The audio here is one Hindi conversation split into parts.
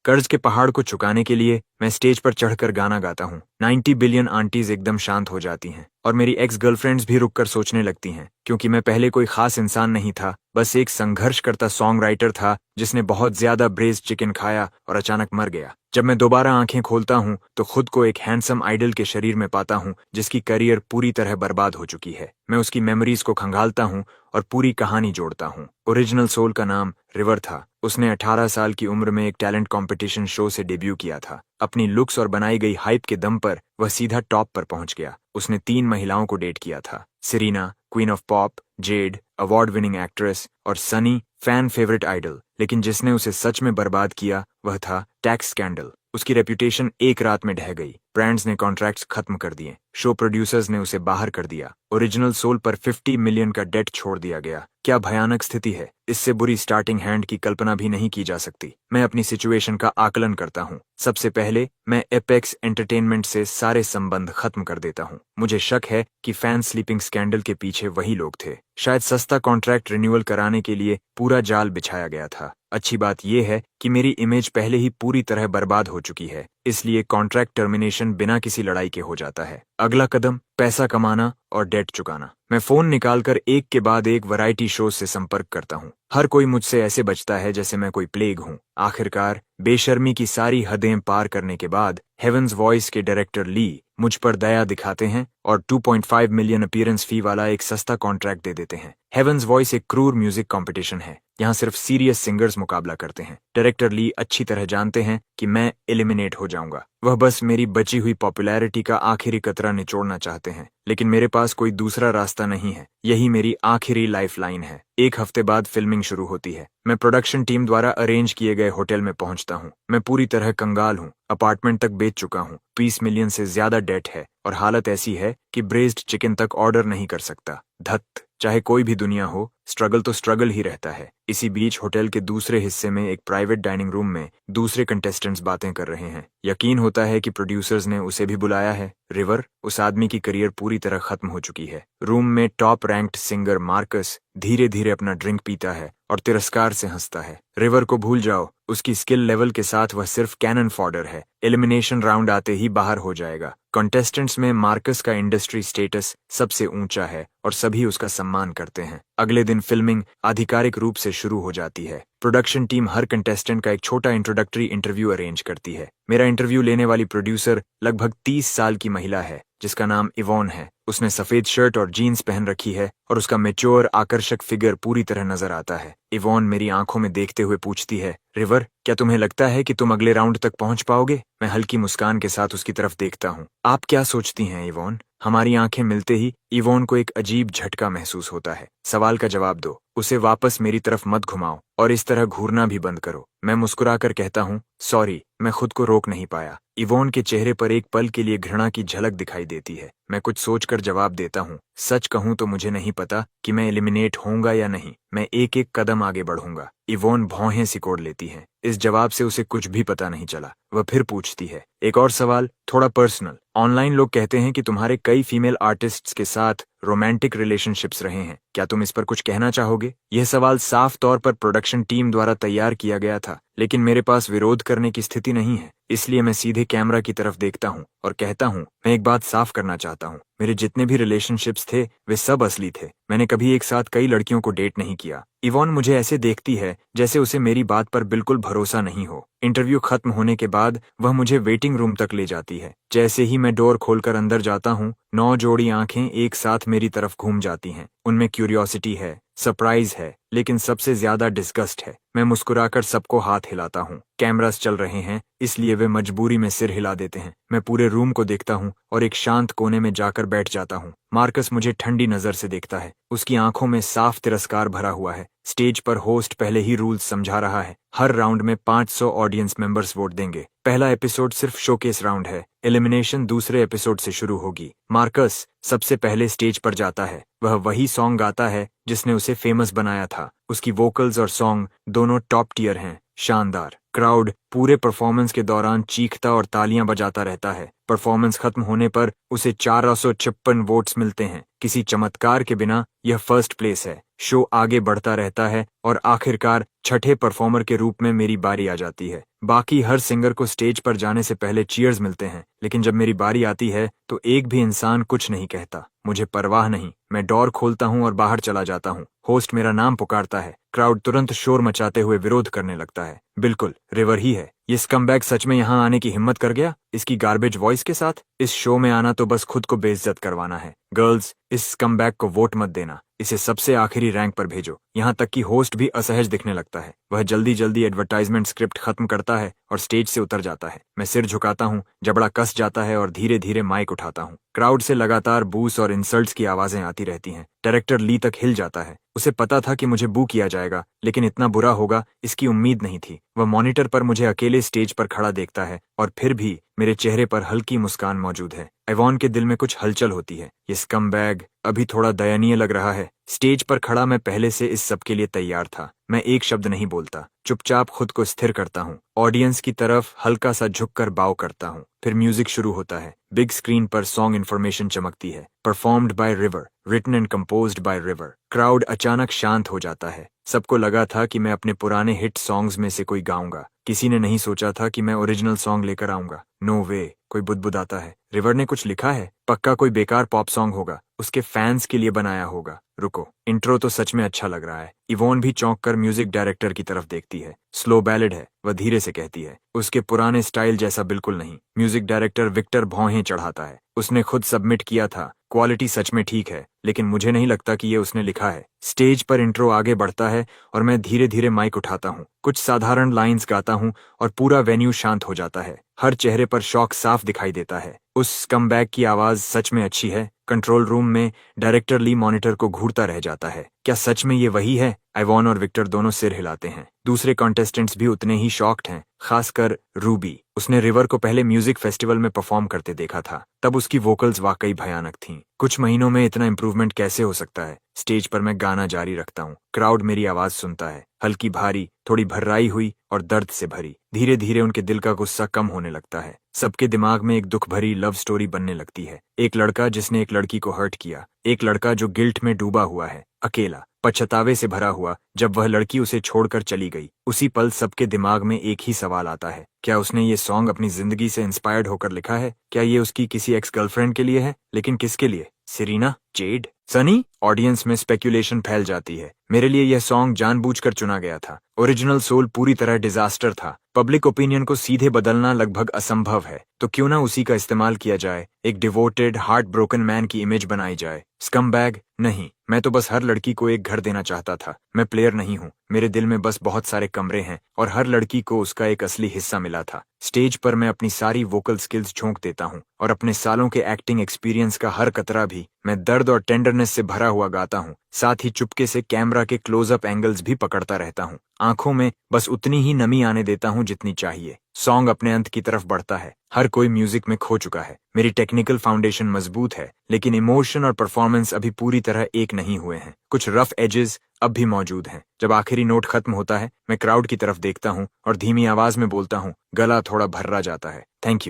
कर्ज के पहाड़ को चुकाने के लिए मैं स्टेज पर चढ़कर गाना गाता हूँ। 90 बिलियन आंटीज एकदम शांत हो जाती हैं और मेरी एक्स गर्लफ्रेंड्स भी रुककर सोचने लगती हैं, क्योंकि मैं पहले कोई खास इंसान नहीं था, बस एक संघर्ष करता सॉन्ग राइटर था जिसने बहुत ज्यादा ब्रेज़ चिकन खाया और अचानक मर गया। जब मैं दोबारा आंखें खोलता हूँ तो खुद को एक हैंडसम आइडल के शरीर में पाता हूँ जिसकी करियर पूरी तरह बर्बाद हो चुकी है। मैं उसकी मेमोरीज को खंगालता हूँ और पूरी कहानी जोड़ता हूँ। ओरिजिनल सोल का नाम रिवर था। उसने 18 साल की उम्र में एक टैलेंट कंपटीशन शो से डेब्यू किया था। अपनी लुक्स और बनाई गई हाइप के दम पर वह सीधा टॉप पर पहुंच गया। उसने 3 महिलाओं को डेट किया था, Serena, queen of pop, Z, award winning actress, और सनी, फैन फेवरेट आइडल। लेकिन जिसने उसे सच में बर्बाद किया वह था टैक्स स्कैंडल। उसकी रेप्यूटेशन एक रात में ढह गई। ब्रांड्स ने कॉन्ट्रैक्ट्स खत्म कर दिए, शो प्रोड्यूसर्स ने उसे बाहर कर दिया, ओरिजिनल सोल पर 50 मिलियन का डेट छोड़ दिया गया। क्या भयानक स्थिति है। इससे बुरी स्टार्टिंग हैंड की कल्पना भी नहीं की जा सकती। मैं अपनी सिचुएशन का आकलन करता हूँ। सबसे पहले मैं एपेक्स एंटरटेनमेंट से सारे संबंध खत्म कर देता हूँ। मुझे शक है कि फैन स्लीपिंग स्कैंडल के पीछे वही लोग थे। शायद सस्ता कॉन्ट्रैक्ट रिन्यूअल कराने के लिए पूरा जाल बिछाया गया था। अच्छी बात यह है कि मेरी इमेज पहले ही पूरी तरह बर्बाद हो चुकी है, इसलिए कॉन्ट्रैक्ट टर्मिनेशन बिना किसी लड़ाई के हो जाता है। अगला कदम पैसा कमाना और डेट चुकाना। मैं फोन निकालकर एक के बाद एक वैरायटी शो से संपर्क करता हूँ। हर कोई मुझसे ऐसे बचता है जैसे मैं कोई प्लेग हूँ। आखिरकार बेशर्मी की सारी हदें पार करने के बाद हेवंस वॉइस के डायरेक्टर ली मुझ पर दया दिखाते हैं और 2.5 मिलियन अपीयरेंस फी वाला एक सस्ता कॉन्ट्रैक्ट दे देते हैं। हेवंस वॉइस एक क्रूर म्यूजिक कंपटीशन है, यहाँ सिर्फ सीरियस सिंगर्स मुकाबला करते हैं। डायरेक्टर ली अच्छी तरह जानते हैं कि मैं एलिमिनेट हो जाऊंगा। वह बस मेरी बची हुई पॉपुलैरिटी का आखिरी कतरा निचोड़ना चाहते हैं, लेकिन मेरे पास कोई दूसरा रास्ता नहीं है। यही मेरी आखिरी लाइफलाइन है। 1 हफ्ते बाद फिल्मिंग शुरू होती है। मैं प्रोडक्शन टीम द्वारा अरेंज किए गए होटल में पहुंचता हूं। मैं पूरी तरह कंगाल हूं। अपार्टमेंट तक बेच चुका हूं। 20 मिलियन से ज्यादा डेट है और हालत ऐसी है कि ब्रेज्ड चिकन तक ऑर्डर नहीं कर सकता। धत, चाहे कोई भी दुनिया हो, स्ट्रगल तो स्ट्रगल ही रहता है। इसी बीच होटल के दूसरे हिस्से में एक प्राइवेट डाइनिंग रूम में दूसरे कंटेस्टेंट्स बातें कर रहे हैं। यकीन होता है कि प्रोड्यूसर्स ने उसे भी बुलाया है। रिवर, उस आदमी की करियर पूरी तरह खत्म हो चुकी है। रूम में टॉप रैंक्ड सिंगर मार्कस धीरे धीरे अपना ड्रिंक पीता है और तिरस्कार से हंसता है। रिवर को भूल जाओ, उसकी स्किल लेवल के साथ वह सिर्फ कैनन फॉडर है। एलिमिनेशन राउंड आते ही बाहर हो जाएगा। कंटेस्टेंट्स में मार्कस का इंडस्ट्री स्टेटस सबसे ऊंचा है और सभी उसका सम्मान करते हैं। अगले दिन फिल्मिंग आधिकारिक रूप से शुरू हो जाती है। प्रोडक्शन टीम हर कंटेस्टेंट का एक छोटा इंट्रोडक्टरी इंटरव्यू अरेंज करती है। मेरा इंटरव्यू लेने वाली प्रोड्यूसर लगभग 30 साल की महिला है जिसका नाम इवॉन है। उसने सफेद शर्ट और जीन्स पहन रखी है और उसका मैच्योर आकर्षक फिगर पूरी तरह नजर आता है। इवॉन मेरी आंखों में देखते हुए पूछती है, रिवर, क्या तुम्हें लगता है कि तुम अगले राउंड तक पहुंच पाओगे? मैं हल्की मुस्कान के साथ उसकी तरफ देखता हूँ। आप क्या सोचती हैं इवॉन? हमारी आंखें मिलते ही इवॉन को एक अजीब झटका महसूस होता है। सवाल का जवाब दो, उसे वापस मेरी तरफ मत घुमाओ और इस तरह घूरना भी बंद करो। मैं मुस्कुराकर कहता हूँ, सॉरी, मैं खुद को रोक नहीं पाया। इवॉन के चेहरे पर एक पल के लिए घृणा की झलक दिखाई देती है। मैं कुछ सोचकर जवाब देता हूँ, सच कहूँ तो मुझे नहीं पता कि मैं एलिमिनेट होऊंगा या नहीं। मैं एक एक कदम आगे बढ़ूंगा। इवॉन भौहें सिकोड़ लेती है। इस जवाब से उसे कुछ भी पता नहीं चला। वह फिर पूछती है, एक और सवाल, थोड़ा पर्सनल। ऑनलाइन लोग कहते हैं कि तुम्हारे कई फीमेल आर्टिस्ट्स के साथ रोमांटिक रिलेशनशिप्स रहे हैं। क्या तुम इस पर कुछ कहना चाहोगे? यह सवाल साफ तौर पर प्रोडक्शन टीम द्वारा तैयार किया गया था, लेकिन मेरे पास विरोध करने की स्थिति नहीं है। इसलिए मैं सीधे कैमरा की तरफ देखता हूँ और कहता हूँ, मैं एक बात साफ करना चाहता हूँ। मेरे जितने भी रिलेशनशिप्स थे वे सब असली थे। मैंने कभी एक साथ कई लड़कियों को डेट नहीं किया। इवॉन मुझे ऐसे देखती है जैसे उसे मेरी बात पर बिल्कुल भरोसा नहीं हो। इंटरव्यू खत्म होने के बाद वह मुझे वेटिंग रूम तक ले जाती है। जैसे ही मैं डोर खोलकर अंदर जाता हूँ, 9 जोड़ी आंखें एक साथ मेरी तरफ घूम जाती हैं। उनमें क्यूरियोसिटी है, सरप्राइज है, लेकिन सबसे ज्यादा डिस्गस्ट है। मैं मुस्कुराकर सबको हाथ हिलाता हूँ। कैमरास चल रहे हैं, इसलिए वे मजबूरी में सिर हिला देते हैं। मैं पूरे रूम को देखता हूँ और एक शांत कोने में जाकर बैठ जाता हूँ। मार्कस मुझे ठंडी नजर से देखता है। उसकी आंखों में साफ तिरस्कार भरा हुआ है। स्टेज पर होस्ट पहले ही रूल्स समझा रहा है। हर राउंड में 500 ऑडियंस मेंबर्स वोट देंगे। पहला एपिसोड सिर्फ शोकेस राउंड है। एलिमिनेशन दूसरे एपिसोड से शुरू होगी। मार्कस सबसे पहले स्टेज पर जाता है। वह वही सॉन्ग गाता है जिसने उसे फेमस बनाया था। उसकी वोकल्स और सॉन्ग दोनों टॉप टियर हैं। शानदार। क्राउड पूरे परफॉर्मेंस के दौरान चीखता और तालियां बजाता रहता है। परफॉर्मेंस खत्म होने पर उसे 456 वोट्स मिलते हैं। किसी चमत्कार के बिना यह फर्स्ट प्लेस है। शो आगे बढ़ता रहता है और आखिरकार छठे परफॉर्मर के रूप में मेरी बारी आ जाती है। बाकी हर सिंगर को स्टेज पर जाने से पहले चीयर्स मिलते हैं, लेकिन जब मेरी बारी आती है तो एक भी इंसान कुछ नहीं कहता। मुझे परवाह नहीं, मैं डोर खोलता हूँ और बाहर चला जाता हूँ। होस्ट मेरा नाम पुकारता है। क्राउड तुरंत शोर मचाते हुए विरोध करने लगता है। बिल्कुल, रिवर ही है। ये स्कमबैग सच में यहाँ आने की हिम्मत कर गया? इसकी गार्बेज वॉइस के साथ इस शो में आना तो बस खुद को बेइज्जत करवाना है। गर्ल्स, इस स्कमबैग को वोट मत देना। इसे सबसे आखिरी रैंक पर भेजो। यहाँ तक कि होस्ट भी असहज दिखने लगता है। वह जल्दी जल्दी एडवर्टाइजमेंट स्क्रिप्ट खत्म करता है और स्टेज से उतर जाता है। मैं सिर झुकाता हूँ, जबड़ा कस जाता है और धीरे धीरे माइक उठाता हूँ। क्राउड से लगातार बूस और इंसल्ट्स की आवाजें आती रहती हैं। डायरेक्टर ली तक हिल जाता है। उसे पता था कि मुझे बू किया जाएगा, लेकिन इतना बुरा होगा इसकी उम्मीद नहीं थी। वह मॉनिटर पर मुझे अकेले स्टेज पर खड़ा देखता है और फिर भी मेरे चेहरे पर हल्की मुस्कान मौजूद है। इवॉन के दिल में कुछ हलचल होती है। ये स्कमबैग अभी थोड़ा दयनीय लग रहा है। स्टेज पर खड़ा मैं पहले से इस सब के लिए तैयार था। मैं एक शब्द नहीं बोलता, चुपचाप खुद को स्थिर करता हूँ। ऑडियंस की तरफ हल्का सा झुककर बाव करता हूँ। फिर म्यूजिक शुरू होता है। बिग स्क्रीन पर सॉन्ग इन्फॉर्मेशन चमकती है। Performed by River, written and composed by River. Crowd अचानक शांत हो जाता है। सबको लगा था कि मैं अपने पुराने हिट सॉन्ग्स में से कोई गाऊंगा। किसी ने नहीं सोचा था कि मैं ओरिजिनल सॉन्ग लेकर आऊंगा। नो वे। कोई बुदबुदाता है। रिवर ने कुछ लिखा है, पक्का कोई बेकार पॉप सॉन्ग होगा, उसके फैंस के लिए बनाया होगा। रुको, इंट्रो तो सच में अच्छा लग रहा है। इवोन भी चौंक कर म्यूजिक डायरेक्टर की तरफ देखती है। स्लो बैलेड है, वह धीरे से कहती है। उसके पुराने स्टाइल जैसा बिल्कुल नहीं। म्यूजिक डायरेक्टर विक्टर भौहें चढ़ाता है। उसने खुद सबमिट किया था। क्वालिटी सच में ठीक है, लेकिन मुझे नहीं लगता कि ये उसने लिखा है। स्टेज पर इंट्रो आगे बढ़ता है और मैं धीरे धीरे माइक उठाता हूँ। कुछ साधारण लाइंस गाता हूँ और पूरा वेन्यू शांत हो जाता है। हर चेहरे पर शौक साफ दिखाई देता है। उस स्कमबैग की आवाज सच में अच्छी है। कंट्रोल रूम में डायरेक्टर ली मॉनिटर को घूरता रह जाता है। क्या सच में ये वही है? इवॉन और विक्टर दोनों सिर हिलाते हैं। दूसरे कॉन्टेस्टेंट्स भी उतने ही शॉक्ड हैं, खासकर रूबी। उसने रिवर को पहले म्यूजिक फेस्टिवल में परफॉर्म करते देखा था, तब उसकी वोकल्स वाकई भयानक थीं। कुछ महीनों में इतना इम्प्रूवमेंट कैसे हो सकता है? स्टेज पर मैं गाना जारी रखता हूँ। क्राउड मेरी आवाज सुनता है, हल्की भारी, थोड़ी भर्राई हुई और दर्द से भरी। धीरे धीरे उनके दिल का गुस्सा कम होने लगता है। सबके दिमाग में एक दुख भरी लव स्टोरी बनने लगती है। एक लड़का जिसने एक लड़की को हर्ट किया, एक लड़का जो गिल्ट में डूबा हुआ है, अकेला, पछतावे से भरा हुआ जब वह लड़की उसे छोड़कर चली गई। उसी पल सबके दिमाग में एक ही सवाल आता है, क्या उसने ये सॉन्ग अपनी जिंदगी से इंस्पायर्ड होकर लिखा है? क्या ये उसकी किसी एक्स गर्लफ्रेंड के लिए है? लेकिन किसके लिए? सेरीना? जेड? सनी? ऑडियंस में स्पेक्यूलेशन फैल जाती है। मेरे लिए यह सॉन्ग जानबूझकर चुना गया था। ओरिजिनल सोल पूरी तरह डिजास्टर था। पब्लिक ओपिनियन को सीधे बदलना लगभग असंभव है, तो क्यों ना उसी का इस्तेमाल किया जाए। एक डिवोटेड हार्ट ब्रोकन मैन की इमेज बनाई जाए। स्कमबैग नहीं, मैं तो बस हर लड़की को एक घर देना चाहता था। मैं प्लेयर नहीं हूँ। मेरे दिल में बस बहुत सारे कमरे हैं और हर लड़की को उसका एक असली हिस्सा मिला था। स्टेज पर मैं अपनी सारी वोकल स्किल्स झोंक देता हूँ और अपने सालों के एक्टिंग एक्सपीरियंस का हर कतरा भी मैं दर्द और टेंडरनेस से भरा हुआ गाता हूँ। साथ ही चुपके से कैमरा के क्लोजअप एंगल्स भी पकड़ता रहता हूँ। आंखों में बस उतनी ही नमी आने देता हूँ जितनी चाहिए। सॉन्ग अपने अंत की तरफ बढ़ता है। हर कोई म्यूजिक में खो चुका है। मेरी टेक्निकल फाउंडेशन मजबूत है, लेकिन इमोशन और परफॉर्मेंस अभी पूरी तरह एक नहीं हुए हैं। कुछ रफ एजेस अब भी मौजूद हैं। जब आखिरी नोट खत्म होता है, मैं क्राउड की तरफ देखता हूँ और धीमी आवाज में बोलता हूँ। गला थोड़ा भर्रा जाता है। थैंक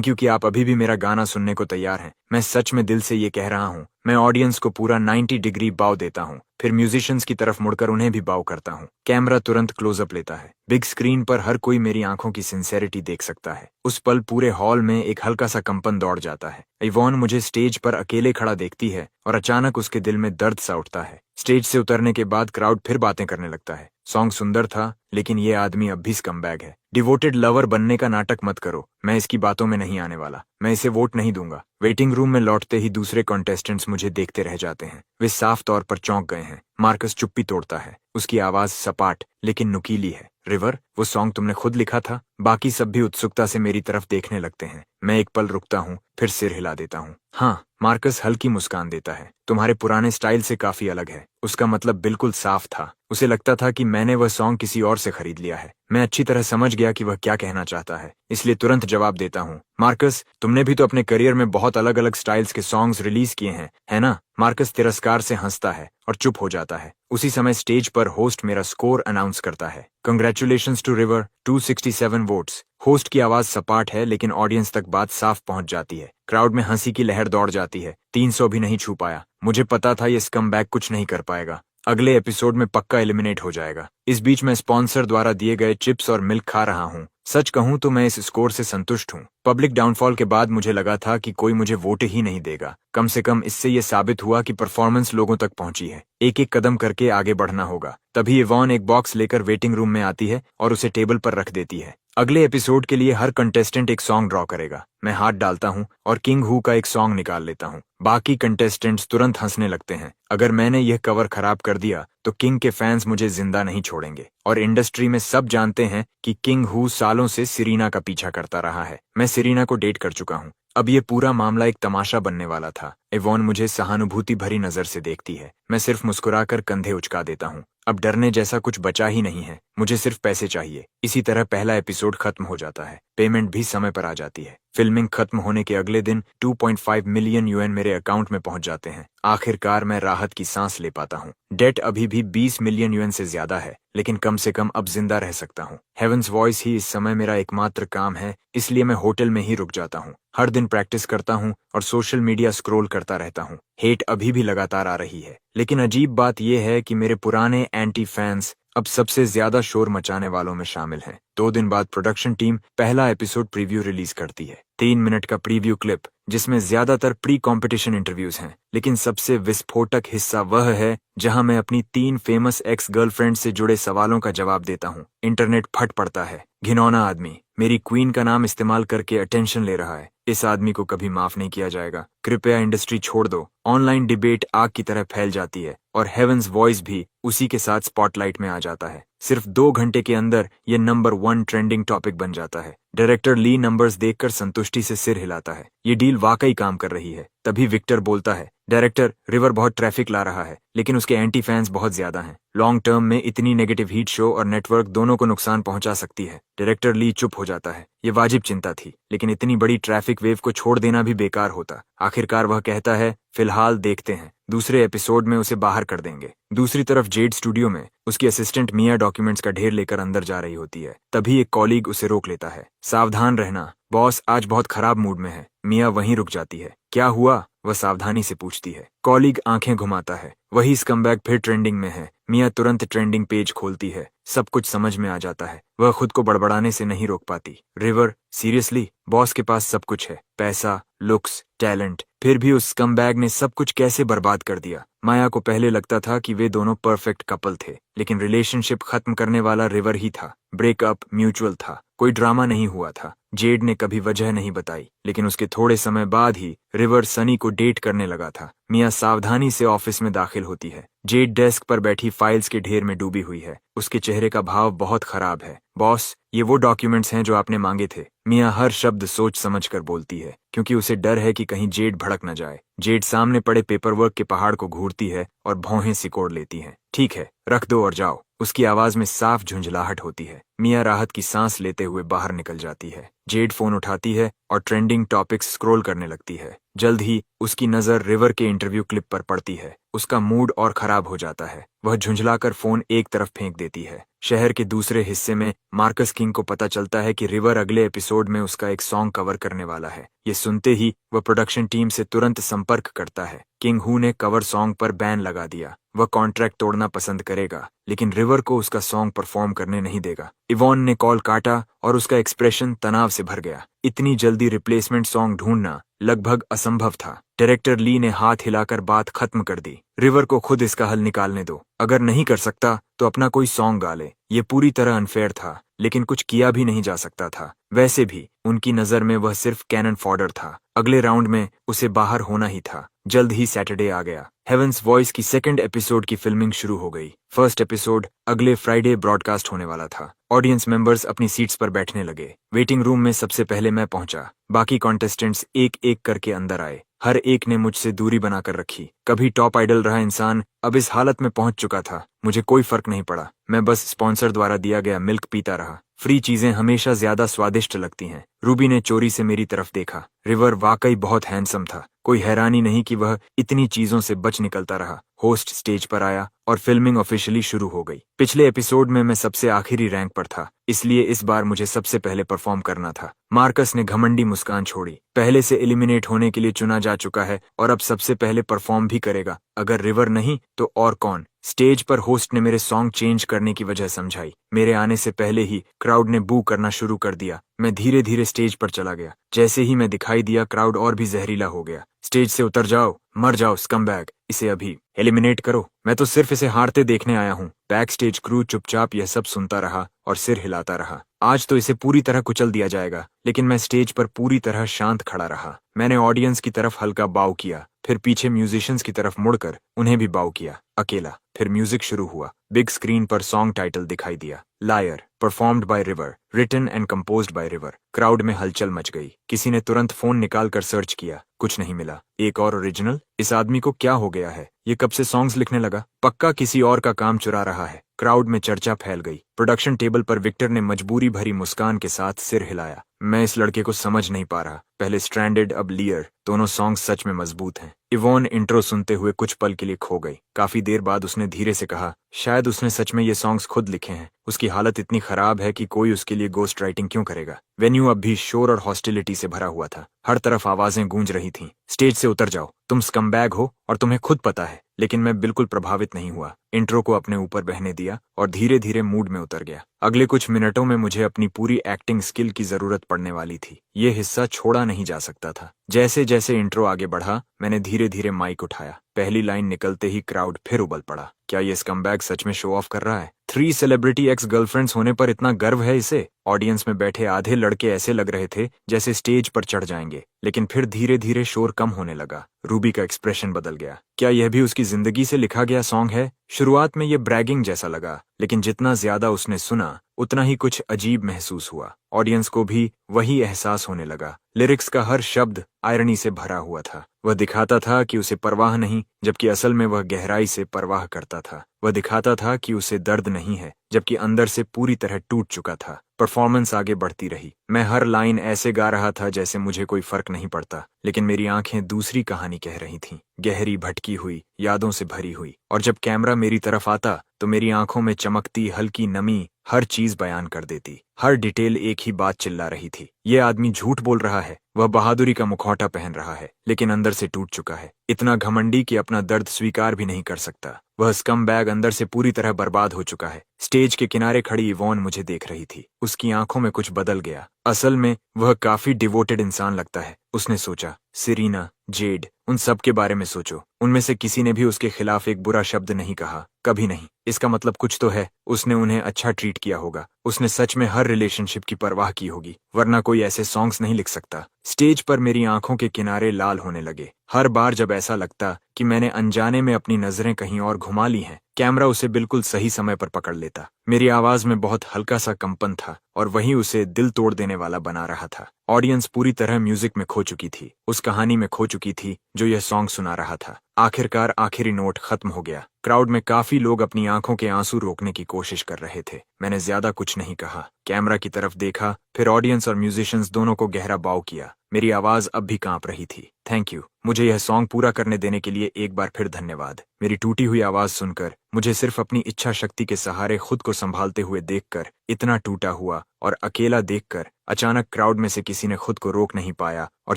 यू कि आप अभी भी मेरा गाना सुनने को तैयार हैं। मैं सच में दिल से ये कह रहा हूँ। मैं ऑडियंस को पूरा 90 डिग्री बाव देता हूँ, फिर म्यूजिशियंस की तरफ मुड़कर उन्हें भी बाव करता हूँ। कैमरा तुरंत क्लोजअप लेता है। बिग स्क्रीन पर हर कोई मेरी आंखों की सिंसेरिटी देख सकता है। उस पल पूरे हॉल में एक हल्का सा कंपन दौड़ जाता है। इवॉन मुझे स्टेज पर अकेले खड़ा देखती है और अचानक उसके दिल में दर्द सा उठता है। स्टेज से उतरने के बाद क्राउड फिर बातें करने लगता है। सॉन्ग सुंदर था, लेकिन ये आदमी अब भी स्कमबैग है। डिवोटेड लवर बनने का नाटक मत करो। मैं इसकी बातों में नहीं आने वाला। मैं इसे वोट नहीं दूंगा। वेटिंग रूम में लौटते ही दूसरे कॉन्टेस्टेंट्स मुझे देखते रह जाते हैं। वे साफ तौर पर चौंक गए हैं। मार्कस चुप्पी तोड़ता है। उसकी आवाज सपाट लेकिन नुकीली है। रिवर, वो सॉन्ग तुमने खुद लिखा था? बाकी सब भी उत्सुकता से मेरी तरफ देखने लगते हैं। मैं एक पल रुकता हूँ, फिर सिर हिला देता हूँ। हाँ, मार्कस हल्की मुस्कान देता है। तुम्हारे पुराने स्टाइल से काफी अलग है। उसका मतलब बिल्कुल साफ था। उसे लगता था कि मैंने वह सॉन्ग किसी और से खरीद लिया है। मैं अच्छी तरह समझ गया कि वह क्या कहना चाहता है, इसलिए तुरंत जवाब देता हूँ, मार्कस, तुमने भी तो अपने करियर में बहुत अलग अलग स्टाइल्स के सॉन्ग्स रिलीज किए हैं, है ना? मार्कस तिरस्कार से हंसता है और चुप हो जाता है। उसी समय स्टेज पर होस्ट मेरा स्कोर अनाउंस करता है। Congratulations to River, 267 votes. Host की आवाज सपाट है, लेकिन ऑडियंस तक बात साफ पहुंच जाती है। क्राउड में हंसी की लहर दौड़ जाती है। 300 भी नहीं छू पाया। मुझे पता था ये स्कमबैक कुछ नहीं कर पाएगा, अगले एपिसोड में पक्का एलिमिनेट हो जाएगा। इस बीच मैं स्पॉन्सर द्वारा दिए गए चिप्स और मिल्क खा रहा हूँ। सच कहूँ तो मैं इस स्कोर से संतुष्ट हूँ। पब्लिक डाउनफॉल के बाद मुझे लगा था कि कोई मुझे वोट ही नहीं देगा। कम से कम इससे ये साबित हुआ कि परफॉर्मेंस लोगों तक पहुंची है। एक एक कदम करके आगे बढ़ना होगा। तभी इवॉन एक बॉक्स लेकर वेटिंग रूम में आती है और उसे टेबल पर रख देती है। अगले एपिसोड के लिए हर कंटेस्टेंट एक सॉन्ग ड्रॉ करेगा। मैं हाथ डालता हूँ और किंग हू का एक सॉन्ग निकाल लेता हूँ। बाकी कंटेस्टेंट्स तुरंत हंसने लगते हैं। अगर मैंने यह कवर खराब कर दिया तो किंग के फैंस मुझे जिंदा नहीं छोड़ेंगे। और इंडस्ट्री में सब जानते हैं कि किंग हू सालों से सिरीना का पीछा करता रहा है। मैं सिरीना को डेट कर चुका हूँ। अब ये पूरा मामला एक तमाशा बनने वाला था। इवॉन मुझे सहानुभूति भरी नजर से देखती है। मैं सिर्फ मुस्कुराकर कंधे उचका देता हूँ। अब डरने जैसा कुछ बचा ही नहीं है। मुझे सिर्फ पैसे चाहिए। इसी तरह पहला एपिसोड खत्म हो जाता है। पेमेंट भी समय पर आ जाती है। फिल्मिंग खत्म होने के अगले दिन 2.5 मिलियन यूएन मेरे अकाउंट में पहुंच जाते हैं। आखिरकार मैं राहत की सांस ले पाता हूँ। डेट अभी भी 20 मिलियन यूएन से ज्यादा है, लेकिन कम से कम अब जिंदा रह सकता हूँ। हेवंस वॉइस ही इस समय मेरा एकमात्र काम है, इसलिए मैं होटल में ही रुक जाता हूँ। हर दिन प्रैक्टिस करता हूँ और सोशल मीडिया स्क्रॉल करता रहता हूँ। हेट अभी भी लगातार आ रही है, लेकिन अजीब बात यह है कि मेरे पुराने एंटी फैंस अब सबसे ज्यादा शोर मचाने वालों में शामिल हैं। 2 दिन बाद प्रोडक्शन टीम पहला एपिसोड प्रीव्यू रिलीज करती है। 3 मिनट का प्रीव्यू क्लिप, जिसमें ज्यादातर प्री कॉम्पिटिशन इंटरव्यूज हैं, लेकिन सबसे विस्फोटक हिस्सा वह है जहां मैं अपनी 3 फेमस एक्स गर्लफ्रेंड से जुड़े सवालों का जवाब देता हूं। इंटरनेट फट पड़ता है। घिनौना आदमी मेरी क्वीन का नाम इस्तेमाल करके अटेंशन ले रहा है। इस आदमी को कभी माफ नहीं किया जाएगा। कृपया इंडस्ट्री छोड़ दो। ऑनलाइन डिबेट आग की तरह फैल जाती है और हेवंस वॉइस भी उसी के साथ स्पॉटलाइट में आ जाता है। सिर्फ 2 घंटे के अंदर ये नंबर 1 ट्रेंडिंग टॉपिक बन जाता है। डायरेक्टर ली नंबर्स देखकर संतुष्टि से सिर हिलाता है। ये डील वाकई काम कर रही है। तभी विक्टर बोलता है, डायरेक्टर, रिवर बहुत ट्रैफिक ला रहा है, लेकिन उसके एंटी फैंस बहुत ज्यादा हैं। लॉन्ग टर्म में इतनी नेगेटिव हीट शो और नेटवर्क दोनों को नुकसान पहुंचा सकती है। डायरेक्टर ली चुप हो जाता है। ये वाजिब चिंता थी, लेकिन इतनी बड़ी ट्रैफिक वेव को छोड़ देना भी बेकार होता। आखिरकार वह कहता है, फिलहाल देखते हैं, दूसरे एपिसोड में उसे बाहर कर देंगे। दूसरी तरफ जेड स्टूडियो में उसकी असिस्टेंट मिया डॉक्यूमेंट्स का ढेर लेकर अंदर जा रही होती है। तभी एक कॉलीग उसे रोक लेता है। सावधान रहना, बॉस आज बहुत खराब मूड में है। मिया वहीं रुक जाती है। क्या हुआ? वह सावधानी से पूछती है। कॉलीग आंखें घुमाता है। वही स्कमबैग फिर ट्रेंडिंग में है। मिया तुरंत ट्रेंडिंग पेज खोलती है। सब कुछ समझ में आ जाता है। वह खुद को बड़बड़ाने से नहीं रोक पाती। River, seriously? बॉस के पास सब कुछ है, पैसा, लुक्स, टैलेंट, फिर भी उस स्कमबैग ने सब कुछ कैसे बर्बाद कर दिया? माया को पहले लगता था कि वे दोनों परफेक्ट कपल थे, लेकिन रिलेशनशिप खत्म करने वाला रिवर ही था। ब्रेकअप म्यूचुअल था, कोई ड्रामा नहीं हुआ था। जेड ने कभी वजह नहीं बताई, लेकिन उसके थोड़े समय बाद ही रिवर सनी को डेट करने लगा था। मिया सावधानी से ऑफिस में दाखिल होती है। जेड डेस्क पर बैठी फाइल्स के ढेर में डूबी हुई है। उसके चेहरे का भाव बहुत खराब है। बॉस, ये वो डॉक्यूमेंट्स हैं जो आपने मांगे थे। मिया हर शब्द सोच समझ कर बोलती है, क्योंकि उसे डर है कि कहीं जेड भड़क न जाए। जेड सामने पड़े पेपरवर्क के पहाड़ को घूरती है और भौहें सिकोड़ लेती है। ठीक है, रख दो और जाओ। उसकी आवाज में साफ झुंझलाहट होती है। मिया राहत की सांस लेते हुए बाहर निकल जाती है। जेड फोन उठाती है और ट्रेंडिंग टॉपिक्स स्क्रॉल करने लगती है। जल्द ही उसकी नजर रिवर के इंटरव्यू क्लिप पर पड़ती है। उसका मूड और खराब हो जाता है। वह झुंझलाकर फोन एक तरफ फेंक देती है। शहर के दूसरे हिस्से में मार्कस किंग को पता चलता है कि रिवर अगले एपिसोड में उसका एक सॉन्ग कवर करने वाला है। ये सुनते ही वह प्रोडक्शन टीम से तुरंत संपर्क करता है। किंग हू ने कवर सॉन्ग पर बैन लगा दिया। वह कॉन्ट्रैक्ट तोड़ना पसंद करेगा, लेकिन रिवर को उसका सॉन्ग परफॉर्म करने नहीं देगा। इवॉन ने कॉल काटा और उसका एक्सप्रेशन तनाव से भर गया। इतनी जल्दी रिप्लेसमेंट सॉन्ग ढूंढना लगभग असंभव था। डायरेक्टर ली ने हाथ हिलाकर बात खत्म कर दी। रिवर को खुद इसका हल निकालने दो। अगर नहीं कर सकता तो अपना कोई सॉन्ग गा ले। ये पूरी तरह अनफेयर था, लेकिन कुछ किया भी नहीं जा सकता था। वैसे भी उनकी नजर में वह सिर्फ कैनन फॉडर था। अगले राउंड में उसे बाहर होना ही था। जल्द ही सैटरडे आ गया। हेवंस वॉइस की 2nd एपिसोड की फिल्मिंग शुरू हो गई। 1st एपिसोड अगले फ्राइडे ब्रॉडकास्ट होने वाला था। ऑडियंस मेंबर्स अपनी सीट्स पर बैठने लगे। वेटिंग रूम में सबसे पहले मैं पहुंचा। बाकी कॉन्टेस्टेंट्स एक एक करके अंदर आए। हर एक ने मुझसे दूरी बनाकर रखी। कभी टॉप आइडल रहा इंसान अब इस हालत में पहुंच चुका था। मुझे कोई फर्क नहीं पड़ा। मैं बस स्पॉन्सर द्वारा दिया गया मिल्क पीता रहा। फ्री चीजें हमेशा ज्यादा स्वादिष्ट लगती हैं। रूबी ने चोरी से मेरी तरफ देखा। रिवर वाकई बहुत हैंडसम था। कोई हैरानी नहीं कि वह इतनी चीजों से बच निकलता रहा। होस्ट स्टेज पर आया और फिल्मिंग ऑफिशियली शुरू हो गई। पिछले एपिसोड में मैं सबसे आखिरी रैंक पर था, इसलिए इस बार मुझे सबसे पहले परफॉर्म करना था। मार्कस ने घमंडी मुस्कान छोड़ी। पहले से एलिमिनेट होने के लिए चुना जा चुका है और अब सबसे पहले परफॉर्म भी करेगा। अगर रिवर नहीं तो और कौन? स्टेज पर होस्ट ने मेरे सॉन्ग चेंज करने की वजह समझाई। मेरे आने से पहले ही क्राउड ने बू करना शुरू कर दिया। मैं धीरे धीरे स्टेज पर चला गया। जैसे ही मैं दिखाई दिया, क्राउड और भी जहरीला हो गया। स्टेज से उतर जाओ, मर जाओ स्कमबैग, इसे अभी एलिमिनेट करो। मैं तो सिर्फ इसे हारते देखने आया हूँ। बैक स्टेज क्रू चुपचाप यह सब सुनता रहा और सिर हिलाता रहा। आज तो इसे पूरी तरह कुचल दिया जाएगा। लेकिन मैं स्टेज पर पूरी तरह शांत खड़ा रहा। मैंने ऑडियंस की तरफ हल्का बाव किया, फिर पीछे म्यूजिशियंस की तरफ मुड़कर उन्हें भी बाव किया, अकेला। फिर म्यूजिक शुरू हुआ। बिग स्क्रीन पर सॉन्ग टाइटल दिखाई दिया, liar, performed by River, written and composed by River. Crowd में हलचल मच गई। किसी ने तुरंत फोन निकालकर सर्च किया, कुछ नहीं मिला। एक और ओरिजिनल? इस आदमी को क्या हो गया है? ये कब से सॉन्ग्स लिखने लगा? पक्का किसी और का काम चुरा रहा है। क्राउड में चर्चा फैल गई। प्रोडक्शन टेबल पर विक्टर ने मजबूरी भरी मुस्कान के साथ सिर हिलाया। मैं इस लड़के को समझ नहीं पा रहा। पहले स्ट्रैंडेड, अब लियर। दोनों सॉन्ग सच में मजबूत हैं। इवॉन इंट्रो सुनते हुए कुछ पल के लिए खो गई। काफी देर बाद उसने धीरे से कहा, शायद उसने सच में ये सॉन्ग्स खुद लिखे हैं। उसकी हालत इतनी खराब है कि कोई उसके लिए गोस्ट राइटिंग क्यों करेगा? वेन्यू अब भी शोर और हॉस्टिलिटी से भरा हुआ था। हर तरफ आवाजें गूंज रही थीं। स्टेज से उतर जाओ, तुम स्कमबैग हो और तुम्हें खुद पता है। लेकिन मैं बिल्कुल प्रभावित नहीं हुआ। इंट्रो को अपने ऊपर बहने दिया और धीरे धीरे मूड में उतर गया। अगले कुछ मिनटों में मुझे अपनी पूरी एक्टिंग स्किल की जरूरत पड़ने वाली थी। ये हिस्सा छोड़ा नहीं जा सकता था। जैसे जैसे इंट्रो आगे बढ़ा, मैंने धीरे धीरे माइक उठाया। पहली लाइन निकलते ही क्राउड फिर उबल पड़ा। क्या ये स्कमबैग सच में शो ऑफ कर रहा है? 3 सेलिब्रिटी एक्स गर्लफ्रेंड्स होने पर इतना गर्व है इसे? ऑडियंस में बैठे आधे लड़के ऐसे लग रहे थे जैसे स्टेज पर चढ़ जाएंगे। लेकिन फिर धीरे धीरे शोर कम होने लगा। रूबी का एक्सप्रेशन बदल गया। क्या यह भी उसकी जिंदगी से लिखा गया सॉन्ग है? शुरुआत में ये ब्रैगिंग जैसा लगा, लेकिन जितना ज्यादा उसने सुना उतना ही कुछ अजीब महसूस हुआ। ऑडियंस को भी वही एहसास होने लगा। लिरिक्स का हर शब्द आयरनी से भरा हुआ था। वह दिखाता था कि उसे परवाह नहीं, जबकि असल में वह गहराई से परवाह करता था। वह दिखाता था कि उसे दर्द नहीं है, जबकि अंदर से पूरी तरह टूट चुका था। परफॉर्मेंस आगे बढ़ती रही। मैं हर लाइन ऐसे गा रहा था जैसे मुझे कोई फर्क नहीं पड़ता, लेकिन मेरी आंखें दूसरी कहानी कह रही थीं, गहरी, भटकी हुई, यादों से भरी हुई। और जब कैमरा मेरी तरफ आता तो मेरी आंखों में चमकती हल्की नमी हर चीज बयान कर देती। हर डिटेल एक ही बात चिल्ला रही थी, ये आदमी झूठ बोल रहा है। वह बहादुरी का मुखौटा पहन रहा है, लेकिन अंदर से टूट चुका है। इतना घमंडी कि अपना दर्द स्वीकार भी नहीं कर सकता। वह स्कमबैग अंदर से पूरी तरह बर्बाद हो चुका है। स्टेज के किनारे खड़ी इवॉन मुझे देख रही थी। उसकी आंखों में कुछ बदल गया। असल में वह काफी डिवोटेड इंसान लगता है। उसने सोचा, सिरीना, जेड, उन सब के बारे में सोचो। उनमें से किसी ने भी उसके खिलाफ एक बुरा शब्द नहीं कहा, कभी नहीं। इसका मतलब कुछ तो है। उसने उन्हें अच्छा ट्रीट किया होगा। उसने सच में हर रिलेशनशिप की परवाह की होगी, वरना कोई ऐसे सॉन्ग्स नहीं लिख सकता। स्टेज पर मेरी आंखों के किनारे लाल होने लगे। हर बार जब ऐसा लगता कि मैंने अनजाने में अपनी नजरें कहीं और घुमा ली हैं, कैमरा उसे बिल्कुल सही समय पर पकड़ लेता। मेरी आवाज में बहुत हल्का सा कंपन था और वही उसे दिल तोड़ देने वाला बना रहा था। ऑडियंस पूरी तरह म्यूजिक में खो चुकी थी, उस कहानी में खो चुकी थी जो यह सॉन्ग सुना रहा था। आखिरकार आखिरी नोट खत्म हो गया। क्राउड में काफी लोग अपनी आंखों के आंसू रोकने की कोशिश कर रहे थे। मैंने ज्यादा कुछ नहीं कहा। कैमरा की तरफ देखा, फिर ऑडियंस और म्यूजिशियंस दोनों को गहरा बाव किया। मेरी आवाज अब भी कांप रही थी। थैंक यू, मुझे यह सॉन्ग पूरा करने देने के लिए एक बार फिर धन्यवाद। मेरी टूटी हुई आवाज सुनकर, मुझे सिर्फ अपनी इच्छा शक्ति के सहारे खुद को संभालते हुए देखकर, इतना टूटा हुआ और अकेला देखकर, अचानक क्राउड में से किसी ने खुद को रोक नहीं पाया और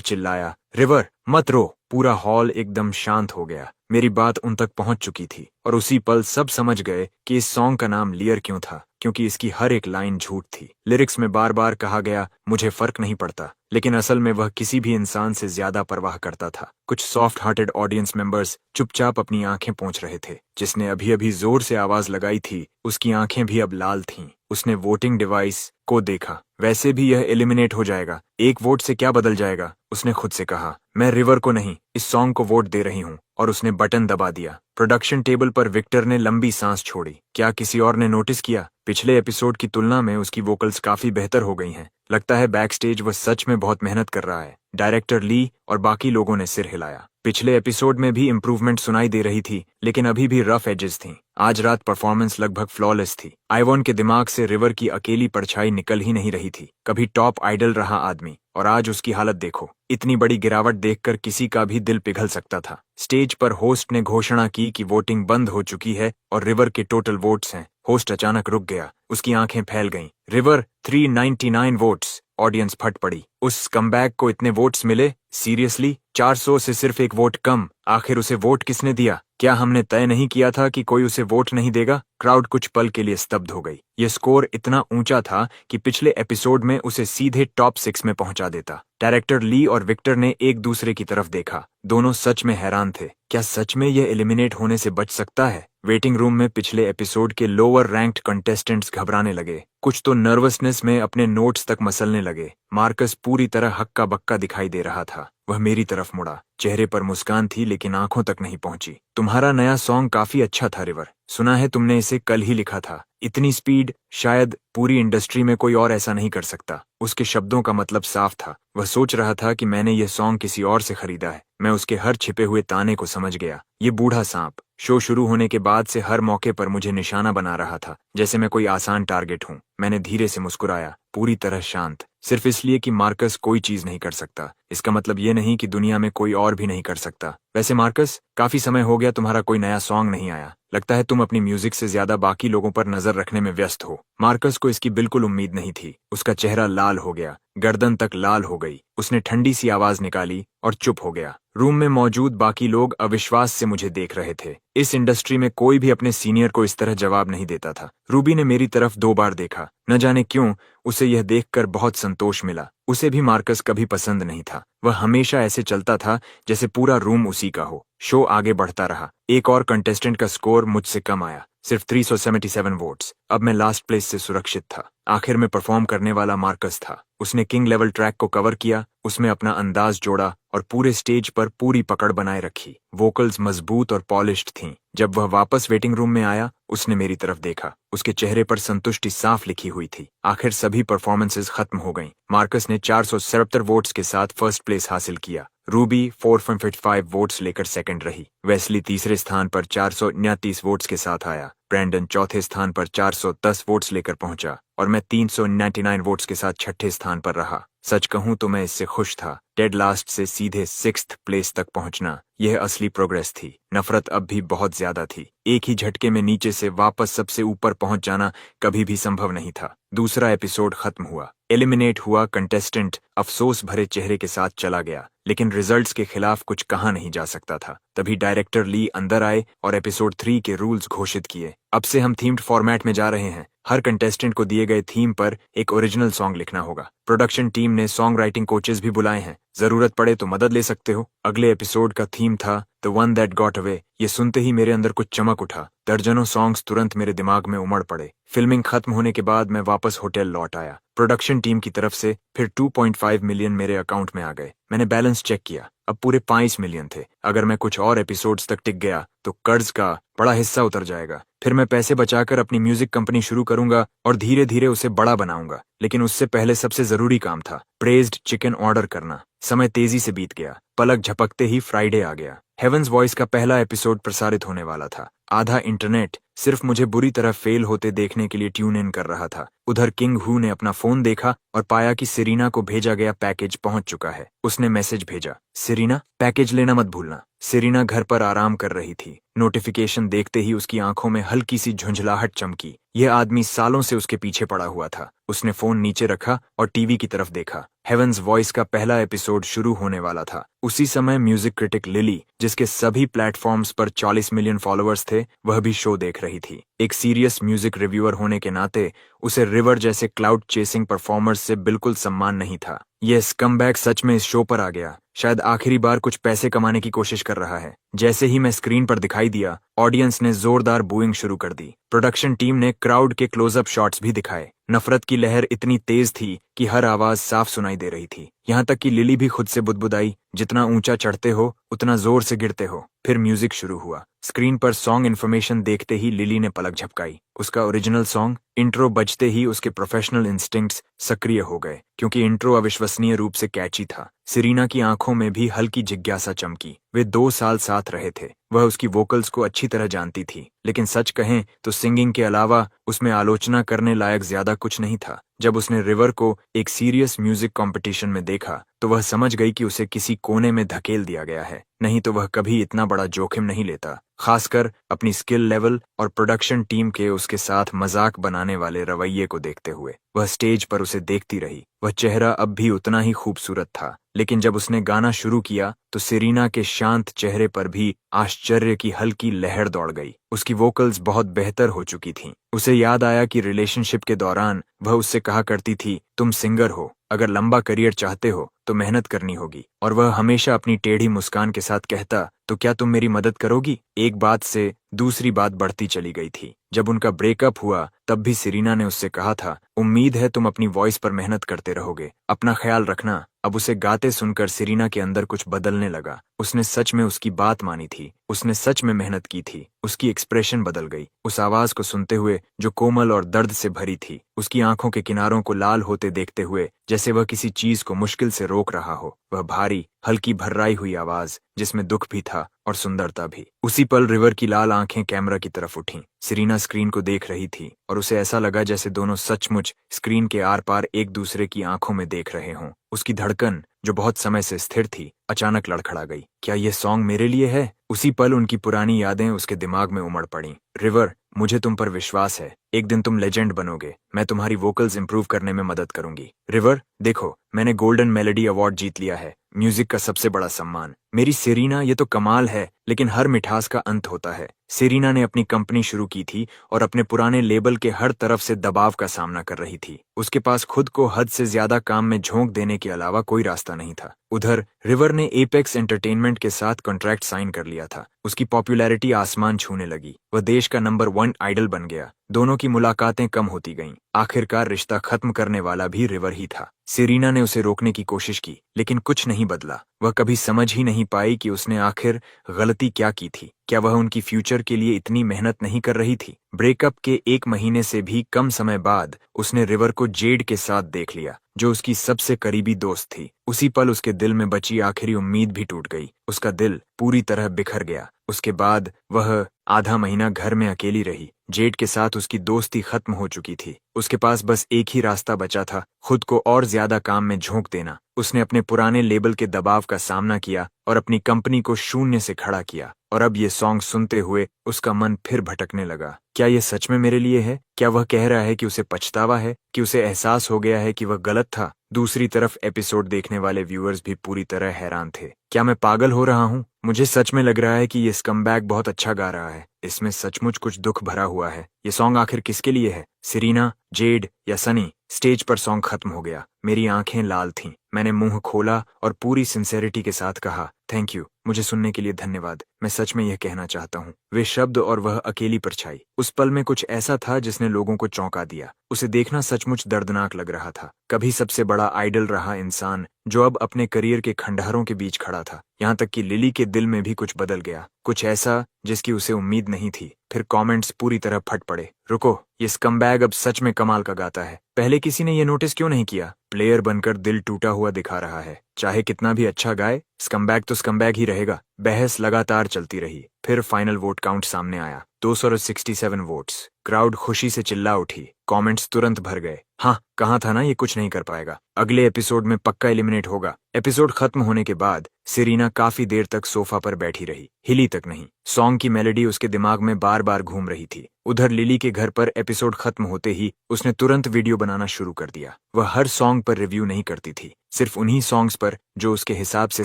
चिल्लाया, रिवर मत रो। पूरा हॉल एकदम शांत हो गया। मेरी बात उन तक पहुंच चुकी थी और उसी पल सब समझ गए कि इस सॉन्ग का नाम लियर क्यों था, क्योंकि इसकी हर एक लाइन झूठ थी। लिरिक्स में बार बार कहा गया, मुझे फर्क नहीं पड़ता, लेकिन असल में वह किसी भी इंसान से ज्यादा परवाह करता था। कुछ सॉफ्ट हार्टेड ऑडियंस मेंबर्स चुपचाप अपनी आंखें पोंछ रहे थे। जिसने अभी अभी जोर से आवाज लगाई थी, उसकी आंखें भी अब लाल थीं। उसने वोटिंग डिवाइस को देखा। वैसे भी यह एलिमिनेट हो जाएगा, एक वोट से क्या बदल जाएगा, उसने खुद से कहा। मैं रिवर को नहीं, इस सॉन्ग को वोट दे रही हूँ। और उसने बटन दबा दिया। प्रोडक्शन टेबल पर विक्टर ने लंबी सांस छोड़ी। क्या किसी और ने नोटिस किया? पिछले एपिसोड की तुलना में उसकी वोकल्स काफी बेहतर हो गई हैं, लगता है बैक स्टेज वह सच में बहुत मेहनत कर रहा है। डायरेक्टर ली और बाकी लोगों ने सिर हिलाया। पिछले एपिसोड में भी इम्प्रूवमेंट सुनाई दे रही थी, लेकिन अभी भी रफ एजेस थीं। आज रात परफॉर्मेंस लगभग फ्लॉलेस थी। आइवॉन के दिमाग से रिवर की अकेली परछाई निकल ही नहीं रही थी। कभी टॉप आइडल रहा आदमी, और आज उसकी हालत देखो। इतनी बड़ी गिरावट देखकर किसी का भी दिल पिघल सकता था। स्टेज पर होस्ट ने घोषणा की कि वोटिंग बंद हो चुकी है और रिवर के टोटल वोट्स हैं। होस्ट अचानक रुक गया, उसकी आंखें फैल गईं। River 399 votes. ऑडियंस फट पड़ी। उस स्कमबैग को इतने वोट्स मिले? सीरियसली? 400 से सिर्फ एक वोट कम। आखिर उसे वोट किसने दिया? क्या हमने तय नहीं किया था कि कोई उसे वोट नहीं देगा? क्राउड कुछ पल के लिए स्तब्ध हो गई। ये स्कोर इतना ऊंचा था कि पिछले एपिसोड में उसे सीधे टॉप 6 में पहुंचा देता। डायरेक्टर ली और विक्टर ने एक दूसरे की तरफ देखा। दोनों सच में हैरान थे। क्या सच में यह एलिमिनेट होने से बच सकता है? वेटिंग रूम में पिछले एपिसोड के लोअर रैंक्ड कंटेस्टेंट्स घबराने लगे। कुछ तो नर्वसनेस में अपने नोट्स तक मसलने लगे। मार्कस पूरी तरह हक्का बक्का दिखाई दे रहा था। वह मेरी तरफ मुड़ा। चेहरे पर मुस्कान थी, लेकिन आंखों तक नहीं पहुंची। तुम्हारा नया सॉन्ग काफी अच्छा था रिवर। सुना है तुमने इसे कल ही लिखा था। इतनी स्पीड शायद पूरी इंडस्ट्री में कोई और ऐसा नहीं कर सकता। उसके शब्दों का मतलब साफ था। वह सोच रहा था कि मैंने यह सॉन्ग किसी और से खरीदा है। मैं उसके हर छिपे हुए ताने को समझ गया। ये बूढ़ा सांप शो शुरू होने के बाद से हर मौके पर मुझे निशाना बना रहा था, जैसे मैं कोई आसान टारगेट हूं। मैंने धीरे से मुस्कुराया, पूरी तरह शांत, सिर्फ इसलिए कि मार्कस कोई चीज नहीं कर सकता। इसका मतलब ये नहीं कि दुनिया में कोई और भी नहीं कर सकता। वैसे मार्कस, काफी समय हो गया तुम्हारा कोई नया सॉन्ग नहीं आया। लगता है तुम अपनी म्यूजिक से ज्यादा बाकी लोगों पर नजर रखने में व्यस्त हो। मार्कस को इसकी बिल्कुल उम्मीद नहीं थी। उसका चेहरा लाल हो गया, गर्दन तक लाल हो गई। उसने ठंडी सी आवाज निकाली और चुप हो गया। रूम में मौजूद बाकी लोग अविश्वास से मुझे देख रहे थे। इस इंडस्ट्री में कोई भी अपने सीनियर को इस तरह जवाब नहीं देता था। रूबी ने मेरी तरफ 2 बार देखा। न जाने क्यों उसे यह देखकर बहुत संतोष मिला। उसे भी मार्कस कभी पसंद नहीं था। वह हमेशा ऐसे चलता था जैसे पूरा रूम उसी का हो। शो आगे बढ़ता रहा। एक और कंटेस्टेंट का स्कोर मुझसे कम आया, सिर्फ 377 वोट्स। अब मैं लास्ट प्लेस से सुरक्षित था। आखिर में परफॉर्म करने वाला मार्कस था। उसने किंग लेवल ट्रैक को कवर किया, उसमें अपना अंदाज जोड़ा और पूरे स्टेज पर पूरी पकड़ बनाए रखी। वोकल्स मजबूत और पॉलिश्ड थीं। जब वह वापस वेटिंग रूम में आया, उसने मेरी तरफ देखा। उसके चेहरे पर संतुष्टि साफ लिखी हुई थी। आखिर सभी परफॉर्मेंसेस खत्म हो गईं। मार्कस ने 477 वोट्स के साथ फर्स्ट प्लेस हासिल किया। रूबी 455 वोट्स लेकर सेकंड रही। वेस्ली तीसरे स्थान पर 429 वोट्स के साथ आया। ब्रैंडन चौथे स्थान पर 410 वोट्स लेकर पहुंचा और मैं 399 वोट्स के साथ छठे स्थान पर रहा। सच कहूं तो मैं इससे खुश था। डेड लास्ट से सीधे 6th प्लेस तक पहुंचना, यह असली प्रोग्रेस थी। नफरत अब भी बहुत ज्यादा थी। एक ही झटके में नीचे से वापस सबसे ऊपर पहुंच जाना कभी भी संभव नहीं था। दूसरा एपिसोड खत्म हुआ। एलिमिनेट हुआ कंटेस्टेंट अफसोस भरे चेहरे के साथ चला गया, लेकिन रिजल्ट्स के खिलाफ कुछ कहा नहीं जा सकता था। तभी डायरेक्टर ली अंदर आए और एपिसोड 3 के रूल्स घोषित किए। अब से हम थीम्ड फॉर्मेट में जा रहे हैं। हर कंटेस्टेंट को दिए गए थीम पर एक ओरिजिनल सॉन्ग लिखना होगा। प्रोडक्शन टीम ने सॉन्ग राइटिंग कोचेस भी बुलाए हैं। जरूरत पड़े तो मदद ले सकते हो। अगले एपिसोड का थीम था the one that got away. ये सुनते ही मेरे अंदर कुछ चमक उठा। दर्जनों सॉन्ग्स तुरंत मेरे दिमाग में उमड़ पड़े। फिल्मिंग खत्म होने के बाद मैं वापस होटल लौट आया। प्रोडक्शन टीम की तरफ से फिर 2.5 मिलियन मेरे अकाउंट में आ गए। मैंने बैलेंस चेक किया, अब पूरे 5 मिलियन थे। अगर मैं कुछ और एपिसोड्स तक टिक गया तो कर्ज का बड़ा हिस्सा उतर जाएगा। फिर मैं पैसे बचाकर अपनी म्यूजिक कंपनी शुरू करूंगा और धीरे धीरे उसे बड़ा बनाऊंगा। लेकिन उससे पहले सबसे जरूरी काम था प्रेज्ड चिकन ऑर्डर करना। समय तेजी से बीत गया। पलक झपकते ही फ्राइडे आ गया। हेवंस वॉइस का पहला एपिसोड प्रसारित होने वाला था। आधा इंटरनेट सिर्फ मुझे बुरी तरह फेल होते देखने के लिए ट्यून इन कर रहा था। उधर किंग हू ने अपना फोन देखा और पाया कि सेरीना को भेजा गया पैकेज पहुंच चुका है। उसने मैसेज भेजा, सेरीना, पैकेज लेना मत भूलना। सेरीना घर पर आराम कर रही थी। नोटिफिकेशन देखते ही उसकी आंखों में हल्की सी झुंझलाहट चमकी। यह आदमी सालों से उसके पीछे पड़ा हुआ था। उसने फोन नीचे रखा और टीवी की तरफ देखा। हेवंस वॉइस का पहला एपिसोड शुरू होने वाला था। उसी समय म्यूजिक क्रिटिक लिली, जिसके सभी प्लेटफॉर्म्स पर 40 मिलियन फॉलोअर्स थे, वह भी शो देख रही थी। एक सीरियस म्यूजिक रिव्यूअर होने के नाते उसे रिवर जैसे क्लाउड चेसिंग परफॉर्मर्स से बिल्कुल सम्मान नहीं था। यह स्कमबैग सच में इस शो पर आ गया। शायद आखिरी बार कुछ पैसे कमाने की कोशिश कर रहा है। जैसे ही मैं स्क्रीन पर दिखाई दिया, ऑडियंस ने जोरदार बूइंग शुरू कर दी। प्रोडक्शन टीम ने क्राउड के क्लोजअप शॉट्स भी दिखाए। नफरत की लहर इतनी तेज थी कि हर आवाज साफ सुनाई दे रही थी। यहाँ तक कि लिली भी खुद से बुदबुदाई, जितना ऊंचा चढ़ते हो उतना जोर से गिरते हो। फिर म्यूजिक शुरू हुआ। स्क्रीन पर सॉन्ग इन्फॉर्मेशन देखते ही लिली ने पलक झपकाई। उसका ओरिजिनल सॉन्ग इंट्रो बजते ही उसके प्रोफेशनल इंस्टिंक्ट्स सक्रिय हो गए, क्योंकि इंट्रो अविश्वसनीय रूप से कैची था। सिरीना की आंखों में भी हल्की जिज्ञासा चमकी। वे 2 साल साथ रहे थे, वह उसकी वोकल्स को अच्छी तरह जानती थी, लेकिन सच कहें तो सिंगिंग के अलावा उसमें आलोचना करने लायक ज्यादा कुछ नहीं था। जब उसने रिवर को एक सीरियस म्यूजिक कंपटीशन में देखा तो वह समझ गई कि उसे किसी कोने में धकेल दिया गया है, नहीं तो वह कभी इतना बड़ा जोखिम नहीं लेता, खासकर अपनी स्किल लेवल और प्रोडक्शन टीम के उसके साथ मजाक बनाने वाले रवैये को देखते हुए। वह स्टेज पर उसे देखती रही। वह चेहरा अब भी उतना ही खूबसूरत था, लेकिन जब उसने गाना शुरू किया तो सिरीना के शांत चेहरे पर भी आश्चर्य की हल्की लहर दौड़ गई। उसकी वोकल्स बहुत बेहतर हो चुकी थीं। उसे याद आया कि रिलेशनशिप के दौरान वह उससे कहा करती थी, तुम सिंगर हो, अगर लंबा करियर चाहते हो तो मेहनत करनी होगी। और वह हमेशा अपनी टेढ़ी मुस्कान के साथ कहता, तो क्या तुम मेरी मदद करोगी? एक बात से दूसरी बात बढ़ती चली गई थी। जब उनका ब्रेकअप हुआ तब भी सिरीना ने उससे कहा था, उम्मीद है तुम अपनी वॉइस पर मेहनत करते रहोगे, अपना ख्याल रखना। अब उसे गाते सुनकर सिरीना के अंदर कुछ बदलने लगा। उसने सच में उसकी बात मानी थी, उसने सच में मेहनत की थी। उसकी एक्सप्रेशन बदल गई। उस आवाज को सुनते हुए जो कोमल और दर्द से भरी थी, उसकी आंखों के किनारों को लाल होते देखते हुए जैसे वह किसी चीज को मुश्किल से रोक रहा हो। वह भारी, हल्की भर्राई हुई आवाज जिसमें दुख भी था और सुंदरता भी। उसी पल रिवर की लाल आंखें कैमरा की तरफ उठीं। सिरीना स्क्रीन को देख रही थी और उसे ऐसा लगा जैसे दोनों सचमुच स्क्रीन के आर पार एक दूसरे की आंखों में देख रहे हों। उसकी धड़कन, जो बहुत समय से स्थिर थी, अचानक लड़खड़ा गई। क्या यह सॉन्ग मेरे लिए है? उसी पल उनकी पुरानी यादें उसके दिमाग में उमड़ पड़ीं। रिवर, मुझे तुम पर विश्वास है, एक दिन तुम लेजेंड बनोगे। मैं तुम्हारी वोकल्स इंप्रूव करने में मदद करूंगी। रिवर, देखो, मैंने गोल्डन मेलोडी अवार्ड जीत लिया है, म्यूजिक का सबसे बड़ा सम्मान। मेरी सिरीना, ये तो कमाल है, लेकिन हर मिठास का अंत होता है। सिरीना ने अपनी कंपनी शुरू की थी और अपने पुराने लेबल के हर तरफ से दबाव का सामना कर रही थी। उसके पास खुद को हद से ज्यादा काम में झोंक देने के अलावा कोई रास्ता नहीं था। उधर रिवर ने एपेक्स एंटरटेनमेंट के साथ कॉन्ट्रैक्ट साइन कर लिया था। उसकी पॉपुलैरिटी आसमान छूने लगी। वह देश का नंबर 1 आइडल बन गया। दोनों की मुलाकातें कम होती गईं। आखिरकार रिश्ता खत्म करने वाला भी रिवर ही था। सिरीना ने उसे रोकने की कोशिश की, लेकिन कुछ नहीं बदला। वह कभी समझ ही नहीं पाई कि उसने आखिर गलती क्या की थी। क्या वह उनकी फ्यूचर के लिए इतनी मेहनत नहीं कर रही थी? ब्रेकअप के 1 महीने से भी कम समय बाद उसने रिवर को जेड के साथ देख लिया, जो उसकी सबसे करीबी दोस्त थी। उसी पल उसके दिल में बची आखिरी उम्मीद भी टूट गई। उसका दिल पूरी तरह बिखर गया। उसके बाद वह आधा महीना घर में अकेली रही। जेड के साथ उसकी दोस्ती खत्म हो चुकी थी। उसके पास बस एक ही रास्ता बचा था, खुद को और ज्यादा काम में झोंक देना। उसने अपने पुराने लेबल के दबाव का सामना किया और अपनी कंपनी को शून्य से खड़ा किया। और अब ये सॉन्ग सुनते हुए उसका मन फिर भटकने लगा। क्या ये सच में मेरे लिए है? क्या वह कह रहा है कि उसे पछतावा है, कि उसे एहसास हो गया है कि वह गलत था? दूसरी तरफ एपिसोड देखने वाले व्यूअर्स भी पूरी तरह हैरान थे। क्या मैं पागल हो रहा हूँ? मुझे सच में लग रहा है कि ये स्कमबैग बहुत अच्छा गा रहा है। इसमें सचमुच कुछ दुख भरा हुआ है। ये सॉन्ग आखिर किसके लिए है? सिरीना, जेड या सनी? स्टेज पर सॉन्ग खत्म हो गया। मेरी आंखें लाल थीं। मैंने मुंह खोला और पूरी सिंसेरिटी के साथ कहा, थैंक यू, मुझे सुनने के लिए धन्यवाद। मैं सच में यह कहना चाहता हूँ। वे शब्द और वह अकेली परछाई। उस पल में कुछ ऐसा था जिसने लोगों को चौंका दिया। उसे देखना सचमुच दर्दनाक लग रहा था। कभी सबसे बड़ा आइडल रहा इंसान, जो अब अपने करियर के खंडहरों के बीच खड़ा था। यहाँ तक कि लिली के दिल में भी कुछ बदल गया, कुछ ऐसा जिसकी उसे उम्मीद नहीं थी। फिर कमेंट्स पूरी तरह फट पड़े। रुको, ये स्कमबैग अब सच में कमाल का गाता है। पहले किसी ने ये नोटिस क्यों नहीं किया? प्लेयर बनकर दिल टूटा हुआ दिखा रहा है। चाहे कितना भी अच्छा गाए, स्कमबैग तो स्कमबैग ही रहेगा। बहस लगातार चलती रही। फिर फाइनल वोट काउंट सामने आया। 267 वोट्स। क्राउड खुशी से चिल्ला उठी। कमेंट्स तुरंत भर गए। हाँ, कहा था ना ये कुछ नहीं कर पाएगा। अगले एपिसोड में पक्का एलिमिनेट होगा। एपिसोड खत्म होने के बाद सिरीना काफी देर तक सोफा पर बैठी रही, हिली तक नहीं। सॉन्ग की मेलोडी उसके दिमाग में बार बार घूम रही थी। उधर लिली के घर पर एपिसोड खत्म होते ही उसने तुरंत वीडियो बनाना शुरू कर दिया। वह हर सॉन्ग पर रिव्यू नहीं करती थी, सिर्फ उन्हीं सॉन्ग्स पर जो उसके हिसाब से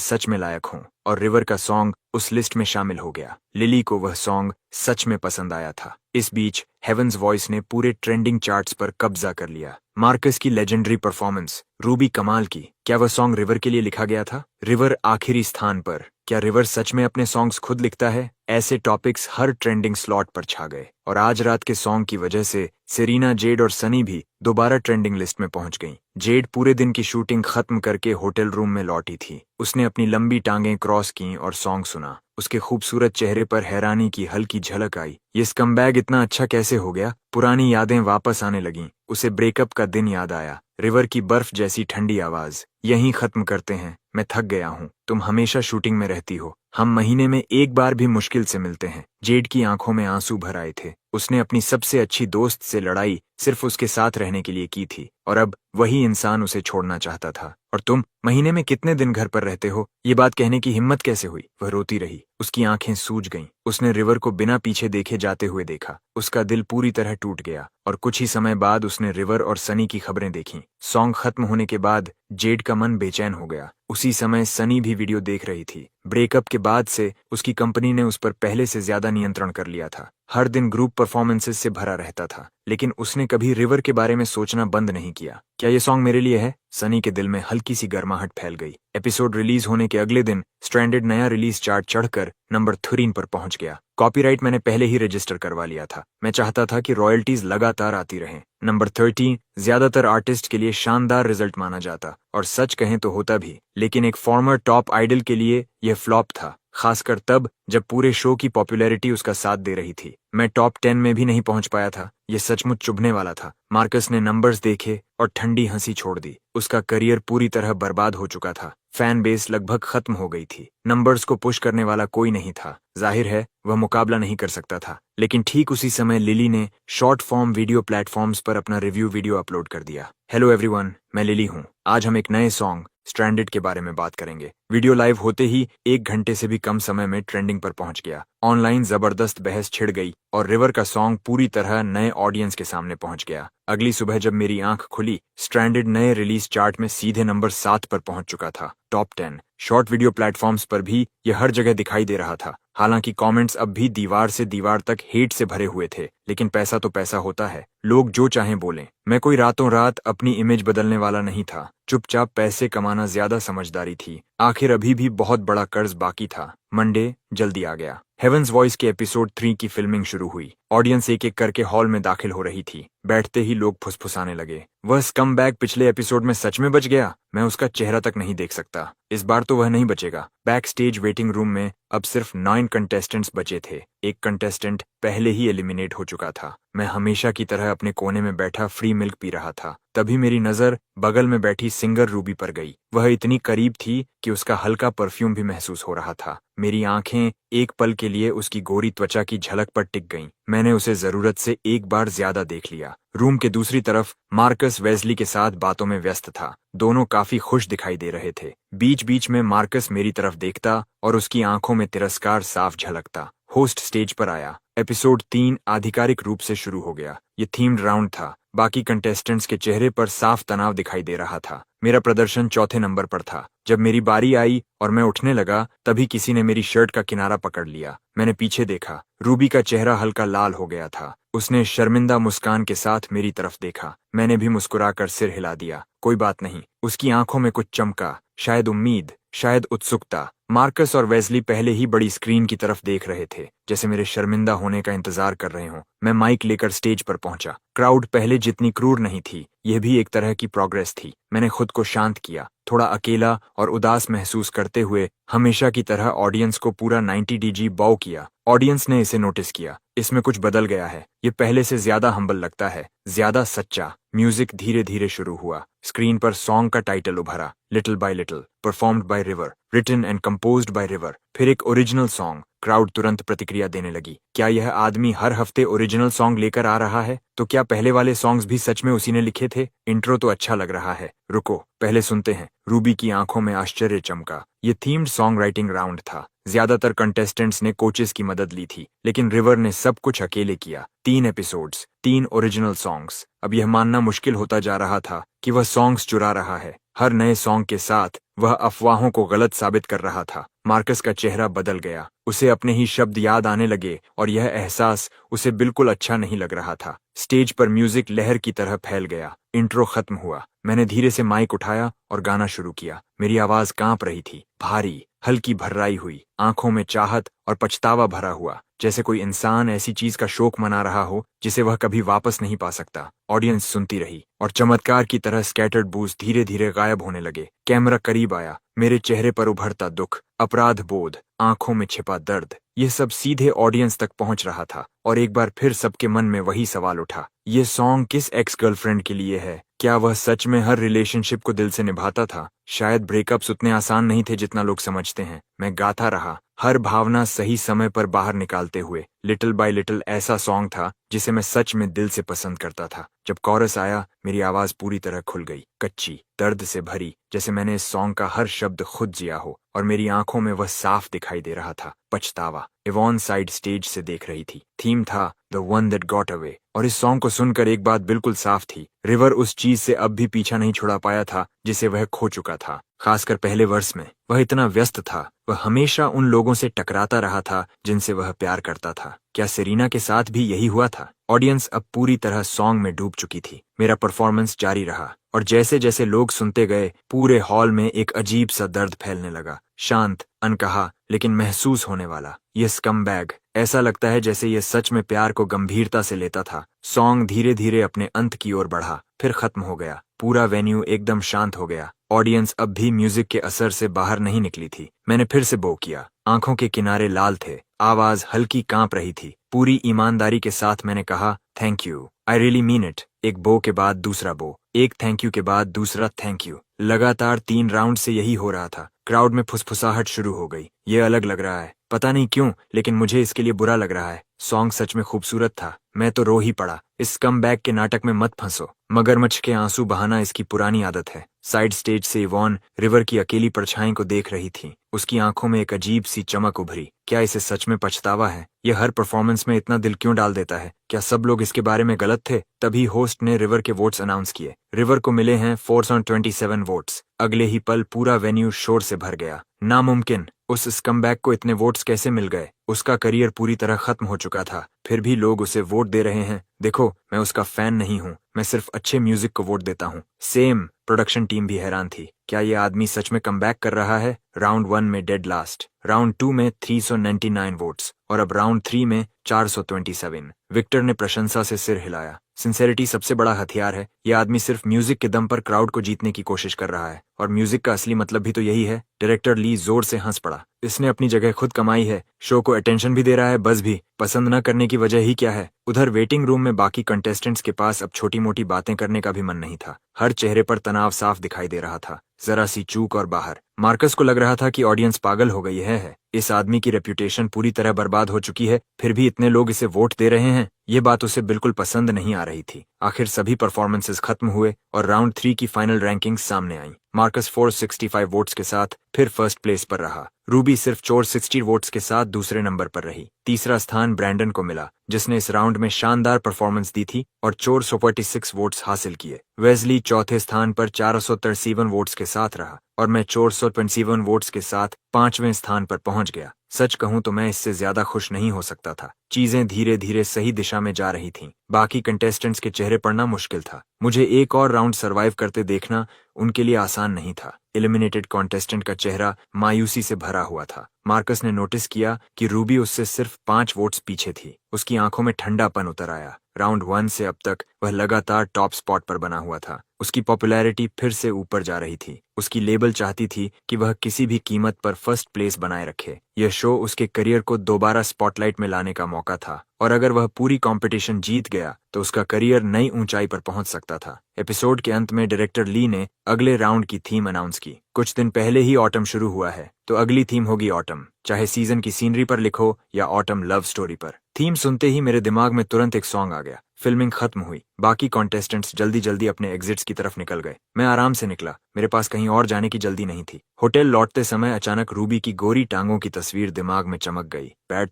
सच में लायक हों। और रिवर का सॉन्ग उस लिस्ट में शामिल हो गया। लिली को वह सॉन्ग सच में पसंद आया था। इस बीच हेवंस वॉइस ने पूरे ट्रेंडिंग चार्ट्स पर कब्जा कर लिया। मार्कस की लेजेंडरी परफॉर्मेंस, रूबी कमाल की। क्या वह सॉन्ग रिवर के लिए लिखा गया था? रिवर आखिरी स्थान पर। क्या रिवर सच में अपने सॉन्ग्स खुद लिखता है? ऐसे टॉपिक्स हर ट्रेंडिंग स्लॉट पर छा गए और आज रात के सॉन्ग की वजह से सेरीना, जेड और सनी भी दोबारा ट्रेंडिंग लिस्ट में पहुंच गईं। जेड पूरे दिन की शूटिंग खत्म करके होटल रूम में लौटी थी। उसने अपनी लंबी टांगें क्रॉस की और सॉन्ग सुना। उसके खूबसूरत चेहरे पर हैरानी की हल्की झलक आई। ये स्कमबैग इतना अच्छा कैसे हो गया? पुरानी यादें वापस आने लगीं। उसे ब्रेकअप का दिन याद आया। रिवर की बर्फ जैसी ठंडी आवाज। यहीं खत्म करते हैं, मैं थक गया हूँ। तुम हमेशा शूटिंग में रहती हो, हम महीने में एक बार भी मुश्किल से मिलते हैं। जेड की आंखों में आंसू भर आए थे। उसने अपनी सबसे अच्छी दोस्त से लड़ाई सिर्फ उसके साथ रहने के लिए की थी और अब वही इंसान उसे छोड़ना चाहता था। और तुम महीने में कितने दिन घर पर रहते हो? ये बात कहने की हिम्मत कैसे हुई? वह रोती रही। उसकी आंखें सूज गईं। उसने रिवर को बिना पीछे देखे जाते हुए देखा। उसका दिल पूरी तरह टूट गया और कुछ ही समय बाद उसने रिवर और सनी की खबरें देखीं। सॉन्ग खत्म होने के बाद जेड का मन बेचैन हो गया। उसी समय सनी भी वीडियो देख रही थी। ब्रेकअप के बाद से उसकी कंपनी ने उस पर पहले से ज्यादा नियंत्रण कर लिया था। हर दिन ग्रुप परफॉर्मेंसेस से भरा रहता था, लेकिन उसने कभी रिवर के बारे में सोचना बंद नहीं किया। क्या ये सॉन्ग मेरे लिए है? सनी के दिल में हल्की सी गर्माहट फैल गई। एपिसोड रिलीज होने के अगले दिन स्ट्रैंडेड नया रिलीज चार्ट चढ़कर नंबर 3 पर पहुंच गया। कॉपीराइट मैंने पहले ही रजिस्टर करवा लिया था। मैं चाहता था कि रॉयल्टीज लगातार आती रहें। नंबर 13 ज्यादातर आर्टिस्ट के लिए शानदार रिजल्ट माना जाता और सच कहें तो होता भी, लेकिन एक फॉर्मर टॉप आइडल के लिए यह फ्लॉप था, खासकर तब जब पूरे शो की पॉपुलैरिटी उसका साथ दे रही थी। मैं टॉप 10 में भी नहीं पहुंच पाया था। यह सचमुच चुभने वाला था। मार्कस ने नंबर्स देखे और ठंडी हंसी छोड़ दी। उसका करियर पूरी तरह बर्बाद हो चुका था। फैन बेस लगभग खत्म हो गई थी। नंबर्स को पुश करने वाला कोई नहीं था। जाहिर है वह मुकाबला नहीं कर सकता था। लेकिन ठीक उसी समय लिली ने शॉर्ट फॉर्म वीडियो प्लेटफॉर्म्स पर अपना रिव्यू वीडियो अपलोड कर दिया। हेलो एवरीवन, मैं लिली हूँ। आज हम एक नए सॉन्ग स्ट्रैंडेड के बारे में बात करेंगे। वीडियो लाइव होते ही 1 घंटे से भी कम समय में ट्रेंडिंग पर पहुंच गया। ऑनलाइन जबरदस्त बहस छिड़ गई और रिवर का सॉन्ग पूरी तरह नए ऑडियंस के सामने पहुंच गया। अगली सुबह जब मेरी आंख खुली, स्ट्रैंडेड नए रिलीज चार्ट में सीधे नंबर 7 पर पहुंच चुका था। टॉप 10 शॉर्ट वीडियो प्लेटफॉर्म्स पर भी यह हर जगह दिखाई दे रहा था। हालांकि कमेंट्स अब भी दीवार से दीवार तक हेट से भरे हुए थे, लेकिन पैसा तो पैसा होता है। लोग जो चाहें बोलें। मैं कोई रातों रात अपनी इमेज बदलने वाला नहीं था। चुपचाप पैसे कमाना ज्यादा समझदारी थी। आखिर अभी भी बहुत बड़ा कर्ज बाकी था। मंडे जल्दी आ गया। हेवंस वॉइस के एपिसोड 3 की फिल्मिंग शुरू हुई। ऑडियंस एक एक करके हॉल में दाखिल हो रही थी। बैठते ही लोग फुसफुसाने लगे। वह स्कमबैग पिछले एपिसोड में सच में बच गया। मैं उसका चेहरा तक नहीं देख सकता। इस बार तो वह नहीं बचेगा। बैक स्टेज वेटिंग रूम में अब सिर्फ 9 कंटेस्टेंट्स बचे थे। एक कंटेस्टेंट पहले ही एलिमिनेट हो चुका था। मैं हमेशा की तरह अपने कोने में बैठा फ्री मिल्क पी रहा था। तभी मेरी नजर बगल में बैठी सिंगर रूबी पर गई। वह इतनी करीब थी कि उसका हल्का परफ्यूम भी महसूस हो रहा था। मेरी आंखें एक पल के लिए उसकी गोरी त्वचा की झलक पर टिक गईं। मैंने उसे जरूरत से एक बार ज्यादा देख लिया। रूम के दूसरी तरफ मार्कस वेस्ली के साथ बातों में व्यस्त था। दोनों काफी खुश दिखाई दे रहे थे। बीच बीच में मार्कस मेरी तरफ देखता और उसकी आंखों में तिरस्कार साफ झलकता। होस्ट स्टेज पर आया। एपिसोड 3 आधिकारिक रूप से शुरू हो गया। ये थीम्ड राउंड था। बाकी कंटेस्टेंट्स के चेहरे पर साफ तनाव दिखाई दे रहा था। मेरा प्रदर्शन चौथे नंबर पर था। जब मेरी बारी आई और मैं उठने लगा, तभी किसी ने मेरी शर्ट का किनारा पकड़ लिया। मैंने पीछे देखा। रूबी का चेहरा हल्का लाल हो गया था। उसने शर्मिंदा मुस्कान के साथ मेरी तरफ देखा। मैंने भी मुस्कुराकर सिर हिला दिया। कोई बात नहीं। उसकी आंखों में कुछ चमका, शायद उम्मीद, शायद उत्सुकता। मार्कस और वेस्ली पहले ही बड़ी स्क्रीन की तरफ देख रहे थे, जैसे मेरे शर्मिंदा होने का इंतजार कर रहे हों। मैं माइक लेकर स्टेज पर पहुंचा। क्राउड पहले जितनी क्रूर नहीं थी। यह भी एक तरह की प्रोग्रेस थी। मैंने खुद को शांत किया, थोड़ा अकेला और उदास महसूस करते हुए हमेशा की तरह ऑडियंस को पूरा 90 डीजी बॉव किया। ऑडियंस ने इसे नोटिस किया। इसमें कुछ बदल गया है। ये पहले से ज्यादा हम्बल लगता है, ज्यादा सच्चा। म्यूजिक धीरे धीरे शुरू हुआ। स्क्रीन पर सॉन्ग का टाइटल उभरा, little by little, performed by River, written and composed by River. फिर एक ओरिजिनल सॉन्ग। क्राउड तुरंत प्रतिक्रिया देने लगी। क्या यह आदमी हर हफ्ते ओरिजिनल सॉन्ग लेकर आ रहा है? तो क्या पहले वाले सॉन्ग्स भी सच में उसी ने लिखे थे? इंट्रो तो अच्छा लग रहा है, रुको पहले सुनते हैं। रूबी की आंखों में आश्चर्य चमका। ये थीम्ड सॉन्ग राइटिंग राउंड था। ज्यादातर कंटेस्टेंट्स ने कोचेस की मदद ली थी, लेकिन रिवर ने सब कुछ अकेले किया। 3 एपिसोड्स, 3 ओरिजिनल सॉन्ग्स। अब यह मानना मुश्किल होता जा रहा था कि वह सॉन्ग्स चुरा रहा है। हर नए सॉन्ग के साथ वह अफवाहों को गलत साबित कर रहा था। मार्कस का चेहरा बदल गया। उसे अपने ही शब्द याद आने लगे और यह एहसास उसे बिल्कुल अच्छा नहीं लग रहा था। स्टेज पर म्यूजिक लहर की तरह फैल गया। इंट्रो खत्म हुआ। मैंने धीरे से माइक उठाया और गाना शुरू किया। मेरी आवाज कांप रही थी, भारी, हल्की भर्राई हुई, आंखों में चाहत और पछतावा भरा हुआ, जैसे कोई इंसान ऐसी चीज का शोक मना रहा हो जिसे वह कभी वापस नहीं पा सकता। ऑडियंस सुनती रही और चमत्कार की तरह स्कैटर्ड बूज धीरे धीरे गायब होने लगे। कैमरा करीब आया, मेरे चेहरे पर उभरता दुख, अपराध बोध, आंखों में छिपा दर्द, यह सब सीधे ऑडियंस तक पहुंच रहा था। और एक बार फिर सबके मन में वही सवाल उठा, ये सॉन्ग किस एक्स गर्लफ्रेंड के लिए है? क्या वह सच में हर रिलेशनशिप को दिल से निभाता था? शायद ब्रेकअप्स उतने आसान नहीं थे जितना लोग समझते हैं। मैं गाता रहा, हर भावना सही समय पर बाहर निकालते हुए। लिटिल बाय लिटिल ऐसा सॉन्ग था जिसे मैं सच में दिल से पसंद करता था। जब कोरस आया, मेरी आवाज पूरी तरह खुल गई, कच्ची, दर्द से भरी, जैसे मैंने इस सॉन्ग का हर शब्द खुद जिया हो। और मेरी आंखों में वह साफ दिखाई दे रहा था, पछतावा। इवॉन साइड स्टेज से देख रही थी। थीम था the one that got away. और इस सॉन्ग को सुनकर एक बात बिल्कुल साफ थी, रिवर उस चीज से अब भी पीछा नहीं छुड़ा पाया था जिसे वह खो चुका था। खासकर पहले वर्ष में वह इतना व्यस्त था, वह हमेशा उन लोगों से टकराता रहा था जिनसे वह प्यार करता था। क्या सेरीना के साथ भी यही हुआ था? ऑडियंस अब पूरी तरह सॉन्ग में डूब चुकी थी। मेरा परफॉर्मेंस जारी रहा और जैसे जैसे लोग सुनते गए, पूरे हॉल में एक अजीब सा दर्द फैलने लगा। शांत, अनकहा, लेकिन महसूस होने वाला। ये स्कमबैग, ऐसा लगता है जैसे ये सच में प्यार को गंभीरता से लेता था। सॉन्ग धीरे धीरे अपने अंत की ओर बढ़ा, फिर खत्म हो गया। पूरा वेन्यू एकदम शांत हो गया। ऑडियंस अब भी म्यूजिक के असर से बाहर नहीं निकली थी। मैंने फिर से बो किया। आंखों के किनारे लाल थे, आवाज हल्की कांप रही थी। पूरी ईमानदारी के साथ मैंने कहा, thank you, I really mean it. एक बो के बाद दूसरा बो, एक थैंक यू के बाद दूसरा थैंक यू। लगातार 3 राउंड से यही हो रहा था। क्राउड में फुसफुसाहट शुरू हो गई। ये अलग लग रहा है, पता नहीं क्यों, लेकिन मुझे इसके लिए बुरा लग रहा है। सॉन्ग सच में खूबसूरत था, मैं तो रो ही पड़ा। इस कमबैक के नाटक में मत फंसो। मगरमच्छ के आंसू बहाना इसकी पुरानी आदत है। साइड स्टेज से इवॉन रिवर की अकेली परछाई को देख रही थी। उसकी आंखों में एक अजीब सी चमक उभरी। क्या इसे सच में पछतावा है? यह हर परफॉर्मेंस में इतना दिल क्यों डाल देता है? क्या सब लोग इसके बारे में गलत थे? तभी होस्ट ने रिवर के वोट्स अनाउंस किए। रिवर को मिले हैं 427 वोट्स। अगले ही पल पूरा वेन्यू शोर से भर गया। नामुमकिन, उस स्कमबैक को इतने वोट्स कैसे मिल गए? उसका करियर पूरी तरह खत्म हो चुका था, फिर भी लोग उसे वोट दे रहे हैं। देखो, मैं उसका फैन नहीं हूँ, मैं सिर्फ अच्छे म्यूजिक को वोट देता हूँ। सेम प्रोडक्शन टीम भी हैरान थी। क्या ये आदमी सच में कमबैक कर रहा है? राउंड 1 में डेड लास्ट, राउंड 2 में 399 वोट्स और अब राउंड 3 में 427। विक्टर ने प्रशंसा से सिर हिलाया। सिंसेरिटी सबसे बड़ा हथियार है। यह आदमी सिर्फ म्यूजिक के दम पर क्राउड को जीतने की कोशिश कर रहा है, और म्यूजिक का असली मतलब भी तो यही है। डायरेक्टर ली जोर से हंस पड़ा। इसने अपनी जगह खुद कमाई है, शो को अटेंशन भी दे रहा है, बस भी पसंद न करने की वजह ही क्या है? उधर वेटिंग रूम में बाकी कंटेस्टेंट्स के पास अब छोटी मोटी बातें करने का भी मन नहीं था। हर चेहरे पर तनाव साफ दिखाई दे रहा था। जरा सी चूक और बाहर। मार्कस को लग रहा था कि ऑडियंस पागल हो गई है। इस आदमी की रेप्यूटेशन पूरी तरह बर्बाद हो चुकी है, फिर भी इतने लोग इसे वोट दे रहे हैं। ये बात उसे बिल्कुल पसंद नहीं आ रही थी। आखिर सभी परफॉर्मेंसेस खत्म हुए और राउंड 3 की फाइनल रैंकिंग सामने आई। मार्कस 465 वोट्स के साथ फिर फर्स्ट प्लेस पर रहा। रूबी सिर्फ 460 वोट्स के साथ दूसरे नंबर पर रही। तीसरा स्थान ब्रैंडन को मिला, जिसने इस राउंड में शानदार परफॉर्मेंस दी थी और 446 वोट्स हासिल किए। वेस्ली चौथे स्थान पर 463 वोट्स के साथ रहा और मैं 457 वोट्स के साथ 5वें स्थान पर पहुंच गया। सच कहूं तो मैं इससे ज्यादा खुश नहीं हो सकता था। चीजें धीरे धीरे सही दिशा में जा रही थीं। बाकी कंटेस्टेंट्स के चेहरे पढ़ना मुश्किल था। मुझे एक और राउंड सरवाइव करते देखना उनके लिए आसान नहीं था। एलिमिनेटेड कॉन्टेस्टेंट का चेहरा मायूसी से भरा हुआ था। मार्कस ने नोटिस किया कि रूबी उससे सिर्फ 5 वोट्स पीछे थी। उसकी आंखों में ठंडापन उतर आया। राउंड 1 से अब तक वह लगातार टॉप स्पॉट पर बना हुआ था। उसकी पॉपुलैरिटी फिर से ऊपर जा रही थी। उसकी लेबल चाहती थी कि वह किसी भी कीमत पर फर्स्ट प्लेस बनाए रखे। यह शो उसके करियर को दोबारा स्पॉटलाइट में लाने का मौका था, और अगर वह पूरी कंपटीशन जीत गया तो उसका करियर नई ऊंचाई पर पहुंच सकता था। एपिसोड के अंत में डायरेक्टर ली ने अगले राउंड की थीम अनाउंस की। कुछ दिन पहले ही ऑटम शुरू हुआ है, तो अगली थीम होगी ऑटम, चाहे सीजन की सीनरी पर लिखो या ऑटम लव स्टोरी पर। थीम सुनते ही मेरे दिमाग में तुरंत एक सॉन्ग आ गया। फिल्मिंग खत्म हुई। बाकी कॉन्टेस्टेंट्स जल्दी जल्दी अपने एग्जिट्स की तरफ निकल गए। मैं आराम से निकला, मेरे पास कहीं और जाने की जल्दी नहीं थी। होटल लौटते समय अचानक रूबी की गोरी टांगों की तस्वीर दिमाग में चमक गई। बैड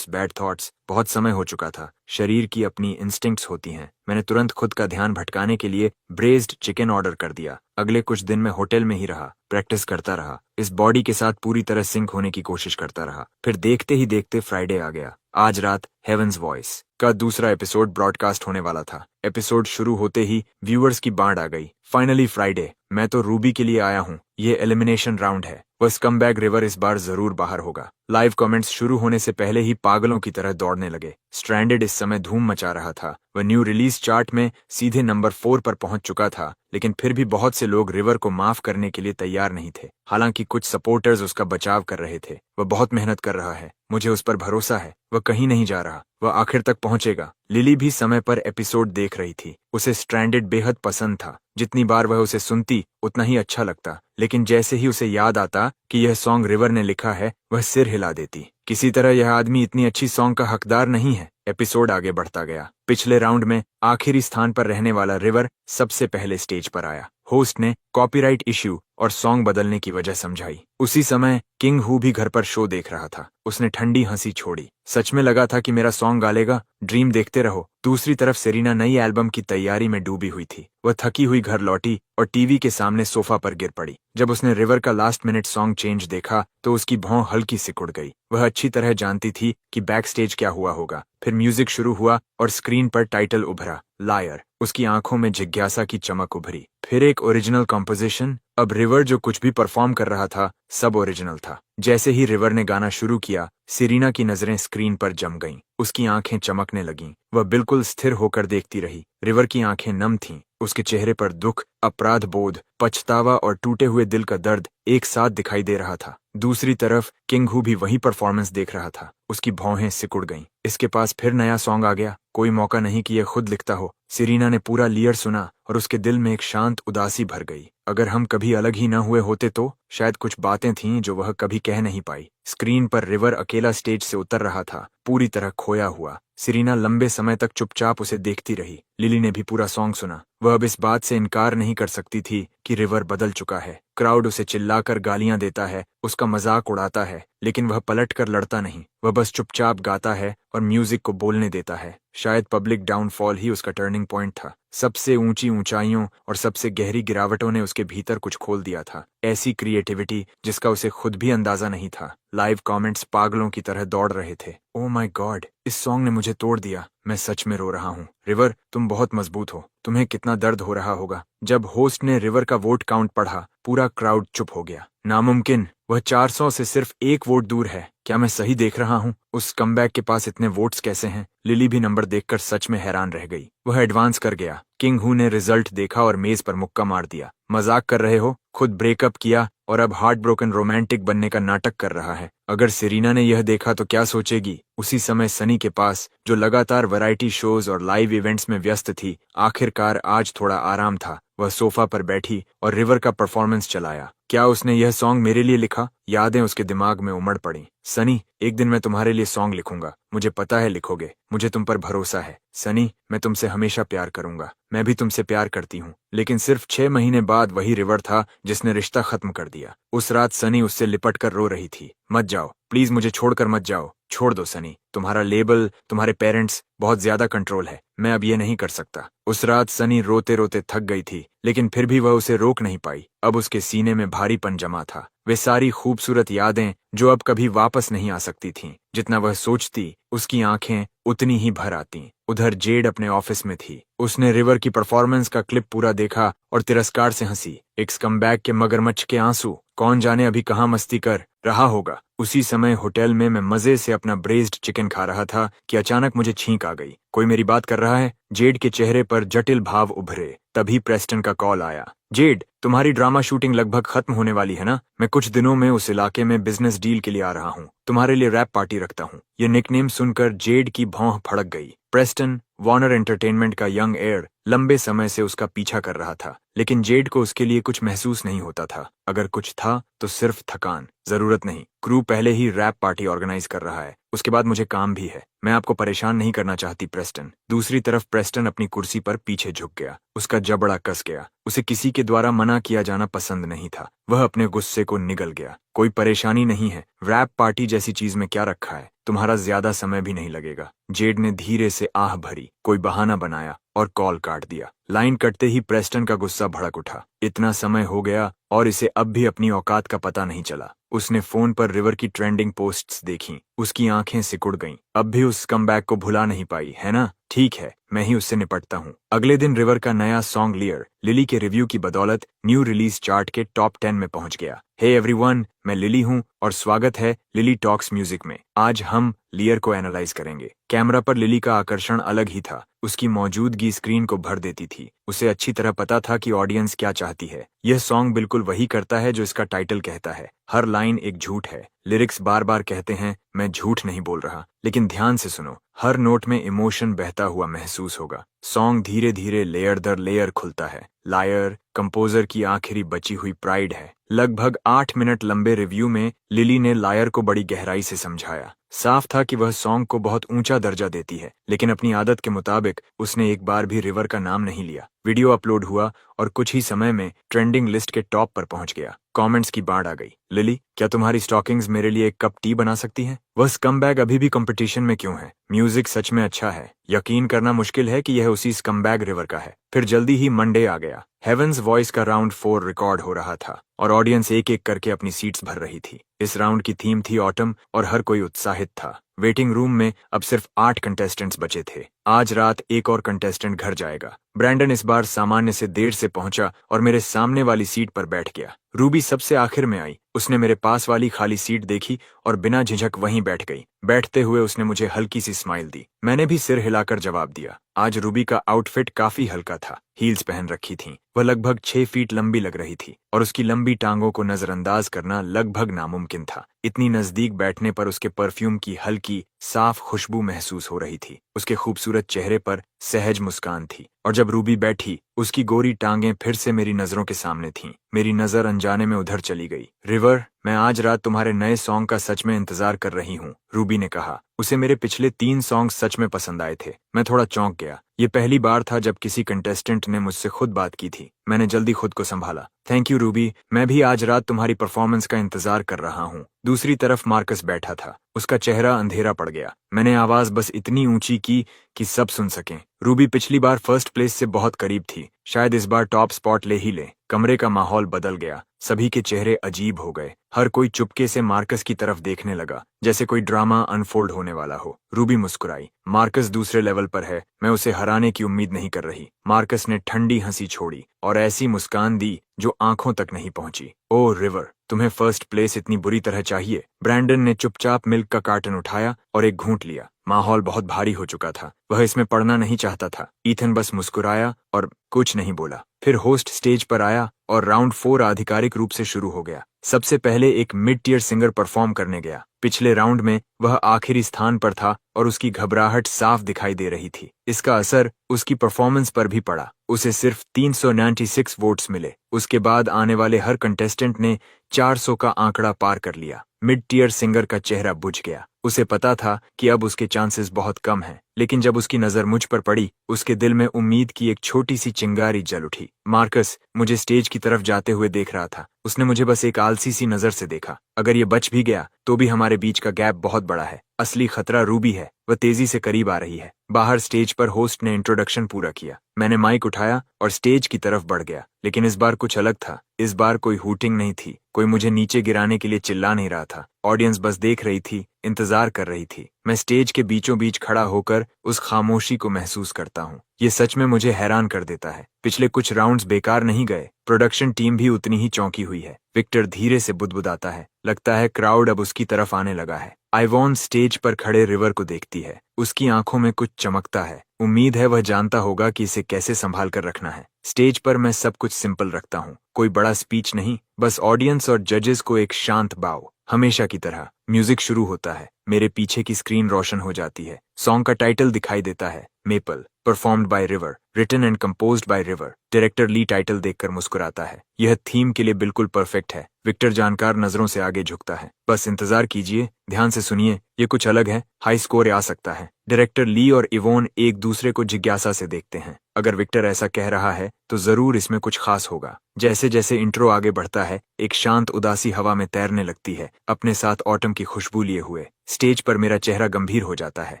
थॉट्स, बहुत समय हो चुका था। शरीर की अपनी इंस्टिंक्ट्स होती हैं। मैंने तुरंत खुद का ध्यान भटकाने के लिए ब्रेज्ड चिकन ऑर्डर कर दिया। अगले कुछ दिन मैं होटल में ही रहा, प्रैक्टिस करता रहा, इस बॉडी के साथ पूरी तरह सिंक होने की कोशिश करता रहा। फिर देखते ही देखते फ्राइडे आ गया। आज रात हेवंस वॉइस का दूसरा एपिसोड ब्रॉडकास्ट होने वाला था। एपिसोड शुरू होते ही व्यूअर्स की बाढ़ आ गई। फाइनली फ्राइडे, मैं तो रूबी के लिए आया हूँ। ये एलिमिनेशन राउंड है। वह स्कमबैग रिवर इस बार जरूर बाहर होगा। लाइव कमेंट्स शुरू होने से पहले ही पागलों की तरह दौड़ने लगे। स्ट्रैंडेड इस समय धूम मचा रहा था। वह न्यू रिलीज चार्ट में सीधे नंबर 4 पर पहुंच चुका था, लेकिन फिर भी बहुत से लोग रिवर को माफ करने के लिए तैयार नहीं थे। हालांकि कुछ सपोर्टर्स उसका बचाव कर रहे थे। वह बहुत मेहनत कर रहा है, मुझे उस पर भरोसा है। वह कहीं नहीं जा रहा, वह आखिर तक पहुंचेगा। लिली भी समय पर एपिसोड देख रही थी। उसे स्ट्रैंडेड बेहद पसंद था। जितनी बार वह उसे सुनती उतना ही अच्छा लगता, लेकिन जैसे ही उसे याद आता कि यह सॉन्ग रिवर ने लिखा है, वह सिर हिला देती। किसी तरह यह आदमी इतनी अच्छी सॉन्ग का हकदार नहीं है। एपिसोड आगे बढ़ता गया। पिछले राउंड में आखिरी स्थान पर रहने वाला रिवर सबसे पहले स्टेज पर आया। होस्ट ने कॉपीराइट इश्यू और सॉन्ग बदलने की वजह समझाई। उसी समय किंग हू भी घर पर शो देख रहा था। उसने ठंडी हंसी छोड़ी। सच में लगा था कि मेरा सॉन्ग गालेगा? ड्रीम देखते रहो। दूसरी तरफ सेरिना नई एल्बम की तैयारी में डूबी हुई थी। वह थकी हुई घर लौटी और टीवी के सामने सोफा पर गिर पड़ी। जब उसने रिवर का लास्ट मिनट सॉन्ग चेंज देखा तो उसकी भौं हल्की सिकुड़ गई। वह अच्छी तरह जानती थी कि बैक स्टेज क्या हुआ होगा। फिर म्यूजिक शुरू हुआ और स्क्रीन पर टाइटल उभरा, लायर। उसकी आंखों में जिज्ञासा की चमक उभरी। फिर एक ओरिजिनल कॉम्पोजिशन। अब रिवर जो कुछ भी परफॉर्म कर रहा था सब ओरिजिनल था। जैसे ही रिवर ने गाना शुरू किया, सेरिना की नजरें स्क्रीन पर जम गईं। उसकी आंखें चमकने लगीं। वह बिल्कुल स्थिर होकर देखती रही। रिवर की आंखें नम थीं। उसके चेहरे पर दुख, अपराध बोध, पछतावा और टूटे हुए दिल का दर्द एक साथ दिखाई दे रहा था। दूसरी तरफ किंग हू भी वही परफॉर्मेंस देख रहा था। उसकी भौहें सिकुड़ गईं। इसके पास फिर नया सॉन्ग आ गया। कोई मौका नहीं कि यह खुद लिखता हो। सेरिना ने पूरा लियर सुना और उसके दिल में एक शांत उदासी भर गई। अगर हम कभी अलग ही न हुए होते तो शायद कुछ बातें थीं जो वह कभी कह नहीं पाई। स्क्रीन पर रिवर अकेला स्टेज से उतर रहा था, पूरी तरह खोया हुआ। सेरिना लंबे समय तक चुपचाप उसे देखती रही। लिली ने भी पूरा सॉन्ग सुना। वह अब इस बात से इनकार नहीं कर सकती थी कि रिवर बदल चुका है। क्राउड उसे चिल्लाकर गालियां देता है, उसका मजाक उड़ाता है, लेकिन वह पलट कर लड़ता नहीं। वह बस चुपचाप गाता है और म्यूजिक को बोलने देता है। शायद पब्लिक डाउनफॉल ही उसका टर्निंग पॉइंट था। सबसे ऊंची ऊंचाइयों और सबसे गहरी गिरावटों ने उसके भीतर कुछ खोल दिया था। ऐसी क्रिएटिविटी जिसका उसे खुद भी अंदाजा नहीं था। लाइव कमेंट्स पागलों की तरह दौड़ रहे थे। ओह माय गॉड, इस सॉन्ग ने मुझे तोड़ दिया। मैं सच में रो रहा हूँ। रिवर, तुम बहुत मजबूत हो। तुम्हें कितना दर्द हो रहा होगा। जब होस्ट ने रिवर का वोट काउंट पढ़ा, पूरा क्राउड चुप हो गया। नामुमकिन, वह 400 से सिर्फ एक वोट दूर है। क्या मैं सही देख रहा हूँ? उस कमबैक के पास इतने वोट्स कैसे हैं? लिली भी नंबर देखकर सच में हैरान रह गई। वह एडवांस कर गया। किंग हू ने रिजल्ट देखा और मेज पर मुक्का मार दिया। मजाक कर रहे हो? खुद ब्रेकअप किया और अब हार्ट ब्रोकन रोमांटिक बनने का नाटक कर रहा है। अगर सेरिना ने यह देखा तो क्या सोचेगी? उसी समय सनी के पास, जो लगातार वैरायटी शोज और लाइव इवेंट्स में व्यस्त थी, आखिरकार आज थोड़ा आराम था। वह सोफा पर बैठी और रिवर का परफॉर्मेंस चलाया। क्या उसने यह सॉन्ग मेरे लिए लिखा? यादें उसके दिमाग में उमड़ पड़ी। सनी, एक दिन मैं तुम्हारे लिए सॉन्ग लिखूंगा। मुझे पता है लिखोगे। मुझे तुम पर भरोसा है। सनी, मैं तुमसे हमेशा प्यार करूंगा। मैं भी तुमसे प्यार करती हूँ। लेकिन सिर्फ 6 महीने बाद वही रिवर था जिसने रिश्ता खत्म कर दिया। उस रात सनी उससे लिपट कर रो रही थी। मत जाओ, प्लीज मुझे छोड़कर मत जाओ। छोड़ दो सनी। तुम्हारा लेबल, तुम्हारे पेरेंट्स, बहुत ज्यादा कंट्रोल है। मैं अब ये नहीं कर सकता। उस रात सनी रोते रोते थक गई थी, लेकिन फिर भी वह उसे रोक नहीं पाई। अब उसके सीने में भारीपन जमा था। वे सारी खूबसूरत यादें जो अब कभी वापस नहीं आ सकती थीं। जितना वह सोचती, उसकी आंखें उतनी ही भर आती। उधर जेड अपने ऑफिस में थी। उसने रिवर की परफॉर्मेंस का क्लिप पूरा देखा और तिरस्कार से हंसी। एक स्कमबैग के मगरमच्छ के आंसू। कौन जाने अभी कहाँ मस्ती कर रहा होगा। उसी समय होटल में मैं मजे से अपना ब्रेस्ड चिकन खा रहा था कि अचानक मुझे छींक आ गई। कोई मेरी बात कर रहा है? जेड के चेहरे पर जटिल भाव उभरे। तभी प्रेस्टन का कॉल आया। जेड, तुम्हारी ड्रामा शूटिंग लगभग खत्म होने वाली है ना? मैं कुछ दिनों में उस इलाके में बिजनेस डील के लिए आ रहा हूँ। तुम्हारे लिए रैप पार्टी रखता हूँ। ये निकनेम सुनकर जेड की भौं फड़क गई। प्रेस्टन, वार्नर एंटरटेनमेंट का यंग एयर, लंबे समय से उसका पीछा कर रहा था, लेकिन जेड को उसके लिए कुछ महसूस नहीं होता था। अगर कुछ था तो सिर्फ थकान। जरूरत नहीं, क्रू पहले ही रैप पार्टी ऑर्गेनाइज कर रहा है। उसके बाद मुझे काम भी है। मैं आपको परेशान नहीं करना चाहती प्रेस्टन। दूसरी तरफ प्रेस्टन अपनी कुर्सी पर पीछे झुक गया। उसका जबड़ा कस गया। उसे किसी के द्वारा मना किया जाना पसंद नहीं था। वह अपने गुस्से को निगल गया। कोई परेशानी नहीं है। रैप पार्टी जैसी चीज में क्या रखा है? तुम्हारा ज्यादा समय भी नहीं लगेगा। जेड ने धीरे से आह भरी, कोई बहाना बनाया और कॉल काट दिया। लाइन कटते ही प्रेस्टन का गुस्सा भड़क उठा। इतना समय हो गया और इसे अब भी अपनी औकात का पता नहीं चला। उसने फोन पर रिवर की ट्रेंडिंग पोस्ट्स देखी। उसकी आंखें सिकुड़ गईं। अब भी उस कमबैक को भुला नहीं पाई, है ना? ठीक है, मैं ही उससे निपटता हूँ। अगले दिन रिवर का नया सॉन्ग लियर लिली के रिव्यू की बदौलत न्यू रिलीज चार्ट के टॉप 10 में पहुंच गया। हे एवरीवन, मैं लिली हूँ और स्वागत है लिली टॉक्स म्यूजिक में। आज हम लियर को एनालाइज करेंगे। कैमरा पर लिली का आकर्षण अलग ही था। उसकी मौजूदगी स्क्रीन को भर देती थी। उसे अच्छी तरह पता था कि ऑडियंस क्या चाहती है। यह सॉन्ग बिल्कुल वही करता है जो इसका टाइटल कहता है। हर लाइन एक झूठ है। लिरिक्स बार बार कहते हैं मैं झूठ नहीं बोल रहा, लेकिन ध्यान से सुनो, हर नोट में इमोशन बहता हुआ महसूस होगा। सॉन्ग धीरे धीरे लेयर दर लेयर खुलता है। लायर कंपोजर की आखिरी बची हुई प्राइड है। लगभग 8 मिनट लंबे रिव्यू में लिली ने लायर को बड़ी गहराई से समझाया। साफ था कि वह सॉन्ग को बहुत ऊंचा दर्जा देती है, लेकिन अपनी आदत के मुताबिक उसने एक बार भी रिवर का नाम नहीं लिया। वीडियो अपलोड हुआ और कुछ ही समय में ट्रेंडिंग लिस्ट के टॉप पर पहुंच गया। कमेंट्स की बाढ़ आ गई। लिली, क्या तुम्हारी स्टॉकिंग्स मेरे लिए एक कप टी बना सकती हैं? वह स्कमबैग अभी भी कंपटीशन में क्यों है? म्यूजिक सच में अच्छा है। यकीन करना मुश्किल है कि यह उसी स्कमबैग रिवर का है। फिर जल्दी ही मंडे आ गया। हेवंस वॉइस का राउंड 4 रिकॉर्ड हो रहा था और ऑडियंस एक एक करके अपनी सीट्स भर रही थी। इस राउंड की थीम थी ऑटम और हर कोई उत्साहित था। वेटिंग रूम में अब सिर्फ 8 कंटेस्टेंट्स बचे थे। आज रात एक और कंटेस्टेंट घर जाएगा। ब्रैंडन इस बार सामान्य से देर से पहुंचा और मेरे सामने वाली सीट पर बैठ गया। रूबी सबसे आखिर में आई। उसने मेरे पास वाली खाली सीट देखी और बिना झिझक वहीं बैठ गई। बैठते हुए उसने मुझे हल्की सी स्माइल दी। मैंने भी सिर हिलाकर जवाब दिया। आज रूबी का आउटफिट काफी हल्का था। हील्स पहन रखी थीं। वह लगभग 6 फीट लंबी लग रही थी और उसकी लंबी टांगों को नजरअंदाज करना लगभग नामुमकिन था। इतनी नजदीक बैठने पर उसके परफ्यूम की हल्की साफ खुशबू महसूस हो रही थी। उसके खूबसूरत चेहरे पर सहज मुस्कान थी और जब रूबी बैठी, उसकी गोरी टांगें फिर से मेरी नजरों के सामने थीं। मेरी नजर अनजाने में उधर चली गई। रिवर, मैं आज रात तुम्हारे नए सॉन्ग का सच में इंतजार कर रही हूँ, रूबी ने कहा। उसे मेरे पिछले 3 सॉन्ग सच में पसंद आए थे। मैं थोड़ा चौंक गया। ये पहली बार था जब किसी कंटेस्टेंट ने मुझसे खुद बात की थी। मैंने जल्दी खुद को संभाला। थैंक यू रूबी, मैं भी आज रात तुम्हारी परफॉर्मेंस का इंतजार कर रहा हूँ। दूसरी तरफ मार्कस बैठा था। उसका चेहरा अंधेरा पड़ गया। मैंने आवाज बस इतनी ऊंची की कि सब सुन सकें। रूबी पिछली बार फर्स्ट प्लेस से बहुत करीब थी। शायद इस बार टॉप स्पॉट ले ही ले। कमरे का माहौल बदल गया। सभी के चेहरे अजीब हो गए। हर कोई चुपके से मार्कस की तरफ देखने लगा, जैसे कोई ड्रामा अनफोल्ड होने वाला हो। रूबी मुस्कुराई। मार्कस दूसरे लेवल पर है, मैं उसे हराने की उम्मीद नहीं कर रही। मार्कस ने ठंडी हंसी छोड़ी और ऐसी मुस्कान दी जो आंखों तक नहीं पहुंची। ओह रिवर, तुम्हें फर्स्ट प्लेस इतनी बुरी तरह चाहिए? ब्रैंडन ने चुपचाप मिल्क का कार्टन उठाया और एक घूंट लिया। माहौल बहुत भारी हो चुका था। वह इसमें पड़ना नहीं चाहता था। ईथन बस मुस्कुराया और कुछ नहीं बोला। फिर होस्ट स्टेज पर आया और राउंड 4 आधिकारिक रूप से शुरू हो गया। सबसे पहले एक मिड टियर सिंगर परफॉर्म करने गया। पिछले राउंड में वह आखिरी स्थान पर था और उसकी घबराहट साफ दिखाई दे रही थी। इसका असर उसकी परफॉर्मेंस पर भी पड़ा। उसे सिर्फ 396 वोट्स मिले। उसके बाद आने वाले हर कंटेस्टेंट ने 400 का आंकड़ा पार कर लिया। मिड टियर सिंगर का चेहरा बुझ गया। उसे पता था कि अब उसके चांसेस बहुत कम हैं, लेकिन जब उसकी नजर मुझ पर पड़ी, उसके दिल में उम्मीद की एक छोटी सी चिंगारी जल उठी। मार्कस मुझे स्टेज की तरफ जाते हुए देख रहा था। उसने मुझे बस एक आलसी सी नजर से देखा। अगर ये बच भी गया तो भी हमारे बीच का गैप बहुत बड़ा है। असली खतरा रूबी है। वह तेजी से करीब आ रही है। बाहर स्टेज पर होस्ट ने इंट्रोडक्शन पूरा किया। मैंने माइक उठाया और स्टेज की तरफ बढ़ गया, लेकिन इस बार कुछ अलग था। इस बार कोई हूटिंग नहीं थी। कोई मुझे नीचे गिराने के लिए चिल्ला नहीं रहा था। ऑडियंस बस देख रही थी, इंतजार कर रही थी। मैं स्टेज के बीचों बीच खड़ा होकर उस खामोशी को महसूस करता हूँ। ये सच में मुझे हैरान कर देता है। पिछले कुछ राउंड्स बेकार नहीं गए। प्रोडक्शन टीम भी उतनी ही चौंकी हुई है। विक्टर धीरे से बुदबुदाता है। लगता है क्राउड अब उसकी तरफ आने लगा है। आइवॉन स्टेज पर खड़े रिवर को देखती है। उसकी आंखों में कुछ चमकता है। उम्मीद है वह जानता होगा कि इसे कैसे संभाल कर रखना है। स्टेज पर मैं सब कुछ सिंपल रखता हूँ। कोई बड़ा स्पीच नहीं, बस ऑडियंस और जजेस को एक शांत बाव। हमेशा की तरह म्यूजिक शुरू होता है। मेरे पीछे की स्क्रीन रोशन हो जाती है। सॉन्ग का टाइटल दिखाई देता है, maple, performed by River, written and composed by River. Director Lee title देखकर मुस्कुराता है। यह थीम के लिए बिल्कुल परफेक्ट है। विक्टर जानकार नजरों से आगे झुकता है। बस इंतजार कीजिए, ध्यान से सुनिए, ये कुछ अलग है, हाई स्कोर आ सकता है। डायरेक्टर ली और इवोन एक दूसरे को जिज्ञासा से देखते हैं। अगर विक्टर ऐसा कह रहा है तो जरूर इसमें कुछ खास होगा। जैसे जैसे इंट्रो आगे बढ़ता है, एक शांत उदासी हवा में तैरने लगती है, अपने साथ ऑटम की खुशबू लिए हुए। स्टेज पर मेरा चेहरा गंभीर हो जाता है,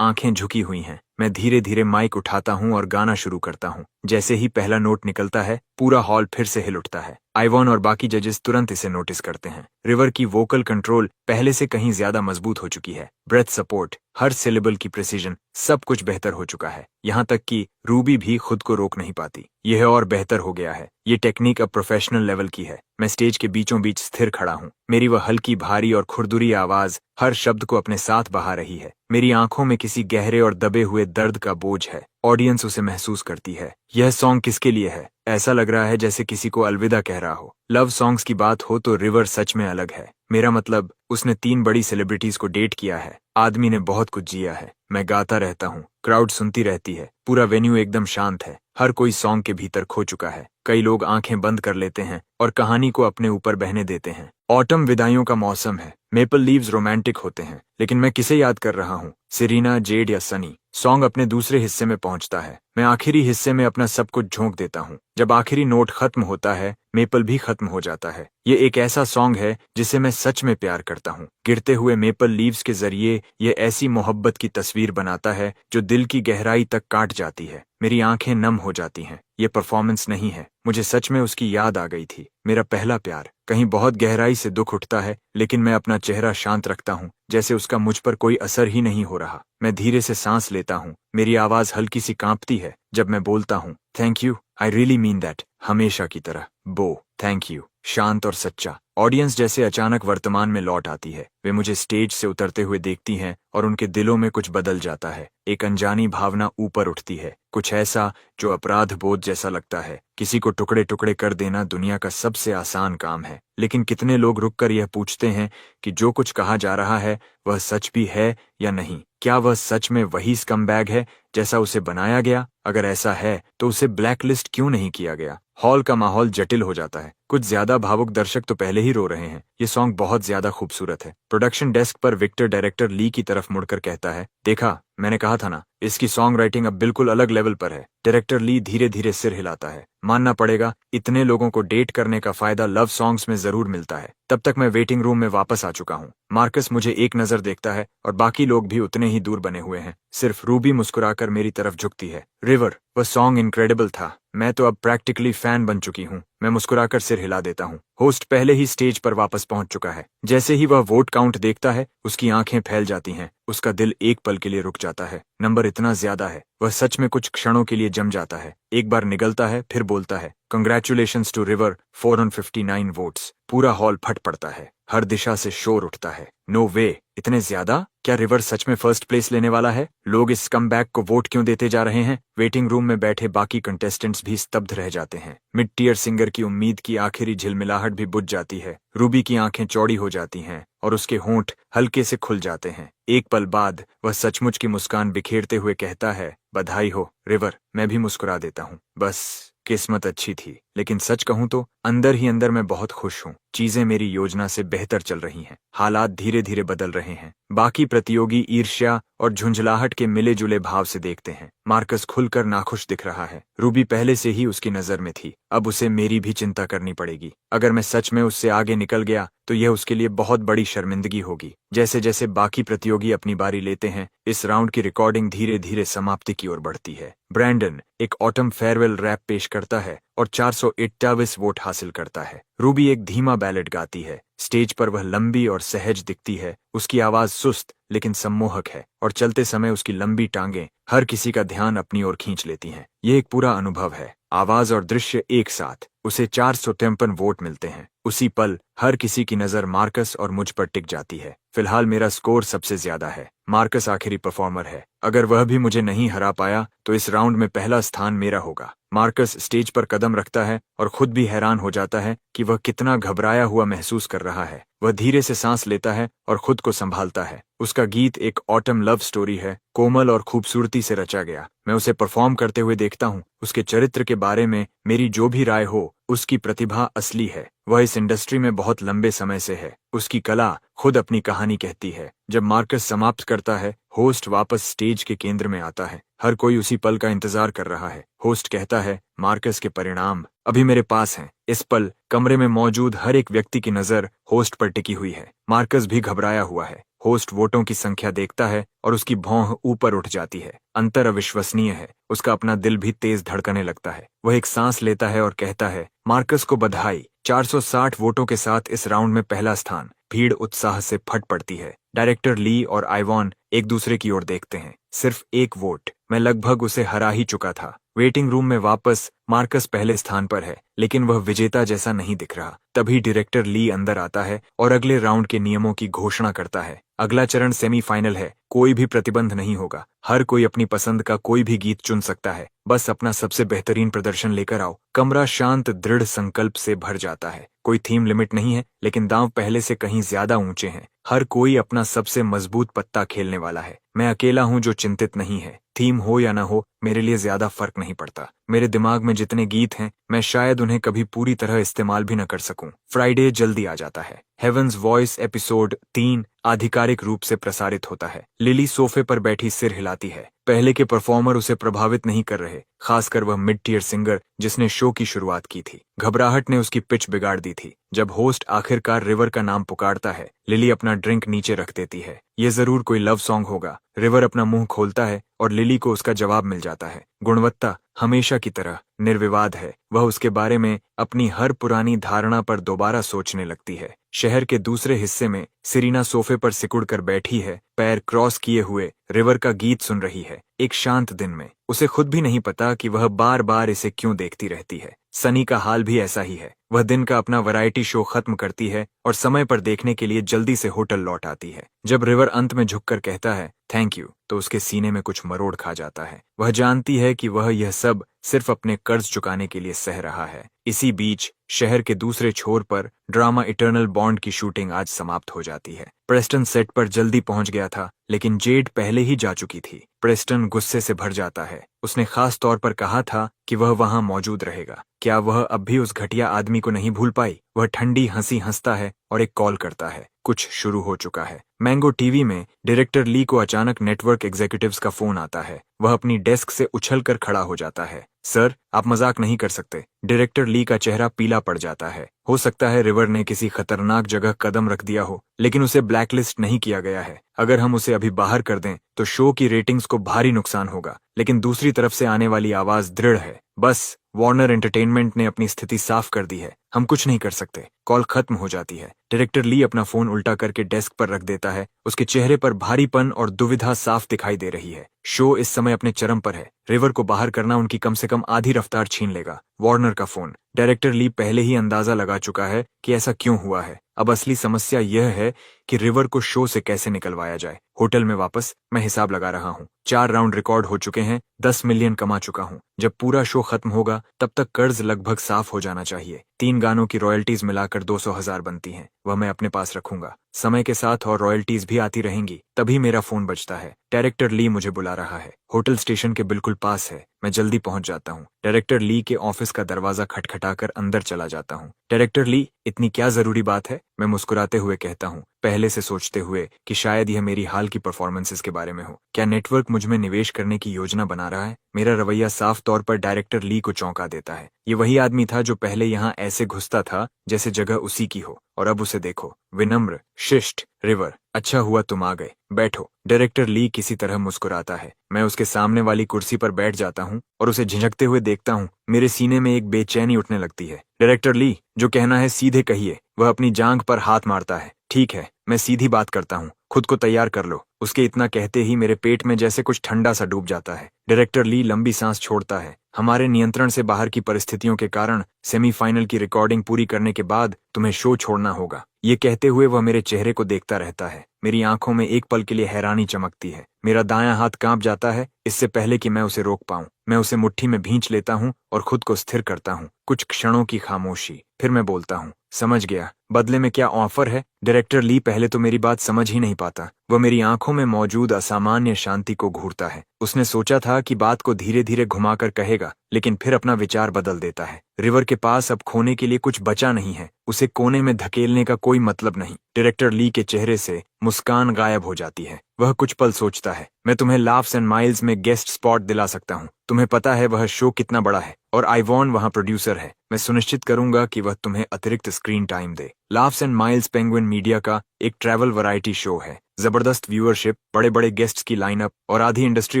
आंखें झुकी हुई हैं। मैं धीरे धीरे माइक उठाता हूँ और गाना शुरू करता हूँ। जैसे ही पहला नोट निकलता है, पूरा हॉल फिर से हिल उठता है। आइवॉन और बाकी जजेस तुरंत इसे नोटिस करते हैं। रिवर की वोकल कंट्रोल पहले से कहीं ज्यादा मजबूत हो चुकी है। ब्रेथ सपोर्ट, हर सिलेबल की प्रिसीजन, सब कुछ बेहतर हो चुका है। यहाँ तक कि रूबी भी खुद को रोक नहीं पाती। यह और बेहतर हो गया है। ये टेक्निक अब प्रोफेशनल लेवल की है। मैं स्टेज के बीचों बीच स्थिर खड़ा हूँ। मेरी वह हल्की, भारी और खुरदुरी आवाज हर शब्द को अपने साथ बहा रही है। मेरी आंखों में किसी गहरे और दबे हुए दर्द का बोझ है। ऑडियंस उसे महसूस करती है। यह सॉन्ग किसके लिए है? ऐसा लग रहा है जैसे किसी को अलविदा कह रहा हो। लव सॉन्ग्स की बात हो तो रिवर सच में अलग है। मेरा मतलब, उसने 3 बड़ी सेलिब्रिटीज को डेट किया है। आदमी ने बहुत कुछ जिया है। मैं गाता रहता हूँ, क्राउड सुनती रहती है, पूरा वेन्यू एकदम शांत है। हर कोई सॉन्ग के भीतर खो चुका है। कई लोग आंखें बंद कर लेते हैं और कहानी को अपने ऊपर बहने देते हैं। ऑटम विदाइयों का मौसम है। मेपल लीव्स रोमांटिक होते हैं, लेकिन मैं किसे याद कर रहा हूँ? सेरीना, जेड या सनी? सॉन्ग अपने दूसरे हिस्से में पहुंचता है। मैं आखिरी हिस्से में अपना सब कुछ झोंक देता हूँ। जब आखिरी नोट खत्म होता है, मेपल भी खत्म हो जाता है। ये एक ऐसा सॉन्ग है जिसे मैं सच में प्यार करता हूँ। गिरते हुए मेपल लीव्स के जरिए ये ऐसी मोहब्बत की तस्वीर बनाता है जो दिल की गहराई तक काट जाती है। मेरी आंखें नम हो जाती हैं। ये परफॉर्मेंस नहीं है, मुझे सच में उसकी याद आ गई थी। मेरा पहला प्यार। कहीं बहुत गहराई से दुख उठता है, लेकिन मैं अपना चेहरा शांत रखता हूँ, जैसे उसका मुझ पर कोई असर ही नहीं हो रहा। मैं धीरे से सांस लेता हूँ। मेरी आवाज हल्की सी कांपती है जब मैं बोलता हूँ, thank you, I really mean that. हमेशा की तरह। बो, थैंक यू। शांत और सच्चा। ऑडियंस जैसे अचानक वर्तमान में लौट आती है। वे मुझे स्टेज से उतरते हुए देखती हैं और उनके दिलों में कुछ बदल जाता है। एक अनजानी भावना ऊपर उठती है, कुछ ऐसा जो अपराध बोध जैसा लगता है। किसी को टुकड़े टुकड़े कर देना दुनिया का सबसे आसान काम है, लेकिन कितने लोग रुककर यह पूछते हैं कि जो कुछ कहा जा रहा है वह सच भी है या नहीं? क्या वह सच में वही स्कमबैग है जैसा उसे बनाया गया? अगर ऐसा है तो उसे ब्लैकलिस्ट क्यों नहीं किया गया? हॉल का माहौल जटिल हो जाता है। कुछ ज्यादा भावुक दर्शक तो पहले ही रो रहे हैं। ये सॉन्ग बहुत ज्यादा खूबसूरत है। प्रोडक्शन डेस्क पर विक्टर डायरेक्टर ली की तरफ मुड़कर कहता है, देखा, मैंने कहा था ना, इसकी सॉन्ग राइटिंग अब बिल्कुल अलग लेवल पर है। डायरेक्टर ली धीरे धीरे सिर हिलाता है। मानना पड़ेगा, इतने लोगों को डेट करने का फायदा लव सॉन्ग्स में जरूर मिलता है। तब तक मैं वेटिंग रूम में वापस आ चुका हूँ। मार्कस मुझे एक नजर देखता है और बाकी लोग भी उतने ही दूर बने हुए हैं। सिर्फ रूबी मुस्कुराकर मेरी तरफ झुकती है। रिवर, वह सॉन्ग इनक्रेडिबल था। मैं तो अब प्रैक्टिकली फैन बन चुकी हूँ। मैं मुस्कुराकर सिर हिला देता हूँ। होस्ट पहले ही स्टेज पर वापस पहुंच चुका है। जैसे ही वह वोट काउंट देखता है, उसकी आंखें फैल जाती हैं। उसका दिल एक पल के लिए रुक जाता है। नंबर इतना ज्यादा है, वह सच में कुछ क्षणों के लिए जम जाता है। एक बार निगलता है, फिर बोलता है, कंग्रेचुलेशंस टू रिवर, 459 वोट्स। पूरा हॉल फट पड़ता है। हर दिशा से शोर उठता है। नो वे, इतने ज्यादा? क्या रिवर सच में फर्स्ट प्लेस लेने वाला है? लोग इस कमबैक को वोट क्यों देते जा रहे हैं? वेटिंग रूम में बैठे बाकी कंटेस्टेंट्स भी स्तब्ध रह जाते हैं। मिड टीयर सिंगर की उम्मीद की आखिरी झिलमिलाहट भी बुझ जाती है। रूबी की आंखें चौड़ी हो जाती हैं और उसके होंठ हल्के से खुल जाते हैं। एक पल बाद वह सचमुच की मुस्कान बिखेरते हुए कहता है, बधाई हो रिवर। मैं भी मुस्कुरा देता हूँ। बस किस्मत अच्छी थी। लेकिन सच कहूं तो अंदर ही अंदर मैं बहुत खुश हूँ। चीजें मेरी योजना से बेहतर चल रही हैं। हालात धीरे धीरे बदल रहे हैं। बाकी प्रतियोगी ईर्ष्या और झुंझलाहट के मिले जुले भाव से देखते हैं। मार्कस खुलकर नाखुश दिख रहा है। रूबी पहले से ही उसकी नजर में थी। अब उसे मेरी भी चिंता करनी पड़ेगी। अगर मैं सच में उससे आगे निकल गया तो यह उसके लिए बहुत बड़ी शर्मिंदगी होगी। जैसे जैसे बाकी प्रतियोगी अपनी बारी लेते हैं, इस राउंड की रिकॉर्डिंग धीरे धीरे समाप्ति की ओर बढ़ती है। ब्रैंडन एक ऑटम फेयरवेल रैप पेश करता है और 428 वोट हासिल करता है। रूबी एक धीमा बैलेड गाती है। स्टेज पर वह लंबी और सहज दिखती है। उसकी आवाज सुस्त लेकिन सम्मोहक है और चलते समय उसकी लंबी टांगें हर किसी का ध्यान अपनी ओर खींच लेती हैं। ये एक पूरा अनुभव है, आवाज और दृश्य एक साथ। उसे 453 वोट मिलते हैं। उसी पल हर किसी की नजर मार्कस और मुझ पर टिक जाती है। फिलहाल मेरा स्कोर सबसे ज्यादा है। मार्कस आखिरी परफॉर्मर है। अगर वह भी मुझे नहीं हरा पाया तो इस राउंड में पहला स्थान मेरा होगा। मार्कस स्टेज पर कदम रखता है और खुद भी हैरान हो जाता है कि वह कितना घबराया हुआ महसूस कर रहा है। वह धीरे से सांस लेता है और खुद को संभालता है। उसका गीत एक ऑटम लव स्टोरी है, कोमल और खूबसूरती से रचा गया। मैं उसे परफॉर्म करते हुए देखता हूँ। उसके चरित्र के बारे में मेरी जो भी राय हो, उसकी प्रतिभा असली है। वह इस इंडस्ट्री में बहुत लंबे समय से है। उसकी कला खुद अपनी कहानी कहती है। जब मार्कस समाप्त करता है, होस्ट वापस स्टेज के केंद्र में आता है। हर कोई उसी पल का इंतजार कर रहा है। होस्ट कहता है, मार्कस के परिणाम अभी मेरे पास हैं। इस पल कमरे में मौजूद हर एक व्यक्ति की नजर होस्ट पर टिकी हुई है। मार्कस भी घबराया हुआ है। होस्ट वोटों की संख्या देखता है और उसकी भौं ऊपर उठ जाती है। अंतर अविश्वसनीय है। उसका अपना दिल भी तेज धड़कने लगता है। वह एक सांस लेता है और कहता है, मार्कस को बधाई। 460 वोटों के साथ इस राउंड में पहला स्थान। भीड़ उत्साह से फट पड़ती है। डायरेक्टर ली और आइवॉन एक दूसरे की ओर देखते हैं। सिर्फ एक वोट, मैं लगभग उसे हरा ही चुका था। वेटिंग रूम में वापस मार्कस पहले स्थान पर है, लेकिन वह विजेता जैसा नहीं दिख रहा। तभी डायरेक्टर ली अंदर आता है और अगले राउंड के नियमों की घोषणा करता है। अगला चरण सेमीफाइनल है। कोई भी प्रतिबंध नहीं होगा। हर कोई अपनी पसंद का कोई भी गीत चुन सकता है। बस अपना सबसे बेहतरीन प्रदर्शन लेकर आओ। कमरा शांत दृढ़ संकल्प से भर जाता है। कोई थीम लिमिट नहीं है, लेकिन दांव पहले से कहीं ज्यादा ऊंचे हैं। हर कोई अपना सबसे मजबूत पत्ता खेलने वाला है। मैं अकेला हूं जो चिंतित नहीं है। थीम हो या ना हो, मेरे लिए ज्यादा फर्क नहीं पड़ता। मेरे दिमाग में जितने गीत हैं, मैं शायद उन्हें कभी पूरी तरह इस्तेमाल भी न कर सकूं। फ्राइडे जल्दी आ जाता है। हेवंस वॉइस एपिसोड 3 आधिकारिक रूप से प्रसारित होता है। लिली सोफे पर बैठी सिर हिलाती है। पहले के परफॉर्मर उसे प्रभावित नहीं कर रहे, खासकर वह मिड टियर सिंगर जिसने शो की शुरुआत की थी। घबराहट ने उसकी पिच बिगाड़ दी थी। जब होस्ट आखिरकार रिवर का नाम पुकारता है, लिली अपना ड्रिंक नीचे रख देती है। ये जरूर कोई लव सॉन्ग होगा। रिवर अपना मुंह खोलता है और लिली को उसका जवाब मिल जाता है। गुणवत्ता हमेशा की तरह निर्विवाद है। वह उसके बारे में अपनी हर पुरानी धारणा पर दोबारा सोचने लगती है। शहर के दूसरे हिस्से में सिरीना सोफे पर सिकुड़ कर बैठी है, पैर क्रॉस किए हुए रिवर का गीत सुन रही है। एक शांत दिन में उसे खुद भी नहीं पता कि वह बार बार इसे क्यों देखती रहती है। सनी का हाल भी ऐसा ही है। वह दिन का अपना वैरायटी शो खत्म करती है और समय पर देखने के लिए जल्दी से होटल लौट आती है। जब रिवर अंत में झुककर कहता है थैंक यू, तो उसके सीने में कुछ मरोड़ खा जाता है। वह जानती है कि वह यह सब सिर्फ अपने कर्ज चुकाने के लिए सह रहा है। इसी बीच शहर के दूसरे छोर पर ड्रामा इटर्नल बॉन्ड की शूटिंग आज समाप्त हो जाती है। प्रेस्टन सेट पर जल्दी पहुंच गया था, लेकिन जेड पहले ही जा चुकी थी। प्रेस्टन गुस्से से भर जाता है। उसने खास तौर पर कहा था कि वह वहां मौजूद रहेगा। क्या वह अब भी उस घटिया आदमी को नहीं भूल पाई? वह ठंडी हंसी हंसता है और एक कॉल करता है। कुछ शुरू हो चुका है। मैंगो टीवी में डायरेक्टर ली को अचानक नेटवर्क एग्जीक्यूटिव्स का फोन आता है। वह अपनी डेस्क से उछलकर खड़ा हो जाता है। सर, आप मजाक नहीं कर सकते। डायरेक्टर ली का चेहरा पीला पड़ जाता है। हो सकता है रिवर ने किसी खतरनाक जगह कदम रख दिया हो, लेकिन उसे ब्लैकलिस्ट नहीं किया गया है। अगर हम उसे अभी बाहर कर दें तो शो की रेटिंग्स को भारी नुकसान होगा। लेकिन दूसरी तरफ से आने वाली आवाज दृढ़ है, बस वार्नर एंटरटेनमेंट ने अपनी स्थिति साफ कर दी है, हम कुछ नहीं कर सकते। कॉल खत्म हो जाती है। डायरेक्टर ली अपना फोन उल्टा करके डेस्क पर रख देता है। उसके चेहरे पर भारीपन और दुविधा साफ दिखाई दे रही है। शो इस समय अपने चरम पर है। रिवर को बाहर करना उनकी कम से कम आधी रफ्तार छीन लेगा। वार्नर का फोन। डायरेक्टर ली पहले ही अंदाजा लगा चुका है कि ऐसा क्यों हुआ है। अब असली समस्या यह है कि रिवर को शो से कैसे निकलवाया जाए। होटल में वापस मैं हिसाब लगा रहा हूँ। 4 राउंड रिकॉर्ड हो चुके हैं, 10 मिलियन कमा चुका हूँ। जब पूरा शो खत्म होगा तब तक कर्ज लगभग साफ हो जाना चाहिए। 3 गानों की रॉयल्टीज मिलाकर 200,000 बनती हैं। वह मैं अपने पास रखूंगा। समय के साथ और रॉयल्टीज भी आती रहेंगी। तभी मेरा फोन बजता है। डायरेक्टर ली मुझे बुला रहा है। होटल स्टेशन के बिल्कुल पास है। मैं जल्दी पहुंच जाता हूँ। डायरेक्टर ली के ऑफिस का दरवाजा खटखटाकर अंदर चला जाता हूँ। डायरेक्टर ली, इतनी क्या जरूरी बात है? मैं मुस्कुराते हुए कहता हूँ, पहले से सोचते हुए कि शायद यह मेरी हाल की परफॉर्मेंसेस के बारे में हो। क्या नेटवर्क मुझ में निवेश करने की योजना बना रहा है? मेरा रवैया साफ तौर पर डायरेक्टर ली को चौंका देता है। ये वही आदमी था जो पहले यहाँ ऐसे घुसता था जैसे जगह उसी की हो, और अब उसे देखो, विनम्र, शिष्ट। रिवर, अच्छा हुआ तुम आ गए, बैठो। डायरेक्टर ली किसी तरह मुस्कुराता है। मैं उसके सामने वाली कुर्सी पर बैठ जाता हूँ और उसे झिझकते हुए देखता हूँ। मेरे सीने में एक बेचैनी उठने लगती है। डायरेक्टर ली, जो कहना है सीधे कहिए। वह अपनी जांघ पर हाथ मारता है। ठीक है, मैं सीधी बात करता हूँ, खुद को तैयार कर लो। उसके इतना कहते ही मेरे पेट में जैसे कुछ ठंडा सा डूब जाता है। डायरेक्टर ली लंबी सांस छोड़ता है। हमारे नियंत्रण से बाहर की परिस्थितियों के कारण सेमीफाइनल की रिकॉर्डिंग पूरी करने के बाद तुम्हें शो छोड़ना होगा। ये कहते हुए वह मेरे चेहरे को देखता रहता है। मेरी आंखों में एक पल के लिए हैरानी चमकती है। मेरा दायां हाथ कांप जाता है इससे पहले कि मैं उसे रोक पाऊं। मैं उसे मुट्ठी में भींच लेता हूं और खुद को स्थिर करता हूं। कुछ क्षणों की खामोशी, फिर मैं बोलता हूं, समझ गया, बदले में क्या ऑफर है? डायरेक्टर ली पहले तो मेरी बात समझ ही नहीं पाता। वह मेरी आंखों में मौजूद असामान्य शांति को घूरता है। उसने सोचा था कि बात को धीरे धीरे घुमाकर कहेगा, लेकिन फिर अपना विचार बदल देता है। रिवर के पास अब खोने के लिए कुछ बचा नहीं है, उसे कोने में धकेलने का कोई मतलब नहीं। डायरेक्टर ली के चेहरे से मुस्कान गायब हो जाती है। वह कुछ पल सोचता है, मैं तुम्हें लाफ्स एंड माइल्स में गेस्ट स्पॉट दिला सकता हूँ। तुम्हें पता है वह शो कितना बड़ा है, और आइवॉन वहाँ प्रोड्यूसर है। मैं सुनिश्चित करूंगा कि वह तुम्हें अतिरिक्त screen time they. Laughs and miles penguin media का एक ट्रैवल वैरायटी शो है। जबरदस्त व्यूअरशिप, बड़े बड़े गेस्ट्स की लाइनअप और आधी इंडस्ट्री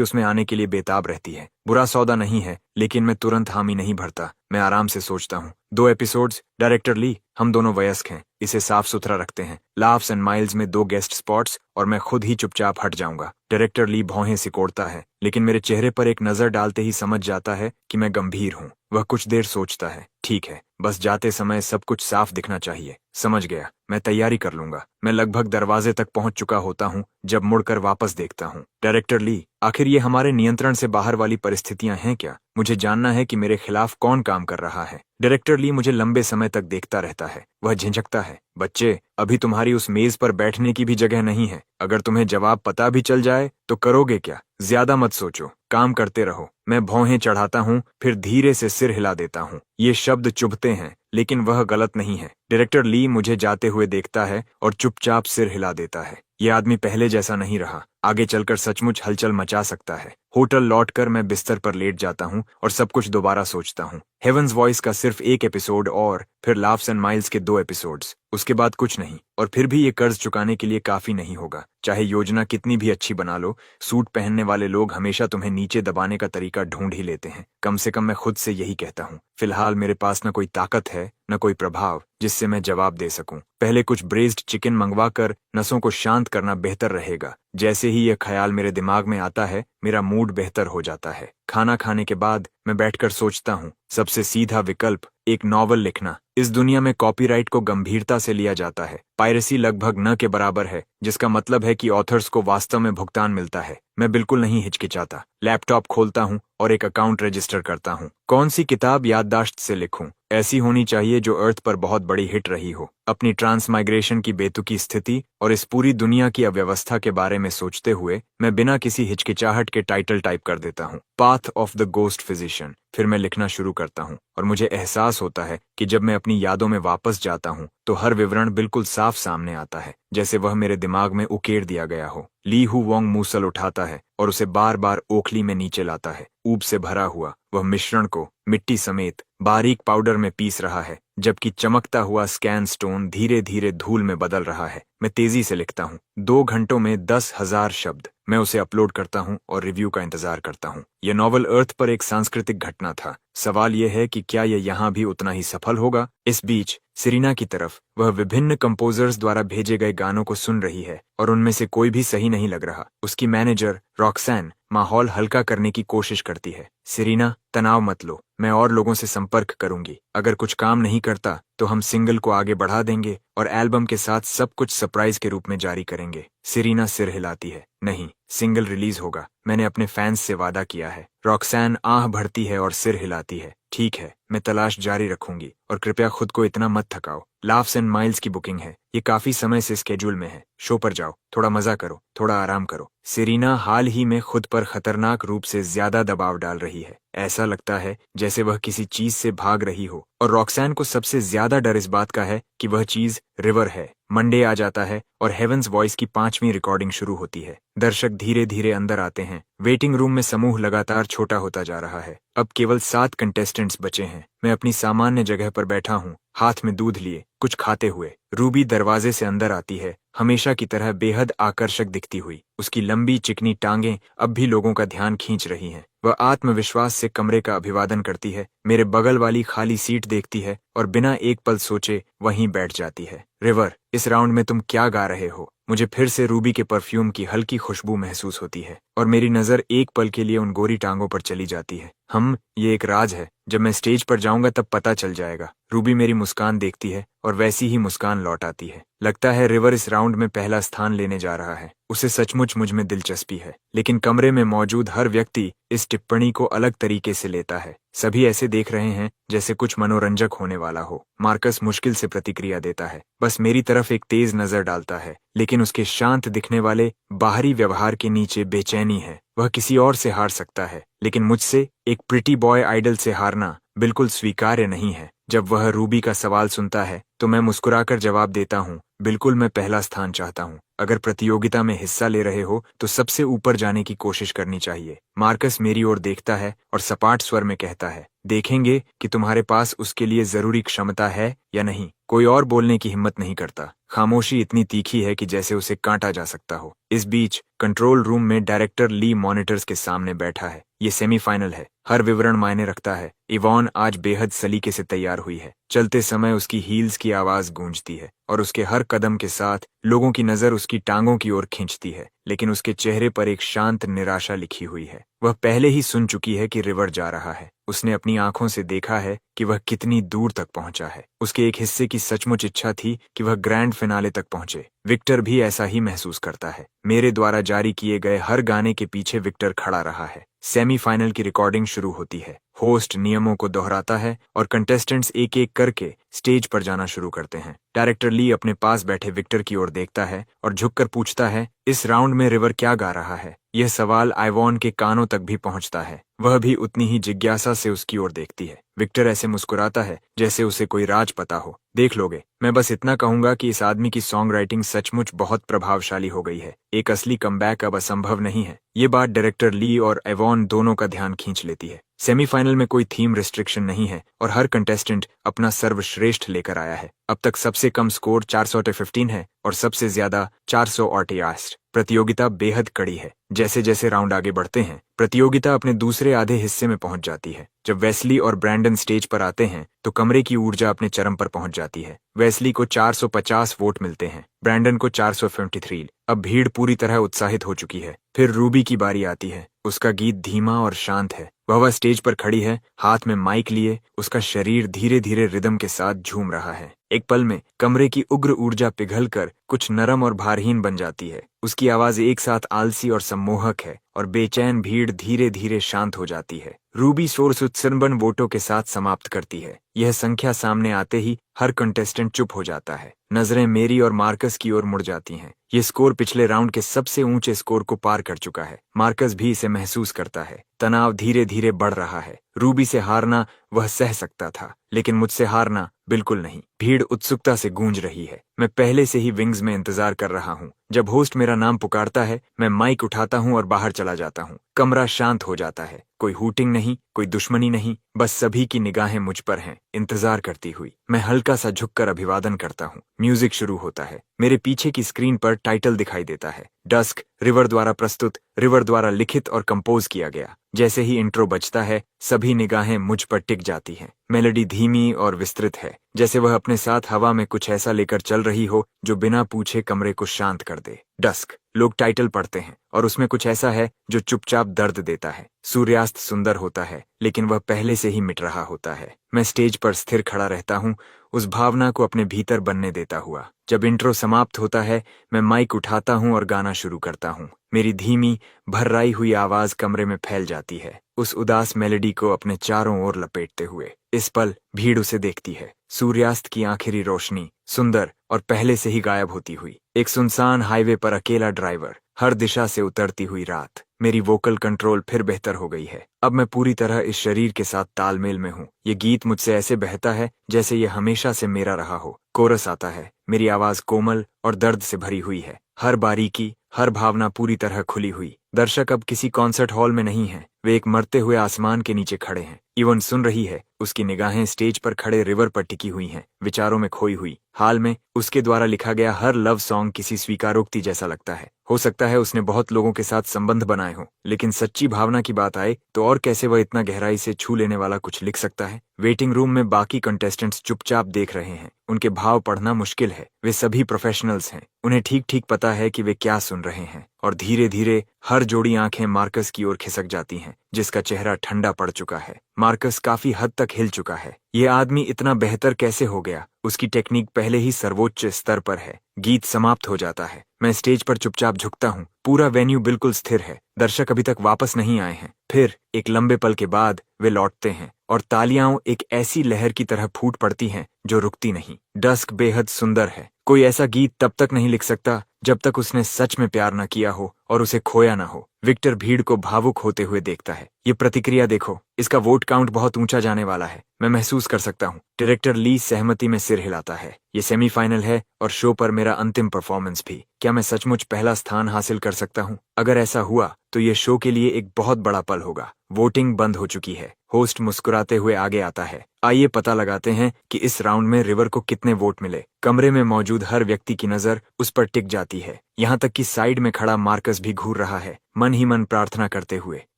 उसमें आने के लिए बेताब रहती है। बुरा सौदा नहीं है, लेकिन मैं तुरंत हामी नहीं भरता। मैं आराम से सोचता हूँ, 2 एपिसोड्स। डायरेक्टर ली, हम दोनों वयस्क हैं, इसे साफ सुथरा रखते हैं। लाफ्स एंड माइल्स में 2 गेस्ट स्पॉट्स और मैं खुद ही चुपचाप हट जाऊंगा। डायरेक्टर ली भौहें सिकोड़ता है, लेकिन मेरे चेहरे पर एक नजर डालते ही समझ जाता है कि मैं गंभीर हूँ। वह कुछ देर सोचता है, ठीक है, बस जाते समय सब कुछ साफ दिखना चाहिए। समझ गया, मैं तैयारी कर लूंगा। मैं लगभग दरवाजे तक पहुंच चुका होता हूं जब मुड़कर वापस देखता हूं। डायरेक्टर ली, आखिर ये हमारे नियंत्रण से बाहर वाली परिस्थितियां हैं क्या? मुझे जानना है कि मेरे खिलाफ कौन काम कर रहा है। डायरेक्टर ली मुझे लंबे समय तक देखता रहता है। वह झिझकता है, बच्चे, अभी तुम्हारी उस मेज पर बैठने की भी जगह नहीं है। अगर तुम्हें जवाब पता भी चल जाए तो करोगे क्या? ज्यादा मत सोचो, काम करते रहो। मैं भौहें चढ़ाता हूँ, फिर धीरे से सिर हिला देता हूँ। ये शब्द चुभते हैं, लेकिन वह गलत नहीं है। डायरेक्टर ली मुझे जाते हुए देखता है और चुपचाप सिर हिला देता है। ये आदमी पहले जैसा नहीं रहा, आगे चलकर सचमुच हलचल मचा सकता है। होटल लौटकर मैं बिस्तर पर लेट जाता हूँ और सब कुछ दोबारा सोचता हूँ। हेवंस वॉइस का सिर्फ 1 एपिसोड और फिर लाफ्स एंड माइल्स के 2 एपिसोड्स, उसके बाद कुछ नहीं। और फिर भी ये कर्ज चुकाने के लिए काफी नहीं होगा। चाहे योजना कितनी भी अच्छी बना लो, सूट पहनने वाले लोग हमेशा तुम्हें नीचे दबाने का तरीका ढूंढ ही लेते हैं। कम से कम मैं खुद से यही कहता हूँ। फिलहाल मेरे पास न कोई ताकत है, न कोई प्रभाव जिससे मैं जवाब दे सकूं। पहले कुछ ब्रेस्ड चिकन मंगवाकर नसों को शांत करना बेहतर रहेगा। जैसे ही यह ख्याल मेरे दिमाग में आता है, मेरा मूड बेहतर हो जाता है। खाना खाने के बाद मैं बैठकर सोचता हूँ, सबसे सीधा विकल्प एक नॉवल लिखना। इस दुनिया में कॉपीराइट को गंभीरता से लिया जाता है। पायरेसी लगभग न के बराबर है, जिसका मतलब है कि ऑथर्स को वास्तव में भुगतान मिलता है। मैं बिल्कुल नहीं हिचकिचाता। लैपटॉप खोलता हूँ और एक अकाउंट रजिस्टर करता हूँ। कौन सी किताब याददाश्त से लिखूं? ऐसी होनी चाहिए जो अर्थ पर बहुत बड़ी हिट रही हो। अपनी ट्रांसमाइग्रेशन की बेतुकी स्थिति और इस पूरी दुनिया की अव्यवस्था के बारे में सोचते हुए मैं बिना किसी हिचकिचाहट के टाइटल टाइप कर देता हूँ, path of the ghost physician. फिर मैं लिखना शुरू करता हूँ और मुझे एहसास होता है कि जब मैं अपनी यादों में वापस जाता हूँ तो हर विवरण बिल्कुल साफ सामने आता है, जैसे वह मेरे दिमाग में उकेर दिया गया हो। ली हू वोंग मूसल उठाता है और उसे बार बार ओखली में नीचे लाता है। ऊब से भरा हुआ वह मिश्रण को मिट्टी समेत बारीक पाउडर में पीस रहा है, जबकि चमकता हुआ स्कैन स्टोन धीरे धीरे धूल में बदल रहा है। मैं तेजी से लिखता हूँ, 2 घंटों में 10,000 शब्द। मैं उसे अपलोड करता हूँ और रिव्यू का इंतजार करता हूँ। यह नॉवल अर्थ पर एक सांस्कृतिक घटना था। सवाल यह है कि क्या यह यहाँ भी उतना ही सफल होगा? इस बीच सिरीना की तरफ वह विभिन्न कंपोजर्स द्वारा भेजे गए गानों को सुन रही है और उनमें से कोई भी सही नहीं लग रहा। उसकी मैनेजर रॉक्सैन माहौल हल्का करने की कोशिश करती है। सिरीना, तनाव मत लो, मैं और लोगों से संपर्क करूंगी। अगर कुछ काम नहीं करता तो हम सिंगल को आगे बढ़ा देंगे और एल्बम के साथ सब कुछ सरप्राइज के रूप में जारी करेंगे। सिरीना सिर हिलाती है, नहीं, सिंगल रिलीज होगा। मैंने अपने फैंस से वादा किया है। रॉक्सैन आह भरती है और सिर हिलाती है। ठीक है, मैं तलाश जारी रखूंगी और कृपया खुद को इतना मत थकाओ। लाफ्स एंड माइल्स की बुकिंग है, ये काफी समय से स्केड्यूल में है। शो पर जाओ, थोड़ा मजा करो, थोड़ा आराम करो। सिरीना हाल ही में खुद पर खतरनाक रूप से ज्यादा दबाव डाल रही है। ऐसा लगता है जैसे वह किसी चीज से भाग रही हो, और रॉक्सैन को सबसे ज्यादा डर इस बात का है कि वह चीज रिवर है। मंडे आ जाता है और हेवंस वॉइस की 5वीं रिकॉर्डिंग शुरू होती है। दर्शक धीरे धीरे अंदर आते हैं। वेटिंग रूम में समूह लगातार छोटा होता जा रहा है। अब केवल 7 कंटेस्टेंट्स बचे हैं। मैं अपनी सामान्य जगह पर बैठा हूँ, हाथ में दूध लिए, कुछ खाते हुए। रूबी दरवाजे से अंदर आती है, हमेशा की तरह बेहद आकर्षक दिखती हुई। उसकी लंबी चिकनी टांगें अब भी लोगों का ध्यान खींच रही हैं। वह आत्मविश्वास से कमरे का अभिवादन करती है, मेरे बगल वाली खाली सीट देखती है और बिना एक पल सोचे वहीं बैठ जाती है। रिवर, इस राउंड में तुम क्या गा रहे हो? मुझे फिर से रूबी के परफ्यूम की हल्की खुशबू महसूस होती है और मेरी नजर एक पल के लिए उन गोरी टांगों पर चली जाती है। ये एक राज है। जब मैं स्टेज पर जाऊंगा तब पता चल जाएगा। रूबी मेरी मुस्कान देखती है और वैसी ही मुस्कान लौट आती है। लगता है रिवर इस राउंड में पहला स्थान लेने जा रहा है। उसे सचमुच मुझ में दिलचस्पी है, लेकिन कमरे में मौजूद हर व्यक्ति इस टिप्पणी को अलग तरीके से लेता है। सभी ऐसे देख रहे हैं जैसे कुछ मनोरंजक होने वाला हो। मार्कस मुश्किल से प्रतिक्रिया देता है, बस मेरी तरफ एक तेज नजर डालता है, लेकिन उसके शांत दिखने वाले बाहरी व्यवहार के नीचे बेचैनी है। वह किसी और से हार सकता है, लेकिन मुझसे, एक प्रिटी बॉय आइडल से हारना बिल्कुल स्वीकार्य नहीं है। जब वह रूबी का सवाल सुनता है तो मैं मुस्कुराकर जवाब देता हूँ, बिल्कुल, मैं पहला स्थान चाहता हूँ। अगर प्रतियोगिता में हिस्सा ले रहे हो तो सबसे ऊपर जाने की कोशिश करनी चाहिए। मार्कस मेरी ओर देखता है और सपाट स्वर में कहता है, देखेंगे कि तुम्हारे पास उसके लिए जरूरी क्षमता है या नहीं। कोई और बोलने की हिम्मत नहीं करता। खामोशी इतनी तीखी है कि जैसे उसे काटा जा सकता हो। इस बीच कंट्रोल रूम में डायरेक्टर ली मॉनिटर्स के सामने बैठा है। ये सेमीफाइनल है, हर विवरण मायने रखता है। इवॉन आज बेहद सलीके से तैयार हुई है। चलते समय उसकी हील्स की आवाज गूंजती है और उसके हर कदम के साथ लोगों की नजर उसकी टांगों की ओर खींचती है, लेकिन उसके चेहरे पर एक शांत निराशा लिखी हुई है। वह पहले ही सुन चुकी है कि रिवर जा रहा है। उसने अपनी आंखों से देखा है कि वह कितनी दूर तक पहुंचा है। उसके एक हिस्से की सचमुच इच्छा थी कि वह ग्रैंड फिनाले तक पहुंचे। विक्टर भी ऐसा ही महसूस करता है। मेरे द्वारा जारी किए गए हर गाने के पीछे विक्टर खड़ा रहा है। सेमीफाइनल की रिकॉर्डिंग शुरू होती है। होस्ट नियमों को दोहराता है और कंटेस्टेंट्स एक एक करके स्टेज पर जाना शुरू करते हैं। डायरेक्टर ली अपने पास बैठे विक्टर की ओर देखता है और झुककर पूछता है, इस राउंड में रिवर क्या गा रहा है? यह सवाल आइवॉन के कानों तक भी पहुंचता है। वह भी उतनी ही जिज्ञासा से उसकी ओर देखती है। विक्टर ऐसे मुस्कुराता है जैसे उसे कोई राज पता हो। देख लोगे, मैं बस इतना कहूंगा कि इस आदमी की सॉन्ग राइटिंग सचमुच बहुत प्रभावशाली हो गई है। एक असली कमबैक अब असंभव नहीं है। ये बात डायरेक्टर ली और एवॉन दोनों का ध्यान खींच लेती है। सेमीफाइनल में कोई थीम रिस्ट्रिक्शन नहीं है और हर कंटेस्टेंट अपना सर्वश्रेष्ठ लेकर आया है। अब तक सबसे कम स्कोर 415 है और सबसे ज्यादा 488। प्रतियोगिता बेहद कड़ी है। जैसे जैसे राउंड आगे बढ़ते हैं, प्रतियोगिता अपने दूसरे आधे हिस्से में पहुंच जाती है। जब वेस्ली और ब्रैंडन स्टेज पर आते हैं तो कमरे की ऊर्जा अपने चरम पर पहुंच जाती है। वेस्ली को 450 वोट मिलते हैं, ब्रैंडन को 453। अब भीड़ पूरी तरह उत्साहित हो चुकी है। फिर रूबी की बारी आती है। उसका गीत धीमा और शांत है। वह स्टेज पर खड़ी है, हाथ में माइक लिए। उसका शरीर धीरे धीरे रिदम के साथ झूम रहा है। एक पल में कमरे की उग्र ऊर्जा पिघलकर कुछ नरम और भारहीन बन जाती है। उसकी आवाज एक साथ आलसी और सम्मोहक है और बेचैन भीड़ धीरे धीरे शांत हो जाती है। रूबी शोर सुत्सनबन वोटों के साथ समाप्त करती है। यह संख्या सामने आते ही हर कंटेस्टेंट चुप हो जाता है। नजरें मेरी और मार्कस की ओर मुड़ जाती हैं। ये स्कोर पिछले राउंड के सबसे ऊंचे स्कोर को पार कर चुका है। मार्कस भी इसे महसूस करता है। तनाव धीरे धीरे बढ़ रहा है। रूबी से हारना वह सह सकता था, लेकिन मुझसे हारना बिल्कुल नहीं। भीड़ उत्सुकता से गूंज रही है। मैं पहले से ही विंग्स में इंतजार कर रहा हूँ। जब होस्ट मेरा नाम पुकारता है, मैं माइक उठाता हूँ और बाहर चला जाता हूँ। कमरा शांत हो जाता है। कोई हूटिंग नहीं, कोई दुश्मनी नहीं, बस सभी की निगाहें मुझ पर हैं, इंतजार करती हुई। मैं हल्का सा झुककर अभिवादन करता हूँ। म्यूजिक शुरू होता है। मेरे पीछे की स्क्रीन पर टाइटल दिखाई देता है, डस्क, रिवर द्वारा प्रस्तुत, रिवर द्वारा लिखित और कंपोज किया गया। जैसे ही इंट्रो बजता है, सभी निगाहें मुझ पर टिक जाती हैं। मेलोडी धीमी और विस्तृत है, जैसे वह अपने साथ हवा में कुछ ऐसा लेकर चल रही हो जो बिना पूछे कमरे को शांत कर दे। डस्क। लोग टाइटल पढ़ते हैं और उसमें कुछ ऐसा है जो चुपचाप दर्द देता है। सूर्यास्त सुंदर होता है, लेकिन वह पहले से ही मिट रहा होता है। मैं स्टेज पर स्थिर खड़ा रहता हूँ, उस भावना को अपने भीतर बनने देता हुआ। जब इंट्रो समाप्त होता है, मैं माइक उठाता हूँ और गाना शुरू करता हूँ। मेरी धीमी, भर्राई हुई आवाज कमरे में फैल जाती है, उस उदास मेलोडी को अपने चारों ओर लपेटते हुए। इस पल भीड़ उसे देखती है। सूर्यास्त की आखिरी रोशनी, सुंदर और पहले से ही गायब होती हुई। एक सुनसान हाईवे पर अकेला ड्राइवर, हर दिशा से उतरती हुई रात। मेरी वोकल कंट्रोल फिर बेहतर हो गई है। अब मैं पूरी तरह इस शरीर के साथ तालमेल में हूँ। ये गीत मुझसे ऐसे बहता है जैसे ये हमेशा से मेरा रहा हो। कोरस आता है। मेरी आवाज कोमल और दर्द से भरी हुई है। हर बारीकी, हर भावना पूरी तरह खुली हुई। दर्शक अब किसी कॉन्सर्ट हॉल में नहीं हैं। वे एक मरते हुए आसमान के नीचे खड़े हैं। इवन सुन रही है। उसकी निगाहें स्टेज पर खड़े रिवर पर टिकी हुई हैं, विचारों में खोई हुई। हाल में उसके द्वारा लिखा गया हर लव सॉन्ग किसी स्वीकारोक्ति जैसा लगता है। हो सकता है उसने बहुत लोगों के साथ संबंध बनाए हों, लेकिन सच्ची भावना की बात आए तो और कैसे वह इतना गहराई से छू लेने वाला कुछ लिख सकता है। वेटिंग रूम में बाकी कंटेस्टेंट्स चुपचाप देख रहे हैं। उनके भाव पढ़ना मुश्किल है। वे सभी प्रोफेशनल्स हैं। उन्हें ठीक ठीक पता है कि वे क्या सुन रहे हैं। और धीरे धीरे हर जोड़ी आंखें मार्कस की ओर खिसक जाती हैं। हैं, जिसका चेहरा ठंडा पड़ चुका है। मार्कस काफी हद तक हिल चुका है। ये आदमी इतना बेहतर कैसे हो गया? उसकी टेक्निक पहले ही सर्वोच्च स्तर पर है। गीत समाप्त हो जाता है। मैं स्टेज पर चुपचाप झुकता हूँ। पूरा वेन्यू बिल्कुल स्थिर है। दर्शक अभी तक वापस नहीं आए हैं। फिर एक लंबे पल के बाद वे लौटते हैं और तालियां एक ऐसी लहर की तरह फूट पड़ती हैं जो रुकती नहीं। डस्क बेहद सुंदर है। कोई ऐसा गीत तब तक नहीं लिख सकता जब तक उसने सच में प्यार न किया हो और उसे खोया न हो। विक्टर भीड़ को भावुक होते हुए देखता है। ये प्रतिक्रिया देखो, इसका वोट काउंट बहुत ऊंचा जाने वाला है। मैं महसूस कर सकता हूँ। डायरेक्टर ली सहमति में सिर हिलाता है। ये सेमीफाइनल है और शो पर मेरा अंतिम परफॉर्मेंस भी। क्या मैं सचमुच पहला स्थान हासिल कर सकता हूँ? अगर ऐसा हुआ तो ये शो के लिए एक बहुत बड़ा पल होगा। वोटिंग बंद हो चुकी है। होस्ट मुस्कुराते हुए आगे आता है। आइए पता लगाते हैं कि इस राउंड में रिवर को कितने वोट मिले। कमरे में मौजूद हर व्यक्ति की नजर उस पर टिक जाती है। यहाँ तक कि साइड में खड़ा मार्कस भी घूर रहा है, मन ही मन प्रार्थना करते हुए,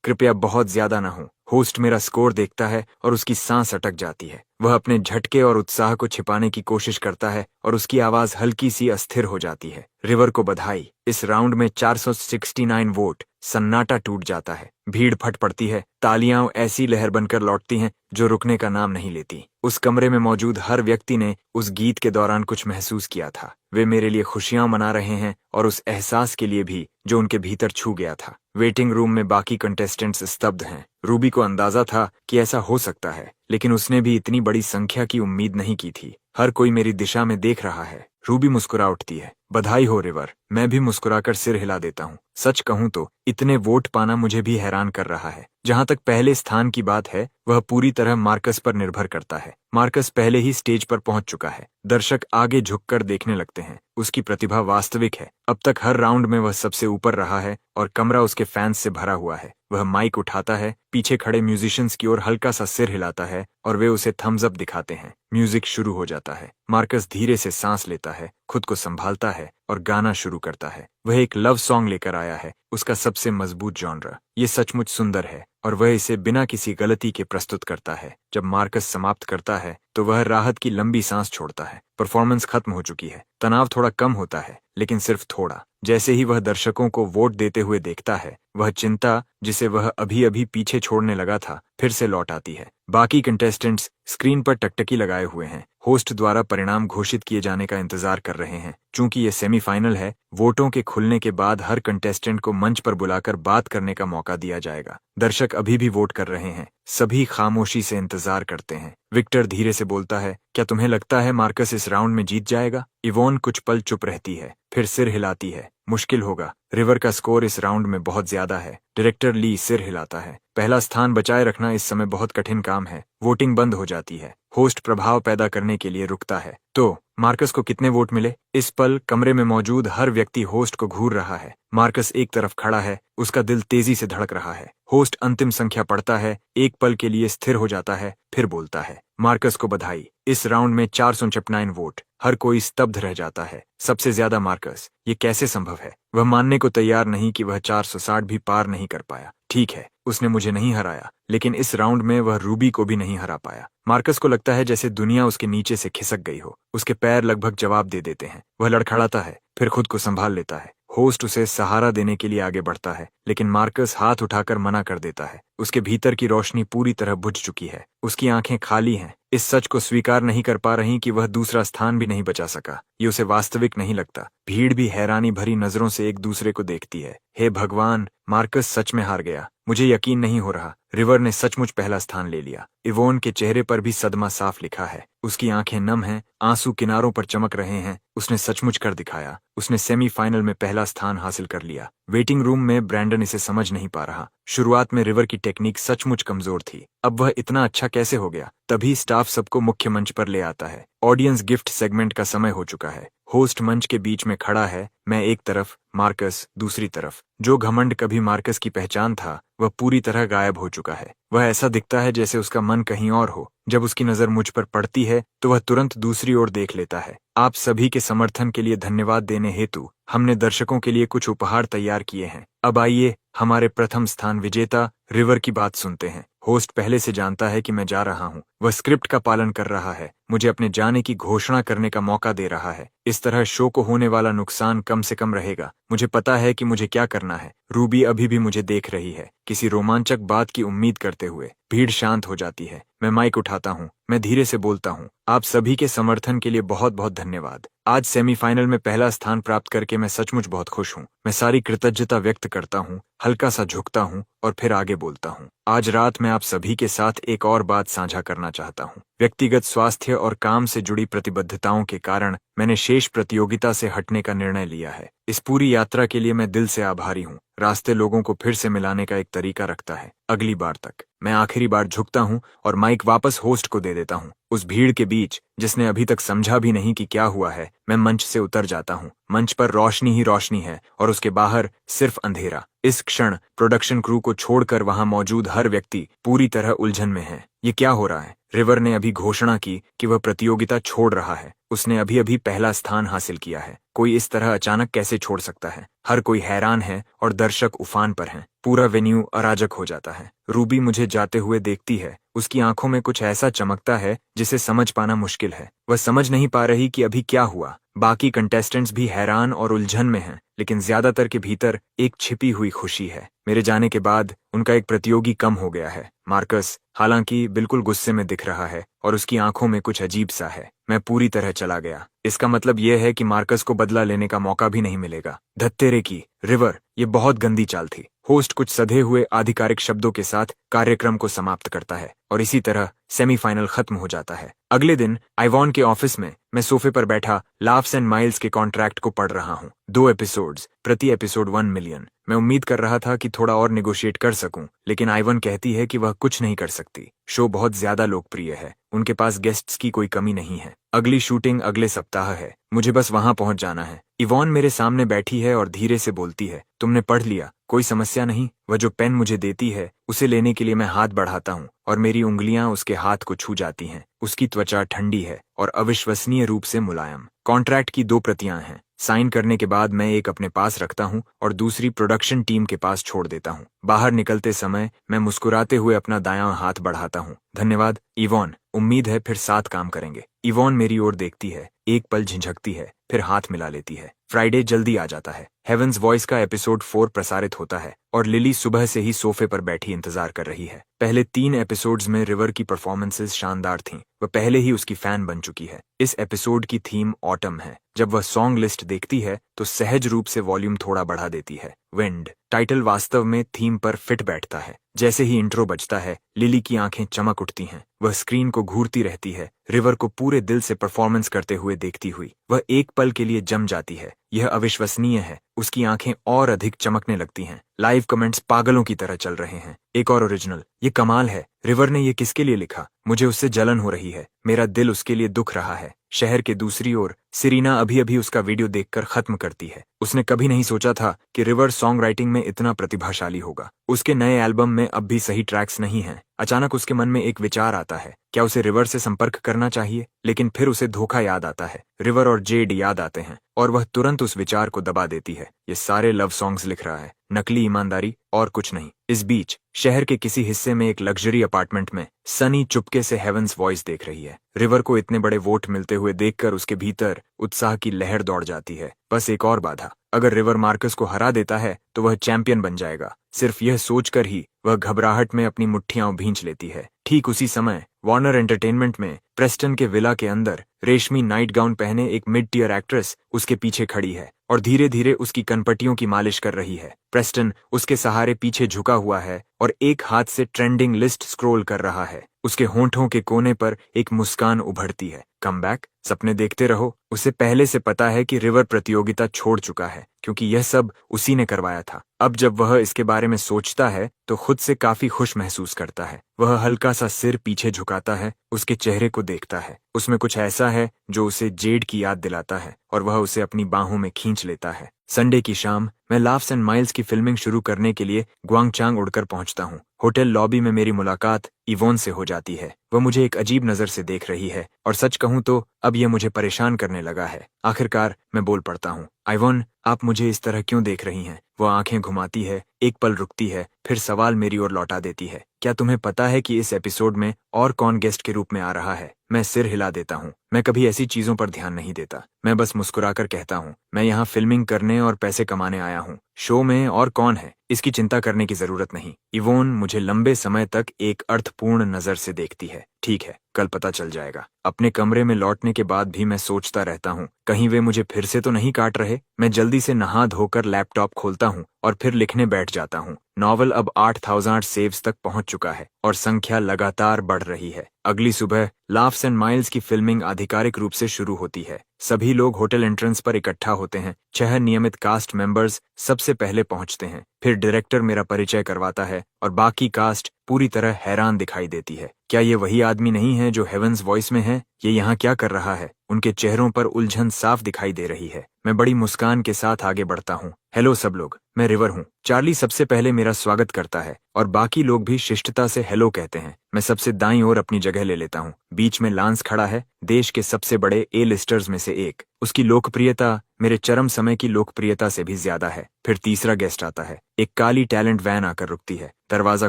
कृपया बहुत ज्यादा न हो। होस्ट मेरा स्कोर देखता है और उसकी सांस अटक जाती है। वह अपने झटके और उत्साह को छिपाने की कोशिश करता है और उसकी आवाज हल्की सी अस्थिर हो जाती है। रिवर को बधाई। इस राउंड में 469 वोट। सन्नाटा टूट जाता है। भीड़ फट पड़ती है। तालियां ऐसी लहर बनकर लौटती हैं जो रुकने का नाम नहीं लेती। उस कमरे में मौजूद हर व्यक्ति ने उस गीत के दौरान कुछ महसूस किया था। वे मेरे लिए खुशियां मना रहे हैं और उस एहसास के लिए भी जो उनके भीतर छू गया था। वेटिंग रूम में बाकी कंटेस्टेंट्स स्तब्ध हैं। रूबी को अंदाजा था कि ऐसा हो सकता है, लेकिन उसने भी इतनी बड़ी संख्या की उम्मीद नहीं की थी। हर कोई मेरी दिशा में देख रहा है। रूबी मुस्कुरा उठती है। बधाई हो रिवर। मैं भी मुस्कुराकर सिर हिला देता हूँ। सच कहूँ तो इतने वोट पाना मुझे भी हैरान कर रहा है। जहाँ तक पहले स्थान की बात है, वह पूरी तरह मार्कस पर निर्भर करता है। मार्कस पहले ही स्टेज पर पहुंच चुका है। दर्शक आगे झुककर देखने लगते हैं। उसकी प्रतिभा वास्तविक है। अब तक हर राउंड में वह सबसे ऊपर रहा है और कमरा उसके फैंस से भरा हुआ है। वह माइक उठाता है, पीछे खड़े म्यूजिशियंस की ओर हल्का सा सिर हिलाता है और वे उसे थम्स अप दिखाते हैं। म्यूजिक शुरू हो जाता है। मार्कस धीरे से सांस लेता है, खुद को संभालता है और गाना शुरू करता है। वह एक लव सॉन्ग लेकर आया है, उसका सबसे मजबूत जॉनर। ये सचमुच सुंदर है और वह इसे बिना किसी गलती के प्रस्तुत करता है। जब मार्कस समाप्त करता है तो वह राहत की लंबी सांस छोड़ता है। परफॉर्मेंस खत्म हो चुकी है। तनाव थोड़ा कम होता है, लेकिन सिर्फ थोड़ा। जैसे ही वह दर्शकों को वोट देते हुए देखता है, वह चिंता जिसे वह अभी अभी पीछे छोड़ने लगा था फिर से लौट आती है। बाकी कंटेस्टेंट्स स्क्रीन पर टकटकी लगाए हुए हैं। होस्ट द्वारा परिणाम घोषित किए जाने का इंतजार कर रहे हैं। चूंकि ये सेमीफाइनल है, वोटों के खुलने के बाद हर कंटेस्टेंट को मंच पर बुलाकर बात करने का मौका दिया जाएगा। दर्शक अभी भी वोट कर रहे हैं। सभी खामोशी से इंतजार करते हैं। विक्टर धीरे से बोलता है, क्या तुम्हें लगता है मार्कस इस राउंड में जीत जाएगा? इवोन कुछ पल चुप रहती है, फिर सिर हिलाती है। मुश्किल होगा। रिवर का स्कोर इस राउंड में बहुत ज्यादा है। डायरेक्टर ली सिर हिलाता है। पहला स्थान बचाए रखना इस समय बहुत कठिन काम है। वोटिंग बंद हो जाती है। होस्ट प्रभाव पैदा करने के लिए रुकता है। तो मार्कस को कितने वोट मिले? इस पल कमरे में मौजूद हर व्यक्ति होस्ट को घूर रहा है। मार्कस एक तरफ खड़ा है, उसका दिल तेजी से धड़क रहा है। होस्ट अंतिम संख्या पढ़ता है, एक पल के लिए स्थिर हो जाता है, फिर बोलता है, मार्कस को बधाई। इस राउंड में 459 वोट। हर कोई स्तब्ध रह जाता है। सबसे ज्यादा मार्कस। ये कैसे संभव है? वह मानने को तैयार नहीं कि वह 460 भी पार नहीं कर पाया। ठीक है, उसने मुझे नहीं हराया, लेकिन इस राउंड में वह रूबी को भी नहीं हरा पाया। मार्कस को लगता है जैसे दुनिया उसके नीचे से खिसक गई हो। उसके पैर लगभग जवाब दे देते हैं। वह लड़खड़ाता है, फिर खुद को संभाल लेता है। होस्ट उसे सहारा देने के लिए आगे बढ़ता है, लेकिन मार्कस हाथ उठाकर मना कर देता है। उसके भीतर की रोशनी पूरी तरह बुझ चुकी है। उसकी आंखें खाली हैं, इस सच को स्वीकार नहीं कर पा रही कि वह दूसरा स्थान भी नहीं बचा सका। ये उसे वास्तविक नहीं लगता। भीड़ भी हैरानी भरी नजरों से एक दूसरे को देखती है। हे भगवान, मार्कस सच में हार गया। मुझे यकीन नहीं हो रहा। रिवर ने सचमुच पहला स्थान ले लिया। इवोन के चेहरे पर भी सदमा साफ लिखा है। उसकी आंखें नम हैं, आंसू किनारों पर चमक रहे हैं। उसने सचमुच कर दिखाया। उसने सेमीफाइनल में पहला स्थान हासिल कर लिया। वेटिंग रूम में ब्रैंडन इसे समझ नहीं पा रहा। शुरुआत में रिवर की टेक्निक सचमुच कमजोर थी। अब वह इतना अच्छा कैसे हो गया? तभी स्टाफ सबको मुख्य मंच पर ले आता है। ऑडियंस गिफ्ट सेगमेंट का समय हो चुका है। होस्ट मंच के बीच में खड़ा है। मैं एक तरफ, मार्कस दूसरी तरफ। जो घमंड कभी मार्कस की पहचान था, वह पूरी तरह गायब हो चुका है। वह ऐसा दिखता है जैसे उसका मन कहीं और हो। जब उसकी नजर मुझ पर पड़ती है तो वह तुरंत दूसरी ओर देख लेता है। आप सभी के समर्थन के लिए धन्यवाद देने हेतु हमने दर्शकों के लिए कुछ उपहार तैयार किए हैं। अब आइए हमारे प्रथम स्थान विजेता रिवर की बात सुनते हैं। होस्ट पहले से जानता है कि मैं जा रहा हूँ, वह स्क्रिप्ट का पालन कर रहा है, मुझे अपने जाने की घोषणा करने का मौका दे रहा है। इस तरह शो को होने वाला नुकसान कम से कम रहेगा। मुझे पता है कि मुझे क्या करना है। रूबी अभी भी मुझे देख रही है, किसी रोमांचक बात की उम्मीद करते हुए। भीड़ शांत हो जाती है। मैं माइक उठाता हूँ। मैं धीरे से बोलता हूँ, आप सभी के समर्थन के लिए बहुत बहुत धन्यवाद। आज सेमीफाइनल में पहला स्थान प्राप्त करके मैं सचमुच बहुत खुश हूँ। मैं सारी कृतज्ञता व्यक्त करता हूँ, हल्का सा झुकता हूँ और फिर आगे बोलता हूँ। आज रात मैं आप सभी के साथ एक और बात साझा करना चाहता हूँ। व्यक्तिगत स्वास्थ्य और काम से जुड़ी प्रतिबद्धताओं के कारण मैंने शेष प्रतियोगिता से हटने का निर्णय लिया है। इस पूरी यात्रा के लिए मैं दिल से आभारी हूँ। रास्ते लोगों को फिर से मिलाने का एक तरीका रखता है। अगली बार तक। मैं आखिरी बार झुकता हूँ और माइक वापस होस्ट को दे देता हूँ। उस भीड़ के बीच जिसने अभी तक समझा भी नहीं कि क्या हुआ है, मैं मंच से उतर जाता हूँ। मंच पर रोशनी ही रोशनी है और उसके बाहर सिर्फ अंधेरा। इस क्षण प्रोडक्शन क्रू को छोड़कर वहां मौजूद हर व्यक्ति पूरी तरह उलझन में है। ये क्या हो रहा है? रिवर ने अभी घोषणा की कि वह प्रतियोगिता छोड़ रहा है। उसने अभी अभी पहला स्थान हासिल किया है। कोई इस तरह अचानक कैसे छोड़ सकता है? हर कोई हैरान है और दर्शक उफान पर हैं। पूरा वेन्यू अराजक हो जाता है। रूबी मुझे जाते हुए देखती है। उसकी आंखों में कुछ ऐसा चमकता है जिसे समझ पाना मुश्किल है। वह समझ नहीं पा रही कि अभी क्या हुआ। बाकी कंटेस्टेंट्स भी हैरान और उलझन में हैं, लेकिन ज्यादातर के भीतर एक छिपी हुई खुशी है। मेरे जाने के बाद उनका एक प्रतियोगी कम हो गया है। मार्कस हालांकि बिल्कुल गुस्से में दिख रहा है और उसकी आंखों में कुछ अजीब सा है। मैं पूरी तरह चला गया। इसका मतलब यह है कि मार्कस को बदला लेने का मौका भी नहीं मिलेगा। धत्तेरे की रिवर, ये बहुत गंदी चाल थी। होस्ट कुछ सधे हुए आधिकारिक शब्दों के साथ कार्यक्रम को समाप्त करता है और इसी तरह सेमीफाइनल खत्म हो जाता है। अगले दिन आइवॉन के ऑफिस में मैं सोफे पर बैठा लाफ्स एंड माइल्स के कॉन्ट्रैक्ट को पढ़ रहा हूँ। 2 एपिसोड्स, प्रति एपिसोड 1 मिलियन। मैं उम्मीद कर रहा था कि थोड़ा और निगोशिएट कर सकूं, लेकिन आइवन कहती है कि वह कुछ नहीं कर सकती। शो बहुत ज्यादा लोकप्रिय है। उनके पास गेस्ट्स की कोई कमी नहीं है। अगली शूटिंग अगले सप्ताह है। मुझे बस वहां पहुंच जाना है। इवॉन मेरे सामने बैठी है और धीरे से बोलती है, तुमने पढ़ लिया? कोई समस्या नहीं? वह जो पेन मुझे देती है उसे लेने के लिए मैं हाथ बढ़ाता हूँ और मेरी उंगलियां उसके हाथ को छू जाती हैं। उसकी त्वचा ठंडी है और अविश्वसनीय रूप से मुलायम। कॉन्ट्रैक्ट की 2 प्रतियां हैं। साइन करने के बाद मैं एक अपने पास रखता हूं और दूसरी प्रोडक्शन टीम के पास छोड़ देता हूं। बाहर निकलते समय मैं मुस्कुराते हुए अपना दायां हाथ बढ़ाता हूं। धन्यवाद इवॉन, उम्मीद है फिर साथ काम करेंगे। इवॉन मेरी ओर देखती है, एक पल झिझकती है, फिर हाथ मिला लेती है। फ्राइडे जल्दी आ जाता है। हेवंस वॉइस का एपिसोड 4 प्रसारित होता है और लिली सुबह से ही सोफे पर बैठी इंतजार कर रही है। पहले 3 एपिसोड्स में रिवर की परफॉर्मेंसेस शानदार थीं। वह पहले ही उसकी फैन बन चुकी है। इस एपिसोड की थीम ऑटम है। जब वह सॉन्ग लिस्ट देखती है तो सहज रूप से वॉल्यूम थोड़ा बढ़ा देती है। विंड टाइटल वास्तव में थीम पर फिट बैठता है। जैसे ही इंट्रो बजता है, लिली की आंखें चमक उठती हैं। वह स्क्रीन को घूरती रहती है, रिवर को पूरे दिल से परफॉर्मेंस करते हुए देखती हुई। वह एक पल के लिए जम जाती है। यह अविश्वसनीय है। उसकी आंखें और अधिक चमकने लगती हैं। लाइव कमेंट्स पागलों की तरह चल रहे हैं। एक और ओरिजिनल, ये कमाल है। रिवर ने ये किसके लिए लिखा? मुझे उससे जलन हो रही है। मेरा दिल उसके लिए दुख रहा है। शहर के दूसरी ओर सिरीना अभी अभी उसका वीडियो देखकर खत्म करती है। उसने कभी नहीं सोचा था कि रिवर सॉन्ग राइटिंग में इतना प्रतिभाशाली होगा। उसके नए एल्बम में अब भी सही ट्रैक्स नहीं हैं। अचानक उसके मन में एक विचार आता है, क्या उसे रिवर से संपर्क करना चाहिए? लेकिन फिर उसे धोखा याद आता है। रिवर और जेड याद आते हैं और वह तुरंत उस विचार को दबा देती है। ये सारे लव सॉन्ग्स लिख रहा है, नकली ईमानदारी और कुछ नहीं। इस बीच शहर के किसी हिस्से में एक लग्जरी अपार्टमेंट में सनी चुपके से हेवंस वॉइस देख रही है। रिवर को इतने बड़े वोट मिलते हुए देखकर उसके भीतर उत्साह की लहर दौड़ जाती है। बस एक और बाधा, अगर रिवर मार्कस को हरा देता है तो वह चैंपियन बन जाएगा। सिर्फ यह सोचकर ही वह घबराहट में अपनी मुट्ठियां भींच लेती है। ठीक उसी समय वार्नर एंटरटेनमेंट में प्रेस्टन के विला के अंदर रेशमी नाइट गाउन पहने एक मिड टियर एक्ट्रेस उसके पीछे खड़ी है और धीरे धीरे उसकी कनपटियों की मालिश कर रही है। प्रेस्टन उसके सहारे पीछे झुका हुआ है और एक हाथ से ट्रेंडिंग लिस्ट स्क्रॉल कर रहा है। उसके होंठों के कोने पर एक मुस्कान उभरती है। कमबैक, सपने देखते रहो। उसे पहले से पता है कि रिवर प्रतियोगिता छोड़ चुका है, क्योंकि यह सब उसी ने करवाया था। अब जब वह इसके बारे में सोचता है तो खुद से काफी खुश महसूस करता है। वह हल्का सा सिर पीछे झुकाता है, उसके चेहरे को देखता है। उसमें कुछ ऐसा है जो उसे जेड की याद दिलाता है और वह उसे अपनी बाहों में खींच लेता है। संडे की शाम मैं लाफ्स एंड माइल्स की फिल्मिंग शुरू करने के लिए ग्वांगचांग उड़कर पहुंचता हूँ। होटल लॉबी में मेरी मुलाकात इवोन से हो जाती है। वह मुझे एक अजीब नजर से देख रही है और सच कहूं तो अब यह मुझे परेशान करने लगा है। आखिरकार मैं बोल पड़ता हूँ, आइवोन, आप मुझे इस तरह क्यों देख रही हैं? वो आंखें घुमाती है, एक पल रुकती है, फिर सवाल मेरी ओर लौटा देती है। क्या तुम्हें पता है कि इस एपिसोड में और कौन गेस्ट के रूप में आ रहा है? मैं सिर हिला देता हूँ। मैं कभी ऐसी चीजों पर ध्यान नहीं देता। मैं बस मुस्कुराकर कहता हूँ, मैं यहाँ फिल्मिंग करने और पैसे कमाने आया हूँ। शो में और कौन है, इसकी चिंता करने की जरूरत नहीं। इवोन मुझे लंबे समय तक एक अर्थपूर्ण नजर से देखती है। ठीक है, कल पता चल जाएगा। अपने कमरे में लौटने के बाद भी मैं सोचता रहता हूँ, कहीं वे मुझे फिर से तो नहीं काट रहे। मैं जल्दी से नहा धोकर लैपटॉप खोलता हूँ और फिर लिखने बैठ जाता हूँ। नॉवल अब 8000 सेव्स तक पहुंच चुका है और संख्या लगातार बढ़ रही है। अगली सुबह लाफ्स एंड माइल्स की फिल्मिंग आधिकारिक रूप से शुरू होती है। सभी लोग होटल एंट्रेंस पर इकट्ठा होते हैं। 6 नियमित कास्ट मेंबर्स सबसे पहले पहुंचते हैं। फिर डायरेक्टर मेरा परिचय करवाता है और बाकी कास्ट पूरी तरह हैरान दिखाई देती है। क्या ये वही आदमी नहीं है जो हेवंस वॉइस में है? ये यहाँ क्या कर रहा है? उनके चेहरों पर उलझन साफ दिखाई दे रही है। मैं बड़ी मुस्कान के साथ आगे बढ़ता हूँ। हेलो सब लोग, मैं रिवर हूँ। चार्ली सबसे पहले मेरा स्वागत करता है और बाकी लोग भी शिष्टता से हेलो कहते हैं। मैं सबसे दाईं ओर अपनी जगह ले लेता हूँ। बीच में लांस खड़ा है, देश के सबसे बड़े ए-लिस्टर्स में से एक। उसकी लोकप्रियता मेरे चरम समय की लोकप्रियता से भी ज्यादा है। फिर तीसरा गेस्ट आता है। एक काली टैलेंट वैन आकर रुकती है। दरवाजा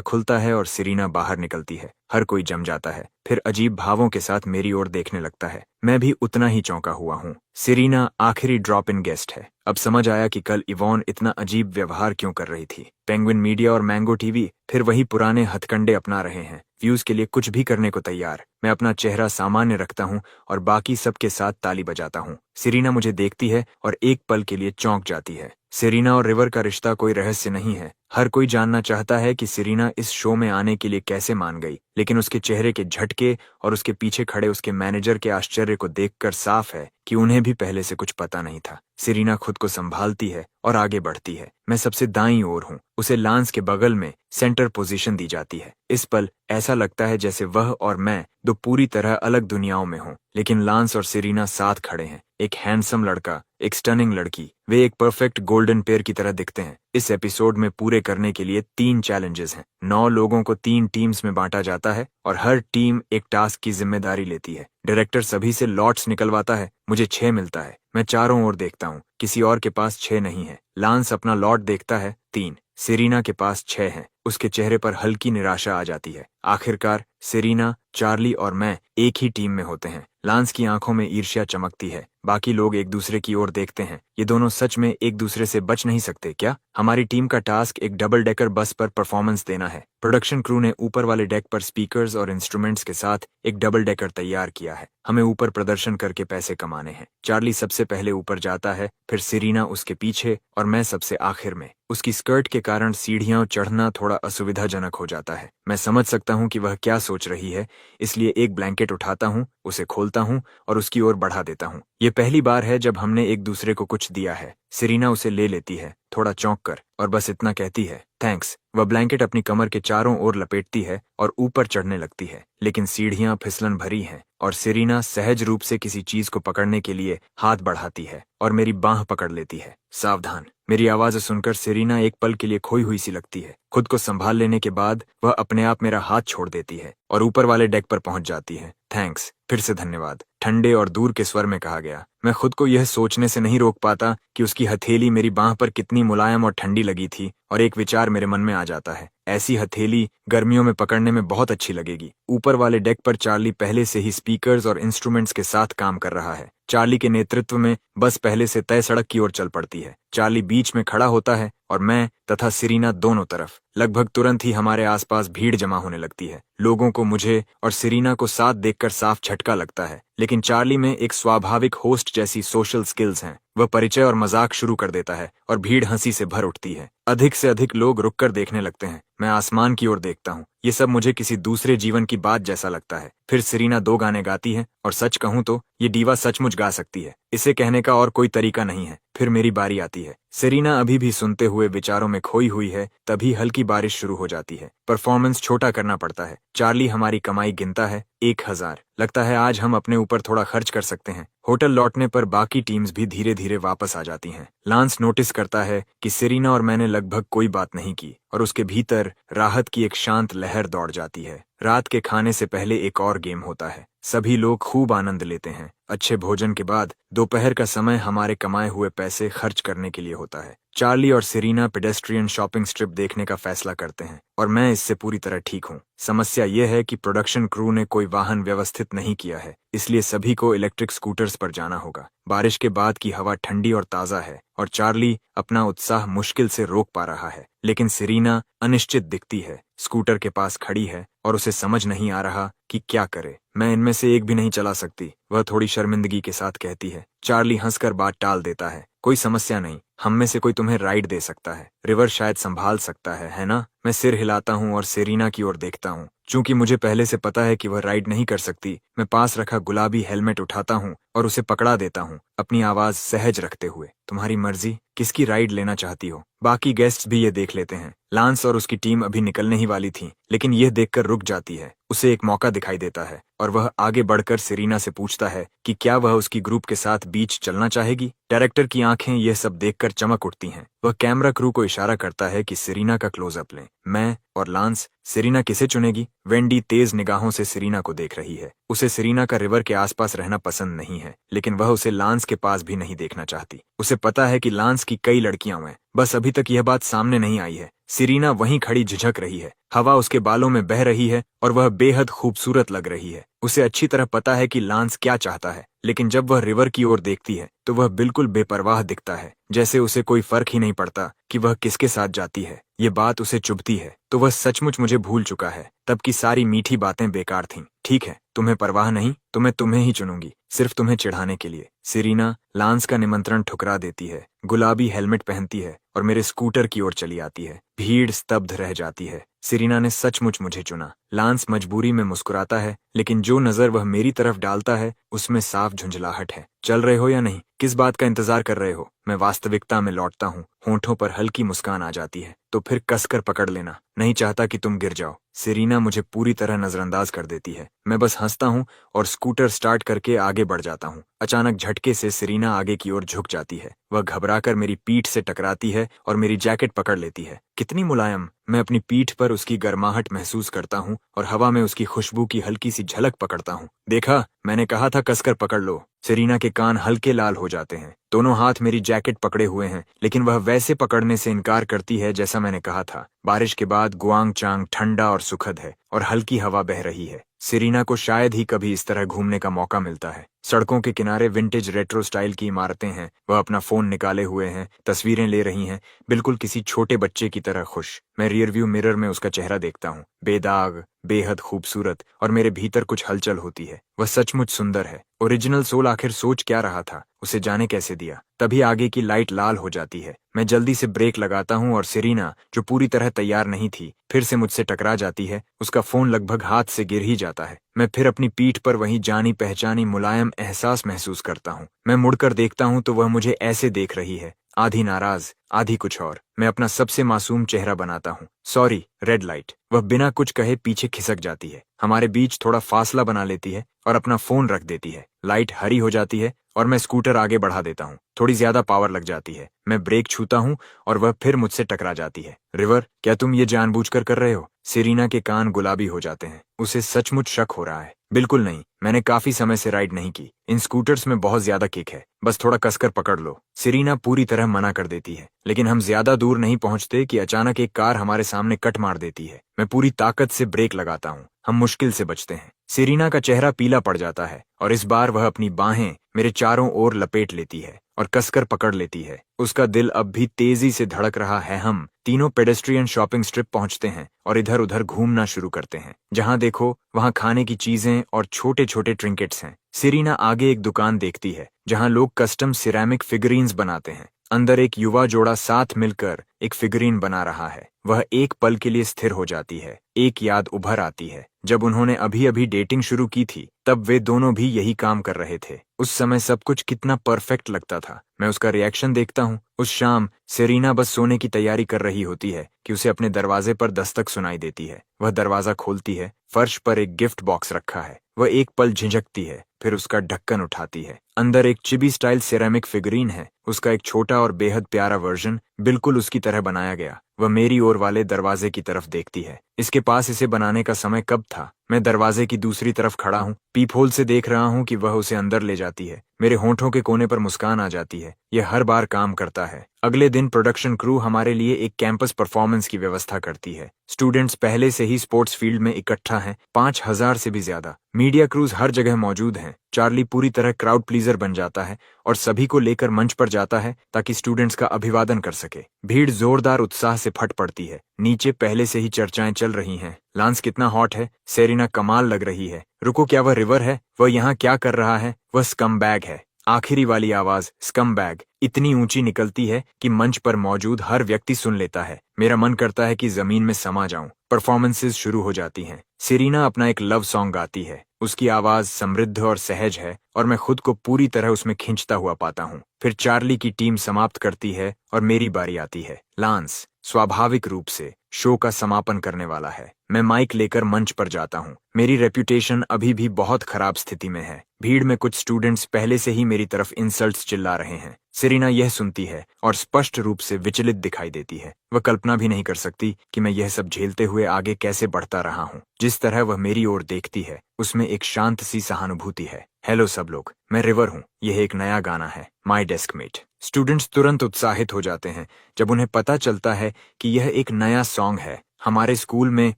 खुलता है और सिरीना बाहर निकलती है। हर कोई जम जाता है। फिर अजीब भावों के साथ मेरी ओर देखने लगता है। मैं भी उतना ही चौंका हुआ हूँ। सिरीना आखिरी ड्रॉप इन गेस्ट है। अब समझ आया कि कल इवॉन इतना अजीब व्यवहार क्यों कर रही थी। पेंगुइन मीडिया और मैंगो टीवी फिर वही पुराने हथकंडे अपना रहे हैं। व्यूज के लिए कुछ भी करने को तैयार। मैं अपना चेहरा सामान्य रखता हूँ और बाकी सबके साथ ताली बजाता हूँ। सिरीना मुझे देखती है और एक पल के लिए चौंक जाती है। सिरीना और रिवर का रिश्ता कोई रहस्य नहीं है। हर कोई जानना चाहता है कि सिरीना इस शो में आने के लिए कैसे मान गई, लेकिन उसके चेहरे के झटके और उसके पीछे खड़े उसके मैनेजर के आश्चर्य को देखकर साफ है कि उन्हें भी पहले से कुछ पता नहीं था। सिरीना खुद को संभालती है और आगे बढ़ती है। मैं सबसे दाईं ओर हूँ। उसे लांस के बगल में सेंटर पोजीशन दी जाती है। इस पल ऐसा लगता है जैसे वह और मैं दो पूरी तरह अलग दुनियाओं में हों, लेकिन लांस और सिरीना साथ खड़े हैं। एक हैंडसम लड़का, एक स्टनिंग लड़की। वे एक परफेक्ट गोल्डन पेयर की तरह दिखते हैं। इस एपिसोड में पूरे करने के लिए 3 चैलेंजेस हैं। 9 लोगों को 3 टीम्स में बांटा जाता है और हर टीम एक टास्क की जिम्मेदारी लेती है। डायरेक्टर सभी से लॉट्स निकलवाता है। मुझे 6 मिलता है। मैं चारों ओर देखता हूँ, किसी और के पास 6 नहीं है। लांस अपना लॉट देखता है, 3। सिरीना के पास 6 हैं। उसके चेहरे पर हल्की निराशा आ जाती है। आखिरकार सिरीना, चार्ली और मैं एक ही टीम में होते हैं। लांस की आंखों में ईर्ष्या चमकती है। बाकी लोग एक दूसरे की ओर देखते हैं। ये दोनों सच में एक दूसरे से बच नहीं सकते क्या? हमारी टीम का टास्क एक डबल डेकर बस पर परफॉर्मेंस देना है। प्रोडक्शन क्रू ने ऊपर वाले डेक पर स्पीकर्स और इंस्ट्रूमेंट्स के साथ एक डबल डेकर तैयार किया है। हमें ऊपर प्रदर्शन करके पैसे कमाने हैं। चार्ली सबसे पहले ऊपर जाता है, फिर सिरीना उसके पीछे और मैं सबसे आखिर में। उसकी स्कर्ट के कारण सीढ़ियां चढ़ना थोड़ा असुविधाजनक हो जाता है। मैं समझ सकता हूँ कि वह क्या सोच रही है, इसलिए एक ब्लैंकेट उठाता हूँ, उसे खोलता हूँ और उसकी ओर बढ़ा देता हूँ। ये पहली बार है जब हमने एक दूसरे को कुछ दिया है। सिरीना उसे ले लेती है, थोड़ा चौंक कर, और बस इतना कहती है, थैंक्स। वह ब्लैंकेट अपनी कमर के चारों ओर लपेटती है और ऊपर चढ़ने लगती है, लेकिन सीढ़ियां फिसलन भरी हैं और सिरीना सहज रूप से किसी चीज को पकड़ने के लिए हाथ बढ़ाती है और मेरी बांह पकड़ लेती है। सावधान। मेरी आवाज सुनकर सिरीना एक पल के लिए खोई हुई सी लगती है। खुद को संभाल लेने के बाद वह अपने आप मेरा हाथ छोड़ देती है और ऊपर वाले डेक पर पहुंच जाती है। थैंक्स, फिर से धन्यवाद, ठंडे और दूर के स्वर में कहा गया। मैं खुद को यह सोचने से नहीं रोक पाता कि उसकी हथेली मेरी बांह पर कितनी मुलायम और ठंडी लगी थी, और एक विचार मेरे मन में आ जाता है, ऐसी हथेली गर्मियों में पकड़ने में बहुत अच्छी लगेगी। ऊपर वाले डेक पर चार्ली पहले से ही स्पीकर्स और इंस्ट्रूमेंट्स के साथ काम कर रहा है। चार्ली के नेतृत्व में बस पहले से तय सड़क की ओर चल पड़ती है। चार्ली बीच में खड़ा होता है और मैं तथा सिरीना दोनों तरफ। लगभग तुरंत ही हमारे आसपास भीड़ जमा होने लगती है। लोगों को मुझे और सिरीना को साथ देखकर साफ झटका लगता है, लेकिन चार्ली में एक स्वाभाविक होस्ट जैसी सोशल स्किल्स हैं। वह परिचय और मजाक शुरू कर देता है और भीड़ हंसी से भर उठती है। अधिक से अधिक लोग रुककर देखने लगते हैं। मैं आसमान की ओर देखता हूँ। ये सब मुझे किसी दूसरे जीवन की बात जैसा लगता है। फिर सिरीना 2 गाने गाती है और सच कहूँ तो ये डीवा सचमुच गा सकती है। इसे कहने का और कोई तरीका नहीं है। फिर मेरी बारी आती है। सिरीना अभी भी सुनते हुए विचारों में खोई हुई है, तभी हल्की बारिश शुरू हो जाती है। परफॉर्मेंस छोटा करना पड़ता है। चार्ली हमारी कमाई गिनता है, 1000। लगता है आज हम अपने ऊपर थोड़ा खर्च कर सकते हैं। होटल लौटने पर बाकी टीम्स भी धीरे धीरे वापस आ जाती हैं। लांस नोटिस करता है कि सिरीना और मैंने लगभग कोई बात नहीं की और उसके भीतर राहत की एक शांत लहर दौड़ जाती है। रात के खाने से पहले एक और गेम होता है। सभी लोग खूब आनंद लेते हैं। अच्छे भोजन के बाद दोपहर का समय हमारे कमाए हुए पैसे खर्च करने के लिए होता है। चार्ली और सेरीना पेडेस्ट्रियन शॉपिंग स्ट्रिप देखने का फैसला करते हैं और मैं इससे पूरी तरह ठीक हूँ। समस्या यह है कि प्रोडक्शन क्रू ने कोई वाहन व्यवस्थित नहीं किया है, इसलिए सभी को इलेक्ट्रिक स्कूटर्स पर जाना होगा। बारिश के बाद की हवा ठंडी और ताज़ा है और चार्ली अपना उत्साह मुश्किल से रोक पा रहा है, लेकिन सेरीना अनिश्चित दिखती है, स्कूटर के पास खड़ी है और उसे समझ नहीं आ रहा कि क्या करे। मैं इनमें से एक भी नहीं चला सकती, वह थोड़ी शर्मिंदगी के साथ कहती है। चार्ली हंसकर बात टाल देता है। कोई समस्या नहीं, हम में से कोई तुम्हें राइड दे सकता है। रिवर शायद संभाल सकता है ना? मैं सिर हिलाता हूँ और सेरीना की ओर देखता हूँ। चूंकि मुझे पहले से पता है कि वह राइड नहीं कर सकती, मैं पास रखा गुलाबी हेलमेट उठाता हूँ और उसे पकड़ा देता हूँ, अपनी आवाज सहज रखते हुए। तुम्हारी मर्जी, किसकी राइड लेना चाहती हो? बाकी गेस्ट्स भी ये देख लेते हैं। लांस और उसकी टीम अभी निकलने ही वाली थी, लेकिन यह देखकर रुक जाती है। उसे एक मौका दिखाई देता है और वह आगे बढ़कर सेरीना से पूछता है कि क्या वह उसकी ग्रुप के साथ बीच चलना चाहेगी। डायरेक्टर की आंखें यह सब देखकर चमक उठती हैं। वह कैमरा क्रू को इशारा करता है कि सेरीना का क्लोजअप लें। मैं और लांस, सेरीना किसे चुनेगी? वेंडी तेज निगाहों से सेरीना को देख रही है। उसे सेरीना का रिवर के आसपास रहना पसंद नहीं है, लेकिन वह उसे लांस के पास भी नहीं देखना चाहती। उसे पता है कि लांस की कई लड़कियां हैं, बस अभी तक यह बात सामने नहीं आई है। सेरीना वहीं खड़ी झिझक रही है, हवा उसके बालों में बह रही है और वह बेहद खूबसूरत लग रही है। उसे अच्छी तरह पता है कि लांस क्या चाहता है, लेकिन जब वह रिवर की ओर देखती है तो वह बिल्कुल बेपरवाह दिखता है, जैसे उसे कोई फर्क ही नहीं पड़ता कि वह किसके साथ जाती है। ये बात उसे चुभती है, तो वह सचमुच मुझे भूल चुका है। तब की सारी मीठी बातें बेकार थीं। ठीक है, तुम्हें परवाह नहीं तो मैं तुम्हें ही चुनूंगी, सिर्फ तुम्हें चिढ़ाने के लिए। सेरीना लांस का निमंत्रण ठुकरा देती है, गुलाबी हेलमेट पहनती है और मेरे स्कूटर की ओर चली आती है। भीड़ स्तब्ध रह जाती है। सेरीना ने सचमुच मुझे चुना। लांस मजबूरी में मुस्कुराता है, लेकिन जो नजर वह मेरी तरफ डालता है उसमें साफ झुंझलाहट है। चल रहे हो या नहीं? किस बात का इंतजार कर रहे हो? मैं वास्तविकता में लौटता हूँ। होंठों पर हल्की मुस्कान आ जाती है। तो फिर कसकर पकड़ लेना, नहीं चाहता कि तुम गिर जाओ। सेरीना मुझे पूरी तरह नजरअंदाज कर देती है। मैं बस हंसता हूँ और स्कूटर स्टार्ट करके आगे बढ़ जाता हूँ। अचानक झटके से सेरीना आगे की ओर झुक जाती है। वह घबराकर मेरी पीठ से टकराती है और मेरी जैकेट पकड़ लेती है। कितनी मुलायम! मैं अपनी पीठ पर उसकी गर्माहट महसूस करता हूँ और हवा में उसकी खुशबू की हल्की सी झलक पकड़ता हूँ। देखा, मैंने कहा था कसकर पकड़ लो। सेरीना के कान हल्के लाल हो जाते हैं। दोनों हाथ मेरी जैकेट पकड़े हुए हैं, लेकिन वह वैसे पकड़ने से इनकार करती है जैसा मैंने कहा था। बारिश के बाद गुआंगचांग ठंडा और सुखद है और हल्की हवा बह रही है। सेरीना को शायद ही कभी इस तरह घूमने का मौका मिलता है। सड़कों के किनारे विंटेज रेट्रो स्टाइल की इमारतें हैं। वह अपना फोन निकाले हुए हैं, तस्वीरें ले रही हैं, बिल्कुल किसी छोटे बच्चे की तरह खुश। मैं रियरव्यू मिरर में उसका चेहरा देखता हूँ, बेदाग, बेहद खूबसूरत, और मेरे भीतर कुछ हलचल होती है। वह सचमुच सुंदर है। ओरिजिनल सोल आखिर सोच क्या रहा था? उसे जाने कैसे दिया? तभी आगे की लाइट लाल हो जाती है। मैं जल्दी से ब्रेक लगाता हूँ और सेरीना, जो पूरी तरह तैयार नहीं थी, फिर से मुझसे टकरा जाती है। उसका फोन लगभग हाथ से गिर ही जाता है। मैं फिर अपनी पीठ पर वही जानी पहचानी मुलायम एहसास महसूस करता हूँ। मैं मुड़कर देखता हूँ तो वह मुझे ऐसे देख रही है, आधी नाराज, आधी कुछ और। मैं अपना सबसे मासूम चेहरा बनाता हूँ। Sorry, red light. वह बिना कुछ कहे पीछे खिसक जाती है, हमारे बीच थोड़ा फासला बना लेती है और अपना फोन रख देती है। लाइट हरी हो जाती है और मैं स्कूटर आगे बढ़ा देता हूँ। थोड़ी ज्यादा पावर लग जाती है। मैं ब्रेक छूता हूँ और वह फिर मुझसे टकरा जाती है। रिवर, क्या तुम ये जानबूझकर कर रहे हो? सेरीना के कान गुलाबी हो जाते हैं। उसे सचमुच शक हो रहा है। बिल्कुल नहीं, मैंने काफी समय से राइड नहीं की। इन स्कूटर्स में बहुत ज्यादा किक है, बस थोड़ा कसकर पकड़ लो। सेरीना पूरी तरह मना कर देती है, लेकिन हम ज्यादा दूर नहीं पहुंचते कि अचानक एक कार हमारे सामने कट मार देती है। मैं पूरी ताकत से ब्रेक लगाता हूँ। हम मुश्किल से बचते हैं। सेरीना का चेहरा पीला पड़ जाता है और इस बार वह अपनी बाहें मेरे चारों ओर लपेट लेती है और कसकर पकड़ लेती है। उसका दिल अब भी तेजी से धड़क रहा है। हम तीनों पेडेस्ट्रियन शॉपिंग स्ट्रिप पहुंचते हैं और इधर उधर घूमना शुरू करते हैं। जहां देखो वहां खाने की चीजें और छोटे छोटे ट्रिंकेट्स हैं। सेरीना आगे एक दुकान देखती है जहां लोग कस्टम सिरेमिक फिगरीन्स बनाते हैं। अंदर एक युवा जोड़ा साथ मिलकर एक फिगरीन बना रहा है। वह एक पल के लिए स्थिर हो जाती है। एक याद उभर आती है। जब उन्होंने अभी अभी डेटिंग शुरू की थी, तब वे दोनों भी यही काम कर रहे थे। उस समय सब कुछ कितना परफेक्ट लगता था। मैं उसका रिएक्शन देखता हूँ। उस शाम सेरीना बस सोने की तैयारी कर रही होती है कि उसे अपने दरवाजे पर दस्तक सुनाई देती है। वह दरवाजा खोलती है। फर्श पर एक गिफ्ट बॉक्स रखा है। वह एक पल झिझकती है, फिर उसका ढक्कन उठाती है। अंदर एक चिबी स्टाइल सेरेमिक फिगरीन है, उसका एक छोटा और बेहद प्यारा वर्जन, बिल्कुल उसकी तरह बनाया गया। वह मेरी ओर वाले दरवाजे की तरफ देखती है। इसके पास इसे बनाने का समय कब था? मैं दरवाजे की दूसरी तरफ खड़ा हूँ, पीप होल से देख रहा हूँ कि वह उसे अंदर ले जाती है। मेरे होंठों के कोने पर मुस्कान आ जाती है। यह हर बार काम करता है। अगले दिन प्रोडक्शन क्रू हमारे लिए एक कैंपस परफॉर्मेंस की व्यवस्था करती है। स्टूडेंट्स पहले से ही स्पोर्ट्स फील्ड में इकट्ठा हैं, 5,000 से भी ज्यादा। मीडिया क्रूज हर जगह मौजूद हैं। चार्ली पूरी तरह क्राउड प्लीजर बन जाता है और सभी को लेकर मंच पर जाता है ताकि स्टूडेंट्स का अभिवादन कर सके। भीड़ जोरदार उत्साह से फट पड़ती है। नीचे पहले से ही चर्चाएं चल रही हैं। लांस कितना हॉट है, सेरिना कमाल लग रही है। रुको, क्या वह रिवर है? वह यहाँ क्या कर रहा है? वह स्कमबैग है। आखिरी वाली आवाज स्कमबैग इतनी ऊंची निकलती है कि मंच पर मौजूद हर व्यक्ति सुन लेता है। मेरा मन करता है कि जमीन में समा जाऊं। परफॉर्मेंसेस शुरू हो जाती हैं। सेरिना अपना एक लव सॉन्ग गाती है। उसकी आवाज समृद्ध और सहज है और मैं खुद को पूरी तरह उसमें खींचता हुआ पाता हूँ। फिर चार्ली की टीम समाप्त करती है और मेरी बारी आती है। लांस स्वाभाविक रूप से शो का समापन करने वाला है। मैं माइक लेकर मंच पर जाता हूँ। मेरी रेप्यूटेशन अभी भी बहुत खराब स्थिति में है। भीड़ में कुछ स्टूडेंट्स पहले से ही मेरी तरफ इंसल्ट्स चिल्ला रहे हैं। सेरिना यह सुनती है और स्पष्ट रूप से विचलित दिखाई देती है। वह कल्पना भी नहीं कर सकती कि मैं यह सब झेलते हुए आगे कैसे बढ़ता रहा हूँ। जिस तरह वह मेरी ओर देखती है उसमें एक शांत सी सहानुभूति है। हेलो सब लोग, मैं रिवर हूँ। यह एक नया गाना है, माई डेस्कमेट। स्टूडेंट्स तुरंत उत्साहित हो जाते हैं जब उन्हें पता चलता है कि यह एक नया सॉन्ग है। हमारे स्कूल में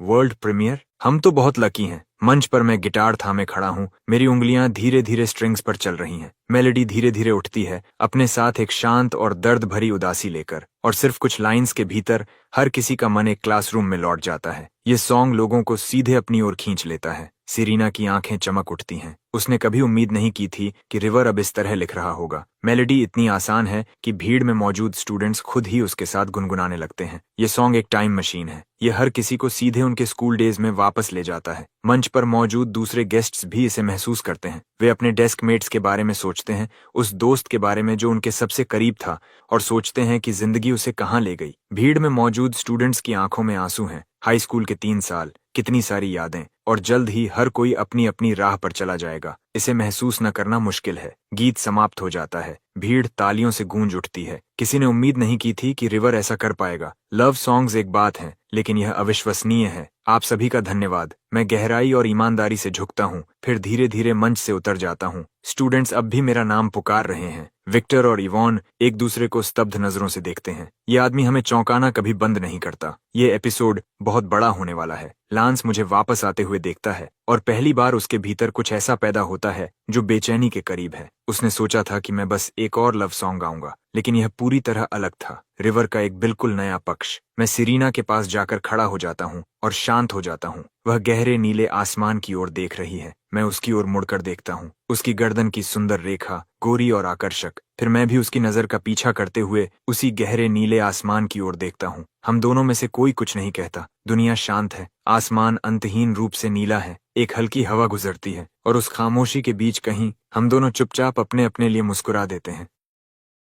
वर्ल्ड प्रीमियर। हम तो बहुत लकी हैं। मंच पर मैं गिटार थामे खड़ा हूँ। मेरी उंगलियां धीरे धीरे स्ट्रिंग्स पर चल रही हैं। मेलोडी धीरे धीरे उठती है, अपने साथ एक शांत और दर्द भरी उदासी लेकर, और सिर्फ कुछ लाइंस के भीतर हर किसी का मन एक क्लासरूम में लौट जाता है। ये सॉन्ग लोगों को सीधे अपनी ओर खींच लेता है। सेरिना की आंखें चमक उठती हैं। उसने कभी उम्मीद नहीं की थी कि रिवर अब इस तरह लिख रहा होगा। मेलोडी इतनी आसान है कि भीड़ में मौजूद स्टूडेंट्स खुद ही उसके साथ गुनगुनाने लगते हैं। ये सॉन्ग एक टाइम मशीन है। यह हर किसी को सीधे उनके स्कूल डेज में वापस ले जाता है। मंच पर मौजूद दूसरे गेस्ट्स भी इसे महसूस करते हैं। वे अपने डेस्कमेट्स के बारे में सोचते हैं, उस दोस्त के बारे में जो उनके सबसे करीब था, और सोचते हैं कि जिंदगी उसे कहाँ ले गई। भीड़ में मौजूद स्टूडेंट्स की आंखों में आंसू हैं। हाई स्कूल के 3 साल, कितनी सारी यादें, और जल्द ही हर कोई अपनी अपनी राह पर चला जाएगा। इसे महसूस न करना मुश्किल है। गीत समाप्त हो जाता है। भीड़ तालियों से गूंज उठती है। किसी ने उम्मीद नहीं की थी कि रिवर ऐसा कर पाएगा। लव सॉन्ग्स एक बात है, लेकिन यह अविश्वसनीय है। आप सभी का धन्यवाद। मैं गहराई और ईमानदारी से झुकता हूँ, फिर धीरे धीरे मंच से उतर जाता हूँ। स्टूडेंट्स अब भी मेरा नाम पुकार रहे हैं। विक्टर और इवॉन एक दूसरे को स्तब्ध नजरों से देखते हैं। ये आदमी हमें चौंकाना कभी बंद नहीं करता। ये एपिसोड बहुत बड़ा होने वाला है। लांस मुझे वापस आते हुए देखता है और पहली बार उसके भीतर कुछ ऐसा पैदा होता है जो बेचैनी के करीब है। उसने सोचा था कि मैं बस एक और लव सॉन्ग गाऊंगा, लेकिन यह पूरी तरह अलग था। रिवर का एक बिल्कुल नया पक्ष। मैं सेरिना के पास जाकर खड़ा हो जाता हूँ और शांत हो जाता हूँ। वह गहरे नीले आसमान की ओर देख रही है। मैं उसकी ओर मुड़कर देखता हूँ। उसकी गर्दन की सुंदर रेखा, गोरी और आकर्षक। फिर मैं भी उसकी नजर का पीछा करते हुए उसी गहरे नीले आसमान की ओर देखता हूँ। हम दोनों में से कोई कुछ नहीं कहता। दुनिया शांत है। आसमान अंतहीन रूप से नीला है। एक हल्की हवा गुजरती है और उस खामोशी के बीच कहीं हम दोनों चुपचाप अपने अपने लिए मुस्कुरा देते हैं।